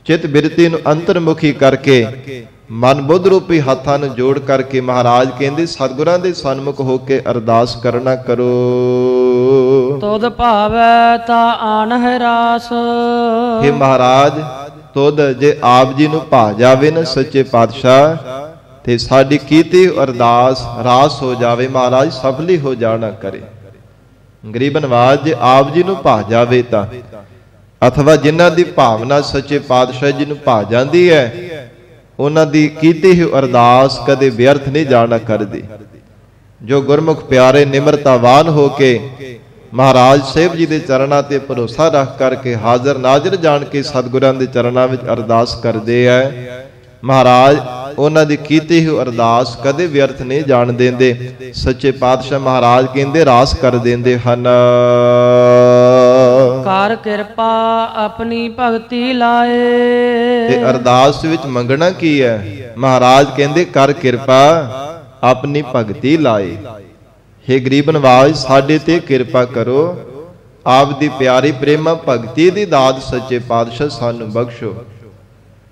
ਚਿਤ ਬਿਰਤੀ ਨੂੰ ਅੰਤਰਮੁਖੀ ਕਰਕੇ, ਮਨ ਬੁੱਧ ਰੂਪੀ ਹੱਥਾਂ ਨੂੰ ਜੋੜ ਕਰਕੇ ਮਹਾਰਾਜ ਕਹਿੰਦੇ ਸਤਿਗੁਰਾਂ ਦੇ ਸਨਮੁਖ ਹੋ ਕੇ ਅਰਦਾਸ ਕਰਨਾ ਕਰੋ। ਤੁਧ ਭਾਵੈ ਤਾ ਆਨ ਹੈ ਰਾਸ। हे ਮਹਾਰਾਜ, ਤੁਧ ਜੇ ਆਪ ਜੀ ਨੂੰ ਭਾ ਜਾਵੇ ਨਾ ਸੱਚੇ ਪਾਤਸ਼ਾਹ, ਤੇ ਸਾਡੀ ਕੀਤੀ ਅਰਦਾਸ ਰਾਸ ਹੋ ਜਾਵੇ। ਮਹਾਰਾਜ ਸਫਲੀ ਹੋ ਜਾਣਾ ਕਰੇ। ਗਰੀਬ ਨਵਾਜ ਜੇ ਆਪ ਜੀ ਨੂੰ ਭਾ ਜਾਵੇ ਤਾਂ, ਅਥਵਾ ਜਿਨ੍ਹਾਂ ਦੀ ਭਾਵਨਾ ਸੱਚੇ ਪਾਤਸ਼ਾਹ ਜੀ ਨੂੰ ਭਾ ਜਾਂਦੀ ਹੈ, ਉਹਨਾਂ ਦੀ ਕੀਤੀ ਹੋਈ ਅਰਦਾਸ ਕਦੇ ਵਿਅਰਥ ਨਹੀਂ ਜਾਣਾ ਕਰਦੀ। ਜੋ ਗੁਰਮੁਖ ਪਿਆਰੇ ਨਿਮਰਤਾਵਾਨ ਹੋ ਕੇ ਮਹਾਰਾਜ ਸਾਹਿਬ ਜੀ ਦੇ ਚਰਨਾਂ ਤੇ ਭਰੋਸਾ ਰੱਖ ਕਰਕੇ ਹਾਜ਼ਰ ਨਾਜ਼ਰ ਜਾਣ ਕੇ ਸਤਿਗੁਰਾਂ ਦੇ ਚਰਨਾਂ ਵਿੱਚ ਅਰਦਾਸ ਕਰਦੇ ਆ, ਮਹਾਰਾਜ ਉਹਨਾਂ ਦੀ ਕੀਤੀ ਹੋਈ ਅਰਦਾਸ ਕਦੇ ਵਿਅਰਥ ਨਹੀਂ ਜਾਣ ਦਿੰਦੇ। ਸੱਚੇ ਪਾਤਸ਼ਾਹ ਮਹਾਰਾਜ ਕਹਿੰਦੇ ਰਾਸ ਕਰ ਦਿੰਦੇ ਹਨ। ਕਰ ਕਿਰਪਾ ਆਪਣੀ ਭਗਤੀ ਲਾਏ। ਤੇ ਅਰਦਾਸ ਵਿੱਚ ਮੰਗਣਾ ਕੀ ਹੈ? ਮਹਾਰਾਜ ਕਹਿੰਦੇ ਕਰ ਕਿਰਪਾ ਆਪਣੀ ਭਗਤੀ ਲਾਏ। हे ਗਰੀਬ ਨਵਾਜ, ਸਾਡੇ ਤੇ ਕਿਰਪਾ ਕਰੋ। ਆਪ ਦੀ ਪਿਆਰੀ ਪ੍ਰੇਮਾ ਭਗਤੀ ਦੀ ਦਾਤ ਸੱਚੇ ਪਾਤਸ਼ਾਹ ਸਾਨੂੰ ਬਖਸ਼ੋ।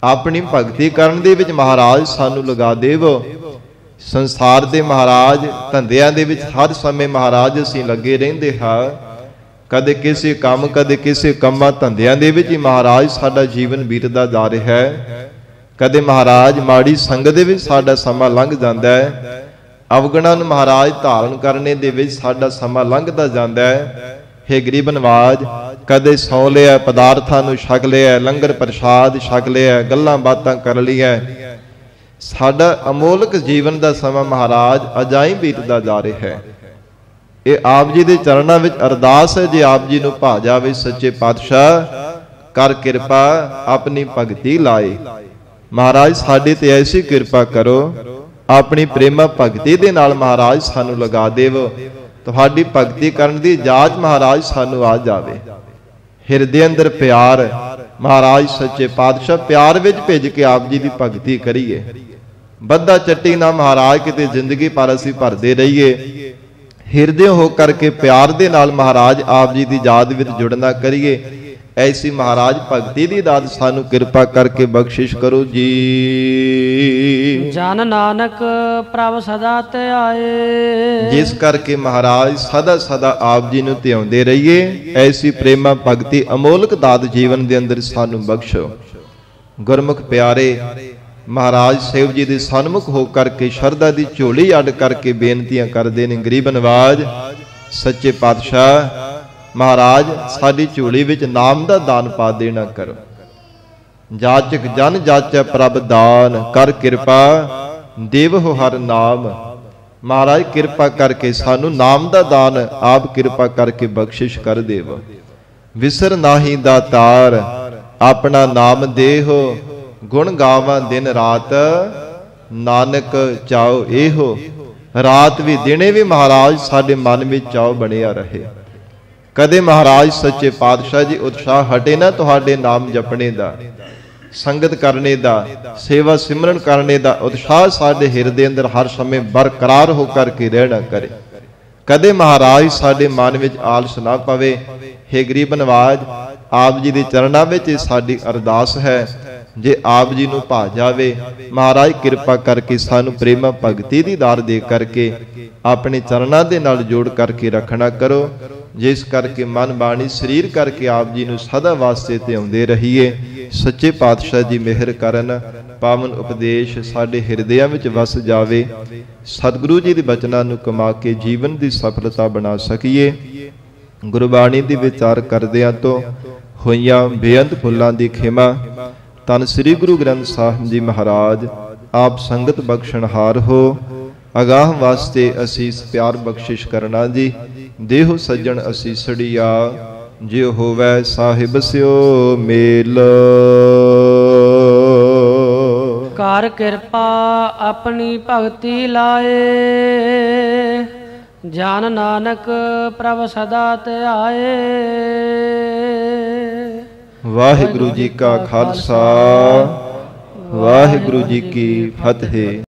ਆਪਣੀ ਭਗਤੀ ਕਰਨ ਦੇ ਵਿੱਚ ਮਹਾਰਾਜ ਸਾਨੂੰ ਲਗਾ ਦੇਵੋ। ਸੰਸਾਰ ਦੇ ਮਹਾਰਾਜ ਧੰਦਿਆਂ ਦੇ ਵਿੱਚ ਹਰ ਸਮੇਂ ਮਹਾਰਾਜ ਅਸੀਂ ਲੱਗੇ ਰਹਿੰਦੇ ਹਾਂ। ਕਦੇ ਕਿਸੇ ਕੰਮ, ਕਦੇ ਕਿਸੇ ਕੰਮਾਂ ਧੰਦਿਆਂ ਦੇ ਵਿੱਚ ਹੀ ਮਹਾਰਾਜ ਸਾਡਾ ਜੀਵਨ ਬੀਤਦਾ ਜਾ ਰਿਹਾ ਹੈ। ਕਦੇ ਮਹਾਰਾਜ ਮਾੜੀ ਸੰਗਤ ਦੇ ਵਿੱਚ ਸਾਡਾ ਸਮਾਂ ਲੰਘ ਜਾਂਦਾ ਹੈ। ਅਵਗੁਣਾਂ ਨੂੰ ਮਹਾਰਾਜ ਧਾਰਨ ਕਰਨੇ ਦੇ ਵਿੱਚ ਸਾਡਾ ਸਮਾਂ ਲੰਘਦਾ ਜਾਂਦਾ ਹੈ। हे ਗਰੀਬ ਨਵਾਜ, ਕਦੇ ਸੌ ਲਿਆ, ਪਦਾਰਥਾਂ ਨੂੰ ਛਕ ਲਿਆ, ਲੰਗਰ ਪ੍ਰਸ਼ਾਦ ਛਕ ਲਿਆ, ਗੱਲਾਂ ਬਾਤਾਂ ਕਰ ਲਈਆਂ। ਸਾਡਾ ਅਮੋਲਕ ਜੀਵਨ ਦਾ ਸਮਾਂ ਮਹਾਰਾਜ ਅਜਾਈਂ ਬੀਤਦਾ ਜਾ ਰਿਹਾ ਹੈ। ਇਹ ਆਪ ਜੀ ਦੇ ਚਰਨਾਂ ਵਿੱਚ ਅਰਦਾਸ ਹੈ, ਜੇ ਆਪ ਜੀ ਨੂੰ ਭਾ ਜਾਵੇ ਸੱਚੇ ਪਾਤਸ਼ਾਹ ਕਰ ਕਿਰਪਾ ਆਪਣੀ ਭਗਤੀ ਲਾਏ। ਮਹਾਰਾਜ ਸਾਡੇ ਤੇ ਐਸੀ ਕਿਰਪਾ ਕਰੋ, ਆਪਣੀ ਪ੍ਰੇਮਾ ਭਗਤੀ ਦੇ ਨਾਲ ਮਹਾਰਾਜ ਸਾਨੂੰ ਲਗਾ ਦੇਵੋ। ਤੁਹਾਡੀ ਭਗਤੀ ਕਰਨ ਦੀ ਇਜਾਜ਼ਤ ਮਹਾਰਾਜ ਸਾਨੂੰ ਆ ਜਾਵੇ। ਹਿਰਦੇ ਅੰਦਰ ਪਿਆਰ ਮਹਾਰਾਜ ਸੱਚੇ ਪਾਤਸ਼ਾਹ ਪਿਆਰ ਵਿੱਚ ਭਿੱਜ ਕੇ ਆਪ ਜੀ ਦੀ ਭਗਤੀ ਕਰੀਏ। ਬੱਧਾ ਚੱਟੀ ਨਾ ਮਹਾਰਾਜ ਕਿਤੇ ਜ਼ਿੰਦਗੀ ਪਰ ਅਸੀਂ ਭਰਦੇ ਰਹੀਏ। ਹਿਰਦੇ ਹੋ ਕਰਕੇ ਪਿਆਰ ਦੇ ਨਾਲ ਮਹਾਰਾਜ ਆਪ ਜੀ ਦੀ ਯਾਦ ਵਿੱਚ ਜੁੜਨਾ ਕਰੀਏ। ਐਸੀ ਮਹਾਰਾਜ ਭਗਤੀ ਦੀ ਦਾਤ ਸਾਨੂੰ ਕਿਰਪਾ ਕਰਕੇ ਬਖਸ਼ਿਸ਼ ਕਰੋ ਜੀ। ਜਨ ਨਾਨਕ ਪ੍ਰਭ ਸਦਾ ਧਿਆਏ। ਜਿਸ ਕਰਕੇ ਮਹਾਰਾਜ ਸਦਾ ਸਦਾ ਆਪ ਜੀ ਨੂੰ ਧਿਆਉਂਦੇ ਰਹੀਏ। ਐਸੀ ਪ੍ਰੇਮਾ ਭਗਤੀ ਅਮੋਲਕ ਦਾਤ ਜੀਵਨ ਦੇ ਅੰਦਰ ਸਾਨੂੰ ਬਖਸ਼ੋ। ਗੁਰਮੁਖ ਪਿਆਰੇ ਮਹਾਰਾਜ ਸੇਵ ਜੀ ਦੇ ਸਨਮੁਖ ਹੋ ਕਰਕੇ ਸ਼ਰਧਾ ਦੀ ਝੋਲੀ ਅੱਡ ਕਰਕੇ ਬੇਨਤੀਆਂ ਕਰਦੇ ਨੇ। ਗਰੀਬ ਨਵਾਜ ਸੱਚੇ ਪਾਤਸ਼ਾਹ ਮਹਾਰਾਜ ਸਾਡੀ ਝੋਲੀ ਵਿੱਚ ਨਾਮ ਦਾ ਦਾਨ ਪਾ ਦੇਣਾ ਕਰੋ। ਜਾਚਕ ਜਨ ਜਾਚੈ ਪ੍ਰਭ ਦਾਨ ਕਰ ਕਿਰਪਾ ਦੇਵਹੁ ਹਰ ਨਾਮ। ਮਹਾਰਾਜ ਕਿਰਪਾ ਕਰਕੇ ਸਾਨੂੰ ਨਾਮ ਦਾ ਦਾਨ ਆਪ ਕਿਰਪਾ ਕਰਕੇ ਬਖਸ਼ਿਸ਼ ਕਰ ਦੇਵ। ਵਿਸਰ ਨਾਹੀ ਦਾਤਾਰ ਆਪਣਾ ਨਾਮ ਦੇਹੋ। ਗੁਣ ਗਾਵਾਂ ਦਿਨ ਰਾਤ ਨਾਨਕ ਚਾਓ ਇਹੋ। ਰਾਤ ਵੀ ਦਿਨੇ ਵੀ ਮਹਾਰਾਜ ਸਾਡੇ ਮਨ ਵਿੱਚ ਚਾਓ ਬਣਿਆ ਰਹੇ। ਕਦੇ ਮਹਾਰਾਜ ਸੱਚੇ ਪਾਤਸ਼ਾਹ ਜੀ ਉਤਸ਼ਾਹ ਹਟੇ ਨਾ ਤੁਹਾਡੇ ਨਾਮ ਜਪਣੇ ਦਾ, ਸੰਗਤ ਕਰਨੇ ਦਾ, ਸੇਵਾ ਸਿਮਰਨ ਕਰਨੇ ਦਾ ਉਤਸ਼ਾਹ ਸਾਡੇ ਹਿਰਦੇ ਅੰਦਰ ਹਰ ਸਮੇਂ ਬਰਕਰਾਰ ਹੋ ਕਰਕੇ ਰਹਿਣਾ ਕਰੇ। ਕਦੇ ਮਹਾਰਾਜ ਸਾਡੇ ਮਨ ਵਿੱਚ ਆਲਸ ਨਾ ਪਵੇ। ਹੇ ਗਰੀਬ ਨਵਾਜ ਆਪ ਜੀ ਦੇ ਚਰਨਾਂ ਵਿੱਚ ਸਾਡੀ ਅਰਦਾਸ ਹੈ। ਜੇ ਆਪ ਜੀ ਨੂੰ ਭਾ ਜਾਵੇ ਮਹਾਰਾਜ ਕਿਰਪਾ ਕਰਕੇ ਸਾਨੂੰ ਪ੍ਰੇਮਾ ਭਗਤੀ ਦੀ ਦਾਤ ਦੇ ਕਰਕੇ ਆਪਣੇ ਚਰਨਾਂ ਦੇ ਨਾਲ ਜੋੜ ਕਰਕੇ ਰੱਖਣਾ ਕਰੋ। ਜਿਸ ਕਰਕੇ ਮਨ ਬਾਣੀ ਸਰੀਰ ਕਰਕੇ ਆਪ ਜੀ ਨੂੰ ਸਦਾ ਵਾਸਤੇ ਧਿਆਉਂਦੇ ਰਹੀਏ। ਸੱਚੇ ਪਾਤਸ਼ਾਹ ਜੀ ਮਿਹਰ ਕਰਨ ਪਾਵਨ ਉਪਦੇਸ਼ ਸਾਡੇ ਹਿਰਦਿਆਂ ਵਿੱਚ ਵਸ ਜਾਵੇ। ਸਤਿਗੁਰੂ ਜੀ ਦੇ ਬਚਨਾਂ ਨੂੰ ਕਮਾ ਕੇ ਜੀਵਨ ਦੀ ਸਫਲਤਾ ਬਣਾ ਸਕੀਏ। ਗੁਰਬਾਣੀ ਦੀ ਵਿਚਾਰ ਕਰਦਿਆਂ ਤੋਂ ਹੋਈਆਂ ਬੇਅੰਤ ਭੁੱਲਾਂ ਦੀ ਖਿਮਾ ਧੰਨ ਸ੍ਰੀ ਗੁਰੂ ਗ੍ਰੰਥ ਸਾਹਿਬ ਜੀ ਮਹਾਰਾਜ ਆਪ ਸੰਗਤ ਬਖਸ਼ਣਹਾਰ ਹੋ। ਅਗਾਹ ਵਾਸਤੇ ਅਸੀਸ ਪਿਆਰ ਬਖਸ਼ਿਸ਼ ਕਰਨਾ ਜੀ। ਦੇਹੋ ਸੱਜਣ ਅਸੀਸੜੀਆ ਜਿਉ ਹੋਵੈ ਸਾਹਿਬ ਸਿਓ ਮੇਲ। ਕਰ ਕਿਰਪਾ ਆਪਣੀ ਭਗਤੀ ਲਾਏ। ਜਨ ਨਾਨਕ ਪ੍ਰਭ ਸਦਾ ਧਿਆਏ। ਵਾਹਿਗੁਰੂ ਜੀ ਕਾ ਖਾਲਸਾ ਵਾਹਿਗੁਰੂ ਜੀ ਕੀ ਫਤਿਹ।